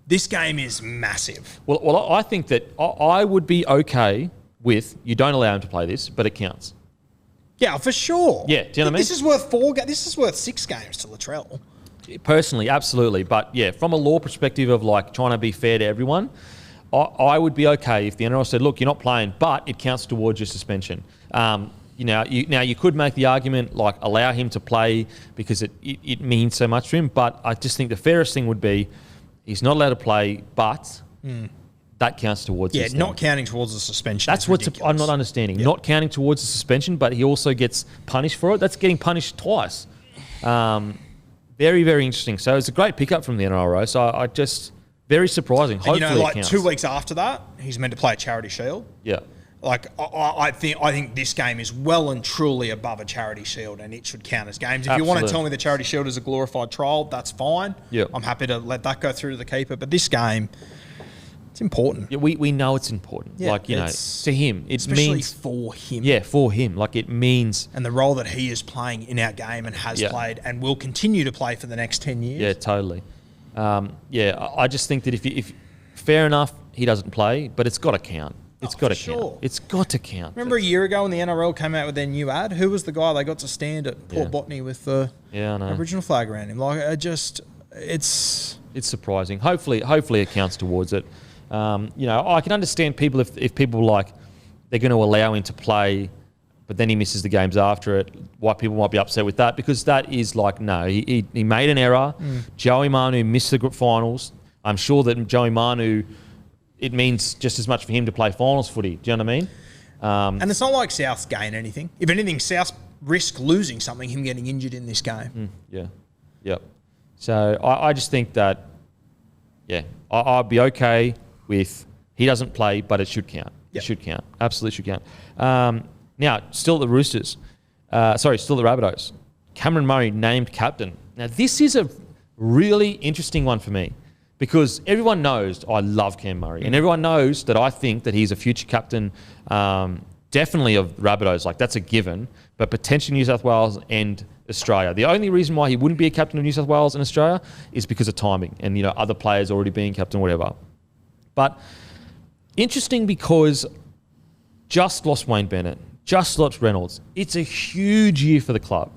This game is massive. Well, I think that I would be okay with you don't allow him to play this, but it counts. Yeah, for sure. Yeah, do you know what I mean? This is worth 4 games. This is worth 6 games to Latrell. Personally, absolutely. But yeah, from a law perspective of like trying to be fair to everyone, I would be okay if the NRL said, look, you're not playing, but it counts towards your suspension. You could make the argument, like, allow him to play because it means so much to him, but I just think the fairest thing would be he's not allowed to play, but that counts towards his not counting towards the suspension. That's what I'm not understanding. Yep. Not counting towards the suspension, but he also gets punished for it. That's getting punished twice. Very, very interesting. So it's a great pickup from the NRL. So I just... Very surprising. Hopefully, and it counts. 2 weeks after that, he's meant to play a charity shield. Yeah. Like, I think this game is well and truly above a charity shield, and it should count as games. If you want to tell me the charity shield is a glorified trial, that's fine. Yeah. I'm happy to let that go through to the keeper. But this game, it's important. Yeah, we know it's important. Yeah, like, to him, it especially means... for him. Yeah, for him. Like, it means... And the role that he is playing in our game and has played and will continue to play for the next 10 years. Yeah, totally. I just think that if fair enough, he doesn't play, but it's got to count. It's got to count. It's got to count. Remember a year ago when the NRL came out with their new ad? Who was the guy they got to stand at Port Botany with the Aboriginal flag around him? Like, it's surprising. Hopefully it counts towards it. I can understand people if people like they're going to allow him to play, but then he misses the games after it. Why people might be upset with that, because that is like, no, he made an error. Joey Manu missed the finals. I'm sure that Joey Manu, it means just as much for him to play finals footy. Do you know what I mean? And it's not like Souths gain anything. If anything, Souths risk losing something, him getting injured in this game. Yep. So I just think that, I'd be okay with he doesn't play, but it should count. Yep. It should count. Absolutely should count. Now, still at the Roosters. Still at the Rabbitohs. Cameron Murray named captain. Now, this is a really interesting one for me because everyone knows I love Cam Murray and everyone knows that I think that he's a future captain, definitely of Rabbitohs. Like that's a given, but potentially New South Wales and Australia. The only reason why he wouldn't be a captain of New South Wales and Australia is because of timing and, you know, other players already being captain, whatever. But interesting because just lost Wayne Bennett, just lost Reynolds. It's a huge year for the club.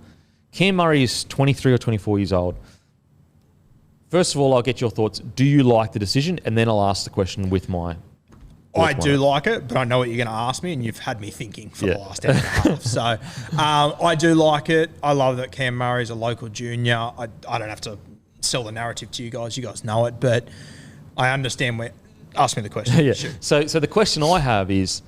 Cam Murray is 23 or 24 years old. First of all, I'll get your thoughts. Do you like the decision? And then I'll ask the question with my... I do like it, but I know what you're going to ask me, and you've had me thinking for the last hour and a half. So I do like it. I love that Cam Murray's a local junior. I don't have to sell the narrative to you guys. You guys know it, but I understand where... Ask me the question. Yeah. Shoot. So the question I have is,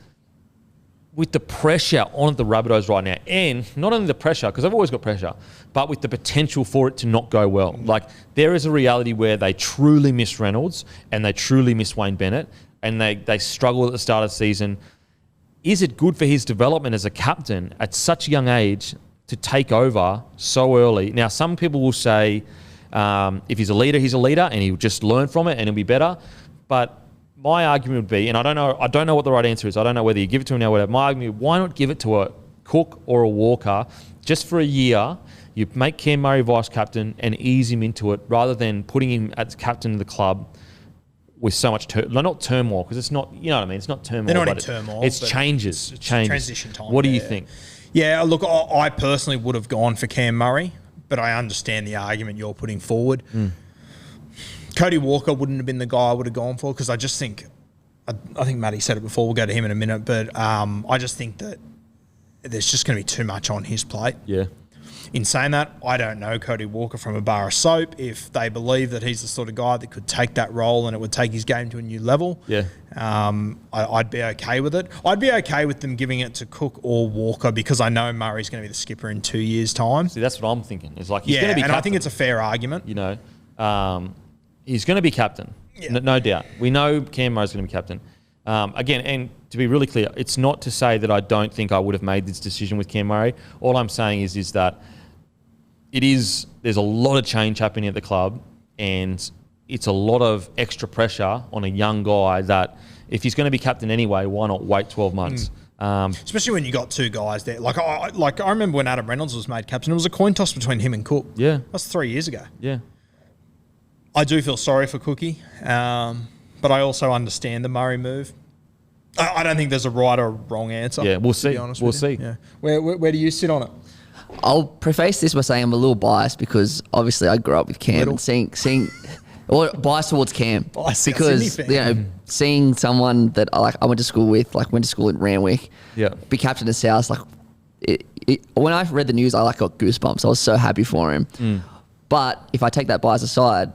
with the pressure on the Rabbitohs right now, and not only the pressure, because I've always got pressure, but with the potential for it to not go well. Like, there is a reality where they truly miss Reynolds and they truly miss Wayne Bennett, and they struggle at the start of the season. Is it good for his development as a captain at such a young age to take over so early? Now, some people will say if he's a leader, and he'll just learn from it and it'll be better. But my argument would be, and I don't know what the right answer is. I don't know whether you give it to him now or whatever. My argument, why not give it to a Cook or a Walker just for a year? You make Cam Murray vice captain and ease him into it rather than putting him as captain of the club with so much not turmoil, because it's not, you know what I mean? It's not turmoil. They're not in turmoil. It's changes. It's changes. transition time. What do you think? Yeah, look, I personally would have gone for Cam Murray, but I understand the argument you're putting forward. Cody Walker wouldn't have been the guy I would have gone for, because I just think, I think Matty said it before, we'll go to him in a minute, but I just think that there's just going to be too much on his plate. Yeah. In saying that, I don't know Cody Walker from a bar of soap. If they believe that he's the sort of guy that could take that role and it would take his game to a new level, I'd be okay with it. I'd be okay with them giving it to Cook or Walker, because I know Murray's going to be the skipper in 2 years' time. See, that's what I'm thinking. It's like he's going to be captain. captain. I think it's a fair argument. You know, he's going to be captain, no doubt. We know Cam Murray's going to be captain. Again, and to be really clear, it's not to say that I don't think I would have made this decision with Cam Murray. All I'm saying is that there's a lot of change happening at the club, and it's a lot of extra pressure on a young guy that if he's going to be captain anyway, why not wait 12 months? Especially when you got two guys there. Like I remember when Adam Reynolds was made captain, it was a coin toss between him and Cook. Yeah. That's 3 years ago. Yeah. I do feel sorry for Cookie, but I also understand the Murray move. I don't think there's a right or wrong answer. Yeah, we'll see. We'll see. Yeah. Where do you sit on it? I'll preface this by saying I'm a little biased, because obviously I grew up with Cam and seeing or biased towards Cam, because you know, seeing someone that I went to school with, like went to school in Randwick, be captain of South, like when I read the news, I got goosebumps. I was so happy for him. But if I take that bias aside,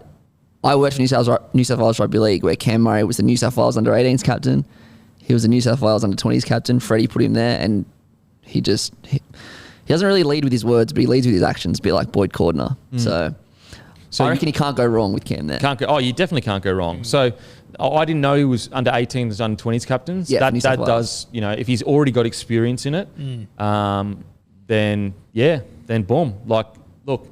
I worked for New South Wales Rugby League, where Cam Murray was the New South Wales under-18s captain. He was the New South Wales under-20s captain. Freddie put him there, and he doesn't really lead with his words, but he leads with his actions, a bit like Boyd Cordner. So I reckon he can't go wrong with Cam there. You definitely can't go wrong. So I didn't know he was under-18s, under-20s captains. Yeah, that does, you know, if he's already got experience in it, then boom. Like, look,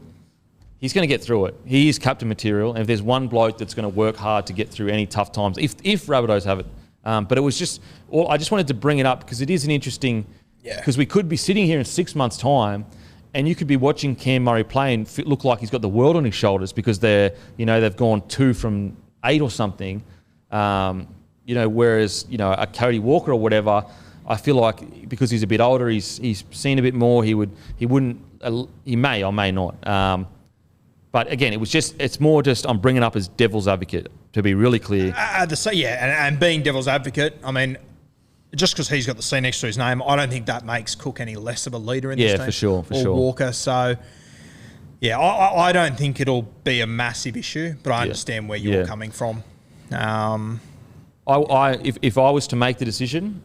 he's going to get through it. He is captain material, and if there's one bloke that's going to work hard to get through any tough times, if Rabbitohs have it. But it was just, I just wanted to bring it up because it is an interesting, because we could be sitting here in 6 months' time, and you could be watching Cam Murray play and look like he's got the world on his shoulders, because they've gone 2 from 8 or something. Whereas a Cody Walker or whatever, I feel like because he's a bit older, he's seen a bit more. He may or may not. But again, it's more just I'm bringing up as devil's advocate, to be really clear. And being devil's advocate, I mean, just because he's got the C next to his name, I don't think that makes Cook any less of a leader in this team. Yeah, for sure. Walker. So, I don't think it'll be a massive issue, but I understand where you're coming from. If I was to make the decision,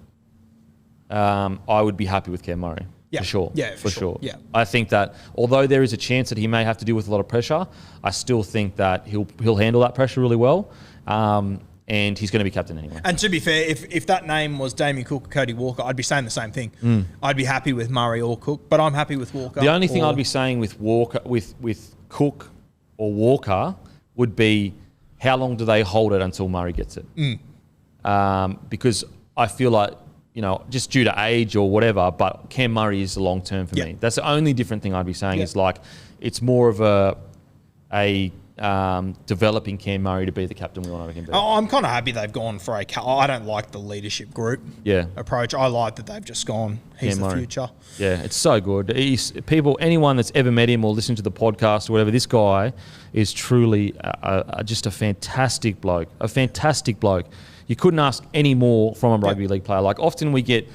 I would be happy with Cam Murray. Yeah. For sure. Yeah, for sure. Yeah. I think that although there is a chance that he may have to deal with a lot of pressure, I still think that he'll handle that pressure really well. And he's going to be captain anyway. And to be fair, if that name was Damien Cook or Cody Walker, I'd be saying the same thing. I'd be happy with Murray or Cook, but I'm happy with Walker. The only thing I'd be saying with Walker, with Cook, or Walker would be how long do they hold it until Murray gets it? Because I feel like, just due to age or whatever, but Cam Murray is the long term for me. That's the only different thing I'd be saying is like it's more of a developing Cam Murray to be the captain we want him to be. I'm kind of happy they've gone for I don't like the leadership group approach. I like that they've just gone, he's the future. Yeah, it's so good. Anyone that's ever met him or listened to the podcast or whatever, this guy is truly just a fantastic bloke. You couldn't ask any more from a rugby league player. Like often we get,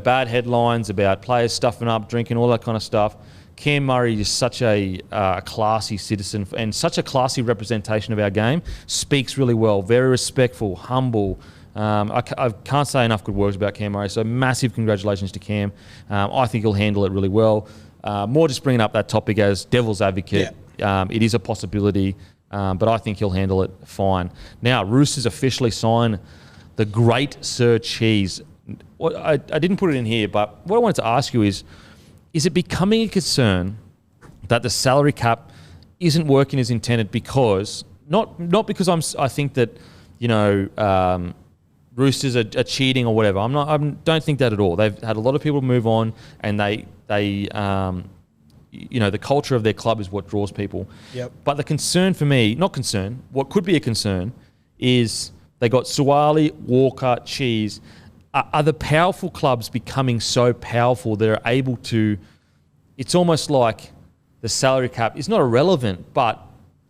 bad headlines about players stuffing up, drinking, all that kind of stuff. Cam Murray is such a classy citizen and such a classy representation of our game. Speaks really well, very respectful, humble. I can't say enough good words about Cam Murray. So massive congratulations to Cam. I think he'll handle it really well. More just bringing up that topic as devil's advocate. It is a possibility, but I think he'll handle it fine. Now, Roosters officially sign the great Sir Cheese. I didn't put it in here, but what I wanted to ask you is it becoming a concern that the salary cap isn't working as intended because not because I think that Roosters are cheating or whatever. I don't think that at all. They've had a lot of people move on, and they the culture of their club is what draws people. Yep. But the concern for me, what could be a concern is they got Suwali, Walker, Cheese. Are the powerful clubs becoming so powerful that they're able to... It's almost like the salary cap is not irrelevant, but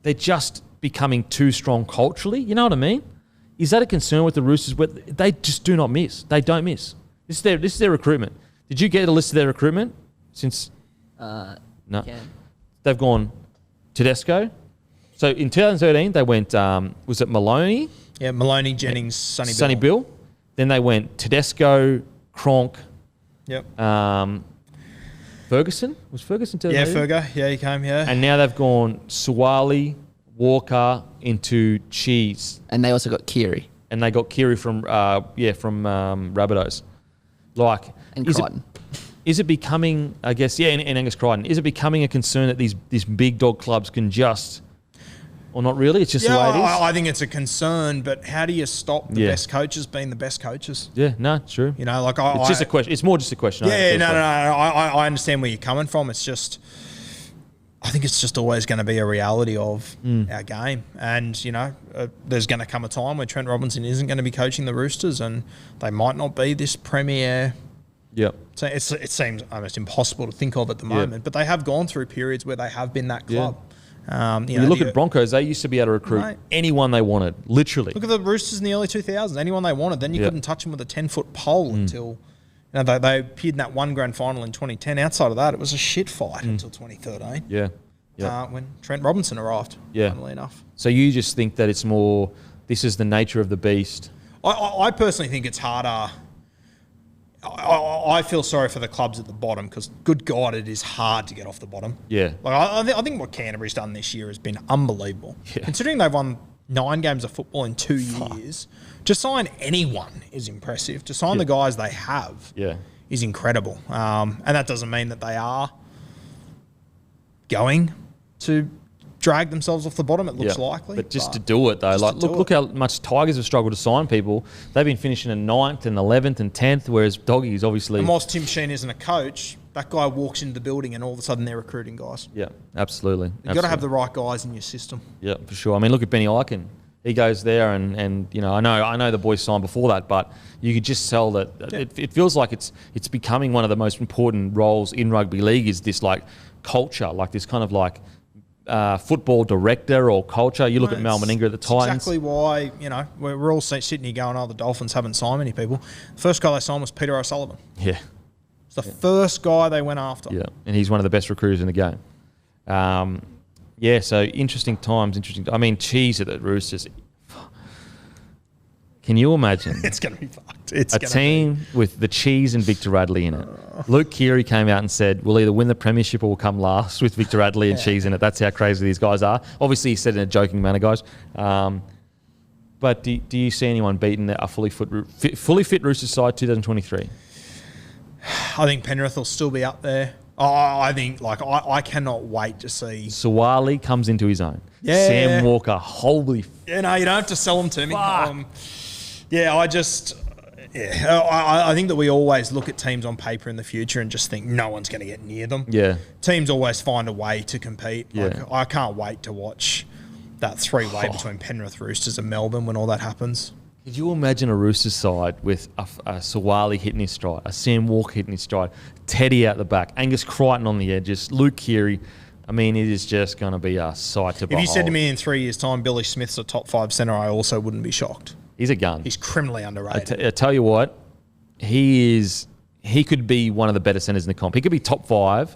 they're just becoming too strong culturally. You know what I mean? Is that a concern with the Roosters? Where they just do not miss. They don't miss. This is their recruitment. Did you get a list of their recruitment since... No. Can. They've gone Tedesco. So in 2013, they went... was it Maloney? Yeah, Maloney, Jennings, Sonny Bill. Then they went Tedesco, Cronk. Yep. Ferguson? Was Ferguson 2013? Yeah, Fergo. Yeah, he came, And now they've gone Suwali, Walker into Cheese. And they also got Kiri. And they got Kiri from Rabbitohs. And Crichton. Is it becoming, I guess, and Angus Crichton, is it becoming a concern that these big dog clubs can just... Or not really? It's just the way it is? I think it's a concern, but how do you stop the best coaches being the best coaches? Yeah, no, true. It's just a question. It's more just a question. I understand where you're coming from. It's just, I think it's just always going to be a reality of our game. And, there's going to come a time where Trent Robinson isn't going to be coaching the Roosters and they might not be this premier. Yep. So it seems almost impossible to think of at the moment, but they have gone through periods where they have been that club. Yeah. You look at Broncos, they used to be able to recruit anyone they wanted, literally. Look at the Roosters in the early 2000s, anyone they wanted. Then you couldn't touch them with a 10-foot pole until they appeared in that one grand final in 2010. Outside of that, it was a shit fight until 2013. Yeah. When Trent Robinson arrived, funnily enough. So you just think that it's more, this is the nature of the beast? I personally think it's harder. I feel sorry for the clubs at the bottom because, good God, it is hard to get off the bottom. Yeah. I think what Canterbury's done this year has been unbelievable. Yeah. Considering they've won 9 games of football in 2 years, to sign anyone is impressive. To sign the guys they have is incredible. And that doesn't mean that they are going to drag themselves off the bottom, it looks likely. But just to do it, though. Look how much Tigers have struggled to sign people. They've been finishing in 9th and 11th and 10th, whereas Doggies obviously... And whilst Tim Sheen isn't a coach, that guy walks into the building and all of a sudden they're recruiting guys. Yeah, absolutely. You've got to have the right guys in your system. Yeah, for sure. I mean, look at Benny Eichen. He goes there and I know the boys signed before that, but you could just tell that it feels like it's becoming one of the most important roles in rugby league is this culture, this kind of football director or culture. You look at Mal Meninga at the Titans. Exactly why, we're all sitting here going, the Dolphins haven't signed many people. The first guy they signed was Peter O'Sullivan. Yeah. It's the first guy they went after. Yeah, and he's one of the best recruiters in the game. So interesting times, I mean, Cheese at the Roosters. Can you imagine? It's going to be fucked. A team with the Cheese and Victor Radley in it. Luke Keary came out and said, we'll either win the premiership or we'll come last with Victor Radley and Cheese in it. That's how crazy these guys are. Obviously, he said it in a joking manner, guys. But do you see anyone beating a fully fit Roosters side 2023? I think Penrith will still be up there. I think, I cannot wait to see... Suwali comes into his own. Sam Walker, holy Yeah, no, you don't have to sell them to me. fuck. I think that we always look at teams on paper in the future and just think no one's going to get near them. Yeah. Teams always find a way to compete. Yeah. Like, I can't wait to watch that three-way between Penrith, Roosters and Melbourne when all that happens. Could you imagine a Roosters side with a Sawali hitting his stride, a Sam Walker hitting his stride, Teddy out the back, Angus Crichton on the edges, Luke Keary? I mean, it is just going to be a sight to behold. If you said to me in 3 years' time, Billy Smith's a top 5 centre, I also wouldn't be shocked. He's a gun. He's criminally underrated. I tell you what, he could be one of the better centres in the comp. He could be top 5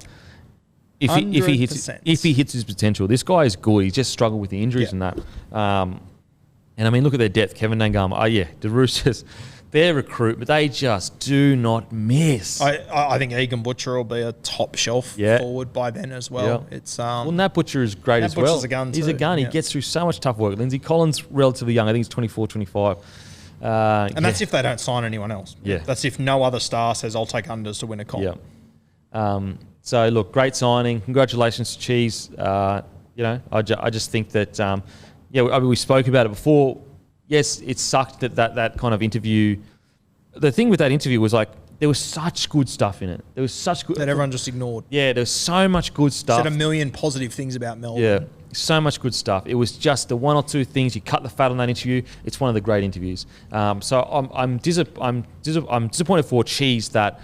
if he hits his potential. This guy is good. He's just struggled with the injuries and that. And I mean, look at their depth. Kevin Nangama. Oh yeah, the Roosters, their recruitment, they just do not miss. I think Egan Butcher will be a top shelf forward by then as well. Yeah. It's well, Nat Butcher is great as well. Butcher's a gun He's too. a gun. He gets through so much tough work. Lindsay Collins, relatively young. I think he's 24, 25. And that's if they don't sign anyone else. Yeah. That's if no other star says, I'll take unders to win a comp. Yeah. So, look, great signing. Congratulations to Cheese. I just think that, we spoke about it before. Yes, it sucked that kind of interview. The thing with that interview was like, there was such good stuff in it. There was such good... That everyone just ignored. Yeah, there was so much good stuff. Said a million positive things about Melbourne. Yeah, so much good stuff. It was just the one or two things. You cut the fat on that interview. It's one of the great interviews. So I'm disappointed for Cheese that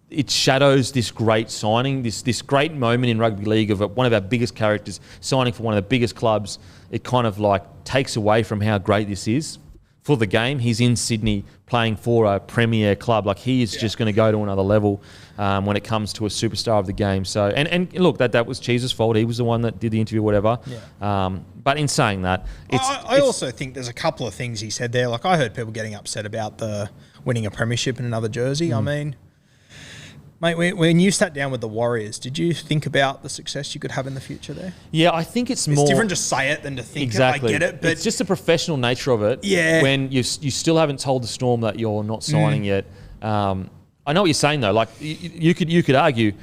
it shadows this great signing, this great moment in rugby league of one of our biggest characters signing for one of the biggest clubs. It kind of like takes away from how great this is for the game. He's in Sydney playing for a premier club. Like, he is just going to go to another level when it comes to a superstar of the game. So, and look, that was Cheese's fault. He was the one that did the interview, whatever. Yeah. But in saying that, I also think there's a couple of things he said there. Like, I heard people getting upset about the winning a premiership in another jersey. I mean, mate, when you sat down with the Warriors, did you think about the success you could have in the future there? Yeah, I think it's more... It's different to say it than to think exactly. it. I get it, but... It's just the professional nature of it. Yeah. When you still haven't told the Storm that you're not signing yet. I know what you're saying, though. Like, you could argue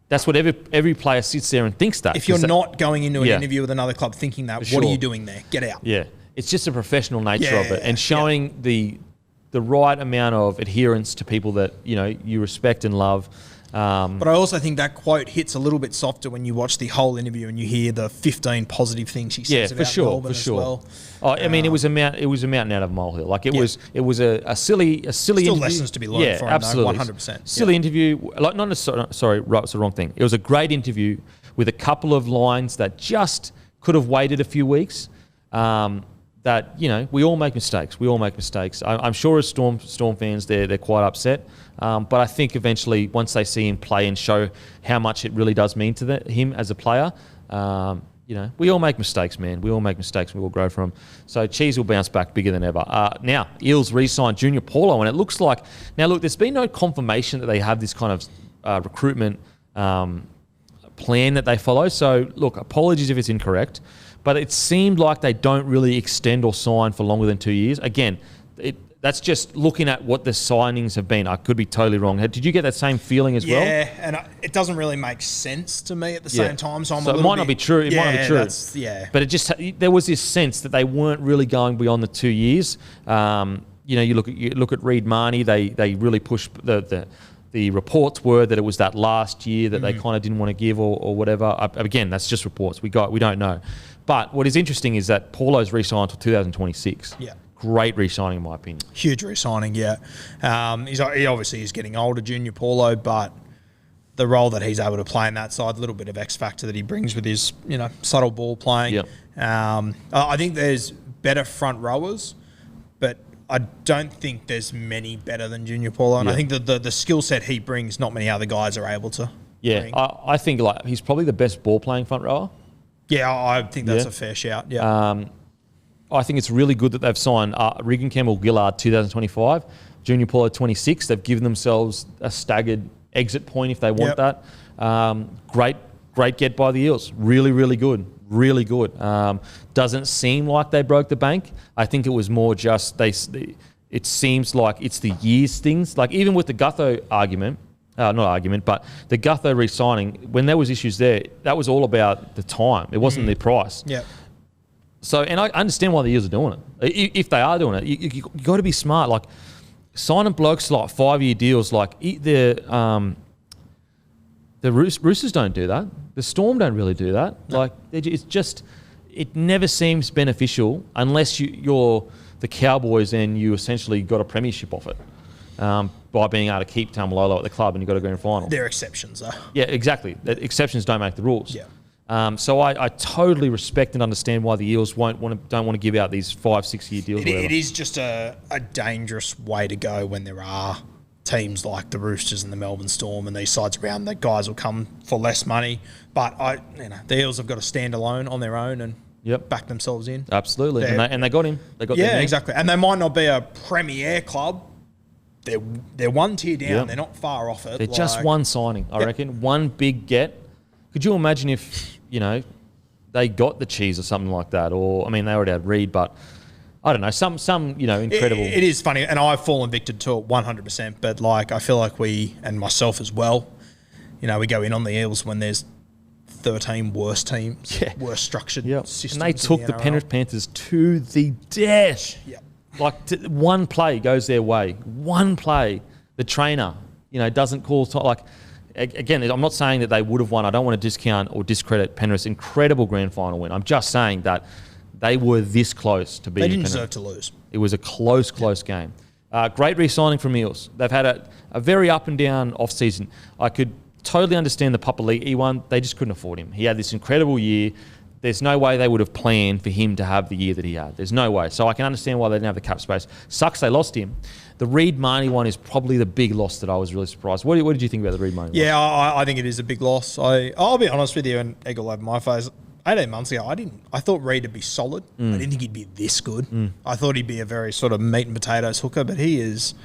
that's what every player sits there and thinks that. If you're not going into an interview with another club thinking that, what are you doing there? Get out. Yeah. It's just the professional nature of it and showing the right amount of adherence to people that, you respect and love. But I also think that quote hits a little bit softer when you watch the whole interview and you hear the 15 positive things he says about Melbourne as well. Oh, I mean, it was a mountain out of a molehill. Like, it was a silly still interview. Lessons to be learned for him, absolutely. 100%. Silly interview. Like, not necessarily. Sorry, it's the wrong thing. It was a great interview with a couple of lines that just could have waited a few weeks. That, we all make mistakes. I'm sure as Storm fans, they're quite upset. But I think eventually, once they see him play and show how much it really does mean to him as a player, we all make mistakes, man. We all make mistakes. We all grow from them. So Cheese will bounce back bigger than ever. Now, Eels re-signed Junior Paulo, and it looks like... Now, look, there's been no confirmation that they have this kind of recruitment plan that they follow. So, look, apologies if it's incorrect. But it seemed like they don't really extend or sign for longer than 2 years. Again, that's just looking at what the signings have been. I could be totally wrong. Did you get that same feeling as well? Yeah, and it doesn't really make sense to me at the same time. So it might not be true. It might not be true. But there was this sense that they weren't really going beyond the 2 years. You look at Reid Marnie. They really pushed the reports were that it was that last year that they kind of didn't want to give or whatever. Again, that's just reports. We don't know. But what is interesting is that Paulo's re-signed until 2026. Yeah. Great re-signing, in my opinion. Huge re-signing, yeah. He obviously is getting older, Junior Paulo, but the role that he's able to play in that side, a little bit of X factor that he brings with his, subtle ball playing. Yep. I think there's better front rowers, but I don't think there's many better than Junior Paulo. And I think that the skill set he brings, not many other guys are able to bring. I think he's probably the best ball-playing front rower. Yeah, I think that's a fair shout. Yeah. I think it's really good that they've signed Regan Campbell-Gillard 2025, Junior Paulo 26. They've given themselves a staggered exit point if they want that. Great get by the Eels. Really, really good. Really good. Doesn't seem like they broke the bank. I think it was more just it seems like it's the years things. Like, even with the Gutho argument, not argument, but the Gutho re-signing, when there was issues there, that was all about the time. It wasn't the price. Yeah. So, and I understand why the Eels are doing it. If they are doing it, you got to be smart. Like, signing blokes like 5-year deals, like the Roosters don't do that. The Storm don't really do that. No. Like, it's just, it never seems beneficial unless you're the Cowboys and you essentially got a premiership off it by being able to keep Tamalolo at the club and you got a grand final. They're exceptions, though. Yeah, exactly. Exceptions don't make the rules. Yeah. So I totally respect and understand why the Eels don't want to give out these 5-6 year deals. It is just a dangerous way to go when there are teams like the Roosters and the Melbourne Storm and these sides around. That guys will come for less money, but the Eels have got to stand alone on their own and back themselves in. Absolutely, and they got him. They got exactly. And they might not be a premier club. They're one tier down. Yep. They're not far off it. They're just one signing, I reckon. One big get. Could you imagine if, they got the cheese or something like that? Or, I mean, they already had Reed, but I don't know, some incredible... It is funny, and I've fallen victim to it 100%, but, I feel like we, and myself as well, we go in on the Eels when there's 13 worse teams, worse structured systems. And they took the Penrith Panthers to the death. Yep. One play goes their way. One play, the trainer, doesn't call... Again, I'm not saying that they would have won. I don't want to discount or discredit Penrith's incredible grand final win. I'm just saying that they were this close to beating Penrith. They didn't deserve to lose. It was a close game. Great re-signing from Eels. They've had a very up and down off-season. I could totally understand the Papali'i one. They just couldn't afford him. He had this incredible year. There's no way they would have planned for him to have the year that he had. There's no way. So I can understand why they didn't have the cap space. Sucks they lost him. The Reed Marnie one is probably the big loss that I was really surprised. What did you think about the Reed Marnie one? Yeah, I think it is a big loss. I'll be honest with you, and egg all over my face. 18 months ago, I thought Reed would be solid. I didn't think he'd be this good. I thought he'd be a very sort of meat and potatoes hooker, but he's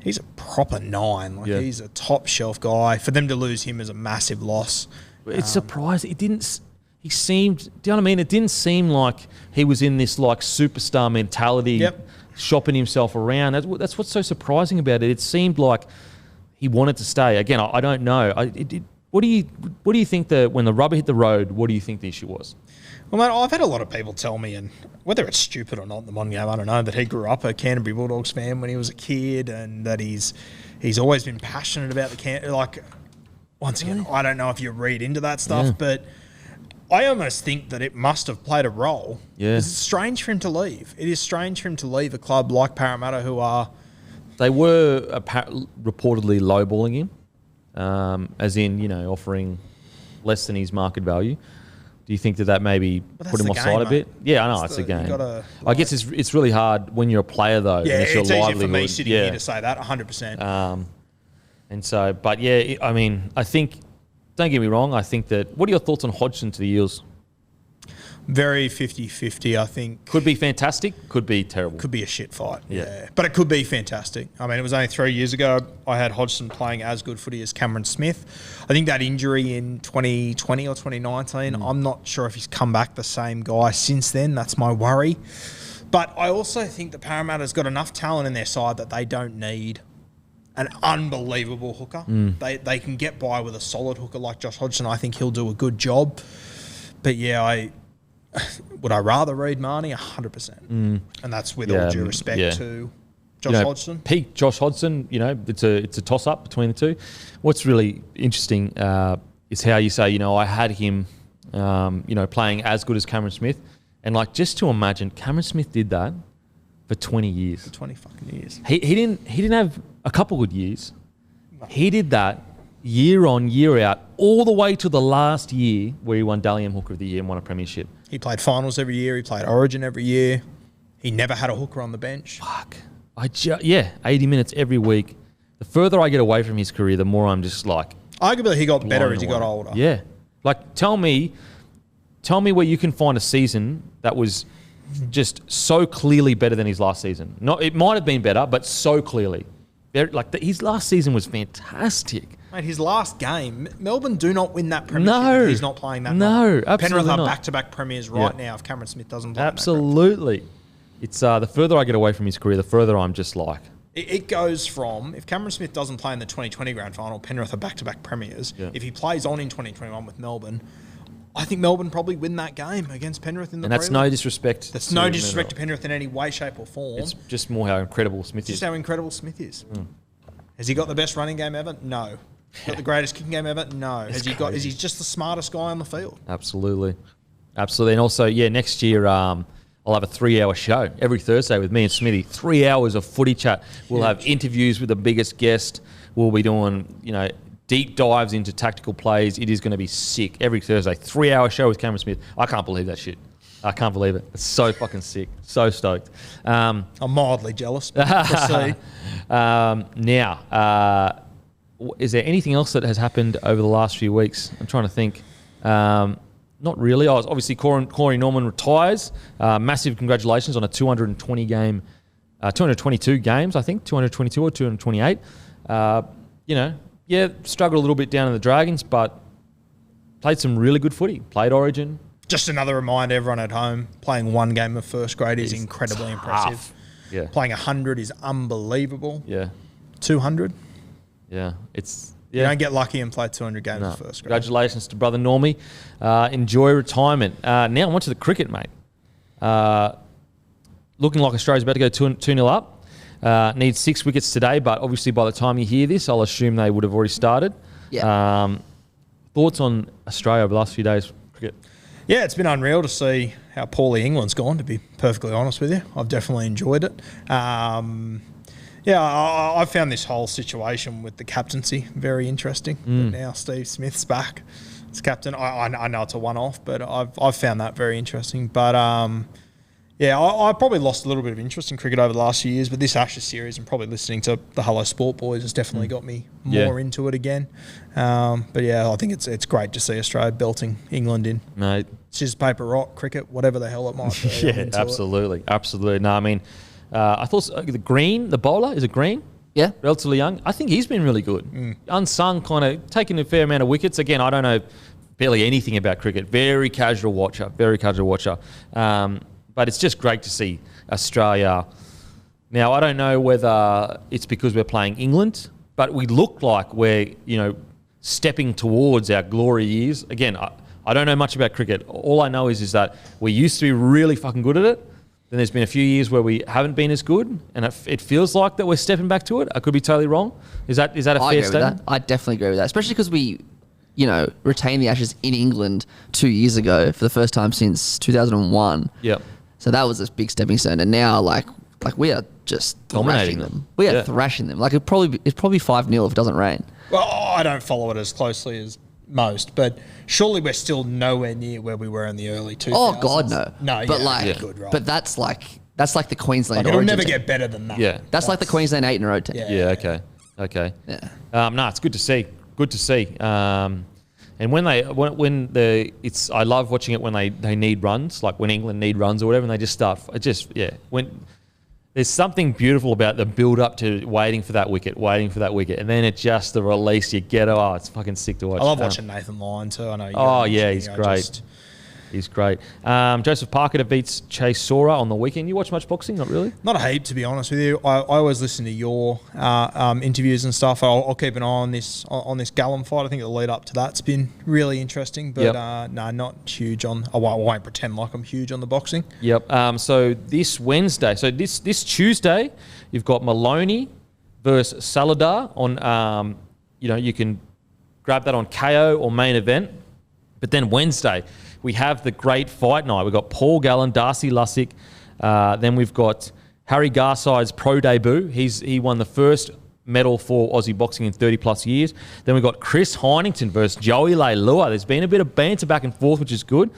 a proper 9. He's a top shelf guy. For them to lose him is a massive loss. It's surprising. He seemed, do you know what I mean? It didn't seem like he was in this superstar mentality, shopping himself around. That's what's so surprising about it. It seemed like he wanted to stay. Again, I don't know. What do you think when the rubber hit the road? What do you think the issue was? Well, mate, I've had a lot of people tell me, and whether it's stupid or not in the modern game, I don't know, that he grew up a Canterbury Bulldogs fan when he was a kid, and that he's always been passionate about the once again, I don't know if you read into that stuff, but I almost think that it must have played a role. Yeah. It's strange for him to leave. It is strange for him to leave a club like Parramatta who are... They were reportedly lowballing him, as in, offering less than his market value. Do you think that maybe put him offside a bit? Yeah, I know, it's a game. I guess it's really hard when you're a player, though. Yeah, and it's easier for me sitting here to say that, 100%. And so, but yeah, I mean, I think... Don't get me wrong, I think that... What are your thoughts on Hodgson to the Eels? Very 50-50, I think. Could be fantastic, could be terrible. Could be a shit fight, yeah. But it could be fantastic. I mean, it was only 3 years ago I had Hodgson playing as good footy as Cameron Smith. I think that injury in 2020 or 2019, I'm not sure if he's come back the same guy since then. That's my worry. But I also think that Parramatta's got enough talent in their side that they don't need an unbelievable hooker. They can get by with a solid hooker like Josh Hodgson. I think he'll do a good job. But yeah, would I rather read Marnie? 100%. And that's with all due respect to Josh Hodgson. Peak Josh Hodgson, it's a toss-up between the two. What's really interesting is how you say, I had him, playing as good as Cameron Smith. And just to imagine, Cameron Smith did that for 20 years. For 20 fucking years. He didn't have a couple good years. No. He did that year on, year out, all the way to the last year where he won Dally M Hooker of the Year and won a premiership. He played finals every year. He played Origin every year. He never had a hooker on the bench. Fuck. 80 minutes every week. The further I get away from his career, the more I'm just Arguably, he got better as he got older. Yeah. Tell me where you can find a season that was just so clearly better than his last season. It might have been better, but so clearly. His last season was fantastic. Mate, his last game, Melbourne do not win that premiership if he's not playing that night. No, absolutely Penrith are not. back-to-back premiers now if Cameron Smith doesn't play. Absolutely. It's the further I get away from his career, the further I'm just It goes from, if Cameron Smith doesn't play in the 2020 grand final, Penrith are back-to-back premiers. Yeah. If he plays on in 2021 with Melbourne, I think Melbourne probably win that game against Penrith in the And that's no disrespect. That's no disrespect to Penrith in any way, shape or form. It's just more how incredible Smith is. Just how incredible Smith is. Has he got the best running game ever? No. Got the greatest kicking game ever? No. Is he just the smartest guy on the field? Absolutely. And also, next year I'll have a 3-hour show every Thursday with me and Smithy. 3 hours of footy chat. We'll have interviews with the biggest guest. We'll be doing, deep dives into tactical plays. It is going to be sick every Thursday. 3-hour show with Cameron Smith. I can't believe that shit. I can't believe it. It's so fucking sick. So stoked. I'm mildly jealous. Proceed. Now, is there anything else that has happened over the last few weeks? I'm trying to think. Not really. Obviously, Corey Norman retires. Massive congratulations on a 222 games, I think, 222 or 228. Struggled a little bit down in the Dragons, but played some really good footy. Played Origin. Just another reminder, everyone at home, playing one game of first grade is incredibly impressive. Yeah. Playing 100 is unbelievable. Yeah. 200. Yeah. You don't get lucky and play 200 games of first grade. Congratulations to brother Normie. Enjoy retirement. Now on to the cricket, mate. Looking like Australia's about to go 2-0 up. Needs 6 wickets today, but obviously by the time you hear this, I'll assume they would have already started. Yeah. Thoughts on Australia over the last few days, cricket? Yeah, it's been unreal to see how poorly England's gone, to be perfectly honest with you. I've definitely enjoyed it. I found this whole situation with the captaincy very interesting. But now Steve Smith's back as captain. I know it's a one-off, but I've found that very interesting. But I probably lost a little bit of interest in cricket over the last few years, but this Ashes series and probably listening to the Hello Sport boys has definitely got me more into it again. I think it's great to see Australia belting England in. Mate. Scissors, paper, rock, cricket, whatever the hell it might be. Yeah, absolutely. Absolutely. No, I mean, I thought the bowler, is it Green? Yeah. Relatively young. I think he's been really good. Unsung, kind of taking a fair amount of wickets. Again, I don't know barely anything about cricket. Very casual watcher. But it's just great to see Australia. Now, I don't know whether it's because we're playing England, but we look like we're, stepping towards our glory years. Again, I don't know much about cricket. All I know is that we used to be really fucking good at it. Then there's been a few years where we haven't been as good, and it feels like that we're stepping back to it. I could be totally wrong. Is that a fair statement? I definitely agree with that, especially because we, retained the Ashes in England 2 years ago for the first time since 2001. Yep. So that was a big stepping stone, and now like we are just dominating thrashing them. We are thrashing them. Like it's probably 5-0 if it doesn't rain. Well, I don't follow it as closely as most, but surely we're still nowhere near where we were in the early 2000s. Oh God, no. No, but good, right. but that's like the Queensland. It'll Origin never team. get better than that. Yeah, that's like the Queensland 8 in a row team. Yeah. Okay. Yeah. No, it's good to see. Good to see. And I love watching it when they need runs, like when England need runs or whatever, and they just start. When there's something beautiful about the build up to waiting for that wicket, and then it's just the release you get. Oh, it's fucking sick to watch. I love watching Nathan Lyon too. I know. He's great. He's great. Joseph Parker beats Chase Sora on the weekend. You watch much boxing? Not really? Not a heap, to be honest with you. I always listen to your interviews and stuff. I'll keep an eye on this Gallum fight. I think the lead up to that's been really interesting. But not huge on. I won't pretend like I'm huge on the boxing. Yep. So this Wednesday, this Tuesday, you've got Maloney versus Saladar on. You can grab that on KO or main event. But then Wednesday, we have the great fight night. We've got Paul Gallen, Darcy Lussick. Then we've got Harry Garside's pro debut. He won the first medal for Aussie boxing in 30 plus years. Then we've got Chris Heinington versus Joey Leilua. There's been a bit of banter back and forth, which is good.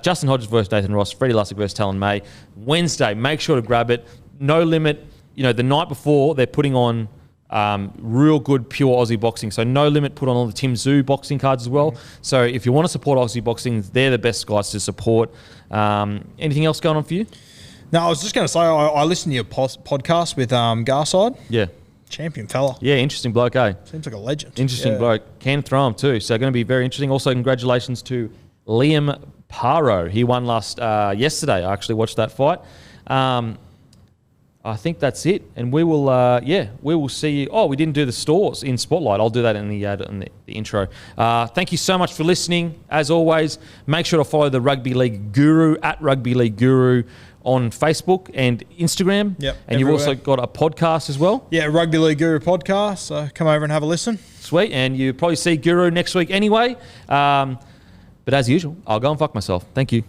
Justin Hodges versus Nathan Ross. Freddie Lussick versus Talon May. Wednesday, make sure to grab it. No limit. The night before, they're putting on real good pure Aussie boxing. So No Limit put on all the Tim Zoo boxing cards as well. So if you want to support Aussie boxing, they're the best guys to support. Anything else going on for you? No, I was just going to say, I listened to your podcast with Garside. Yeah. Champion fella. Yeah, interesting bloke, eh? Seems like a legend. Interesting bloke. Can throw him too. So going to be very interesting. Also, congratulations to Liam Paro. He won yesterday. I actually watched that fight. I think that's it. And we will, we will see you. Oh, we didn't do the stores in Spotlight. I'll do that in the intro. Thank you so much for listening. As always, make sure to follow the Rugby League Guru at Rugby League Guru on Facebook and Instagram. Yep, and you've also got a podcast as well. Yeah, Rugby League Guru podcast. So come over and have a listen. Sweet. And you probably see Guru next week anyway. But as usual, I'll go and fuck myself. Thank you.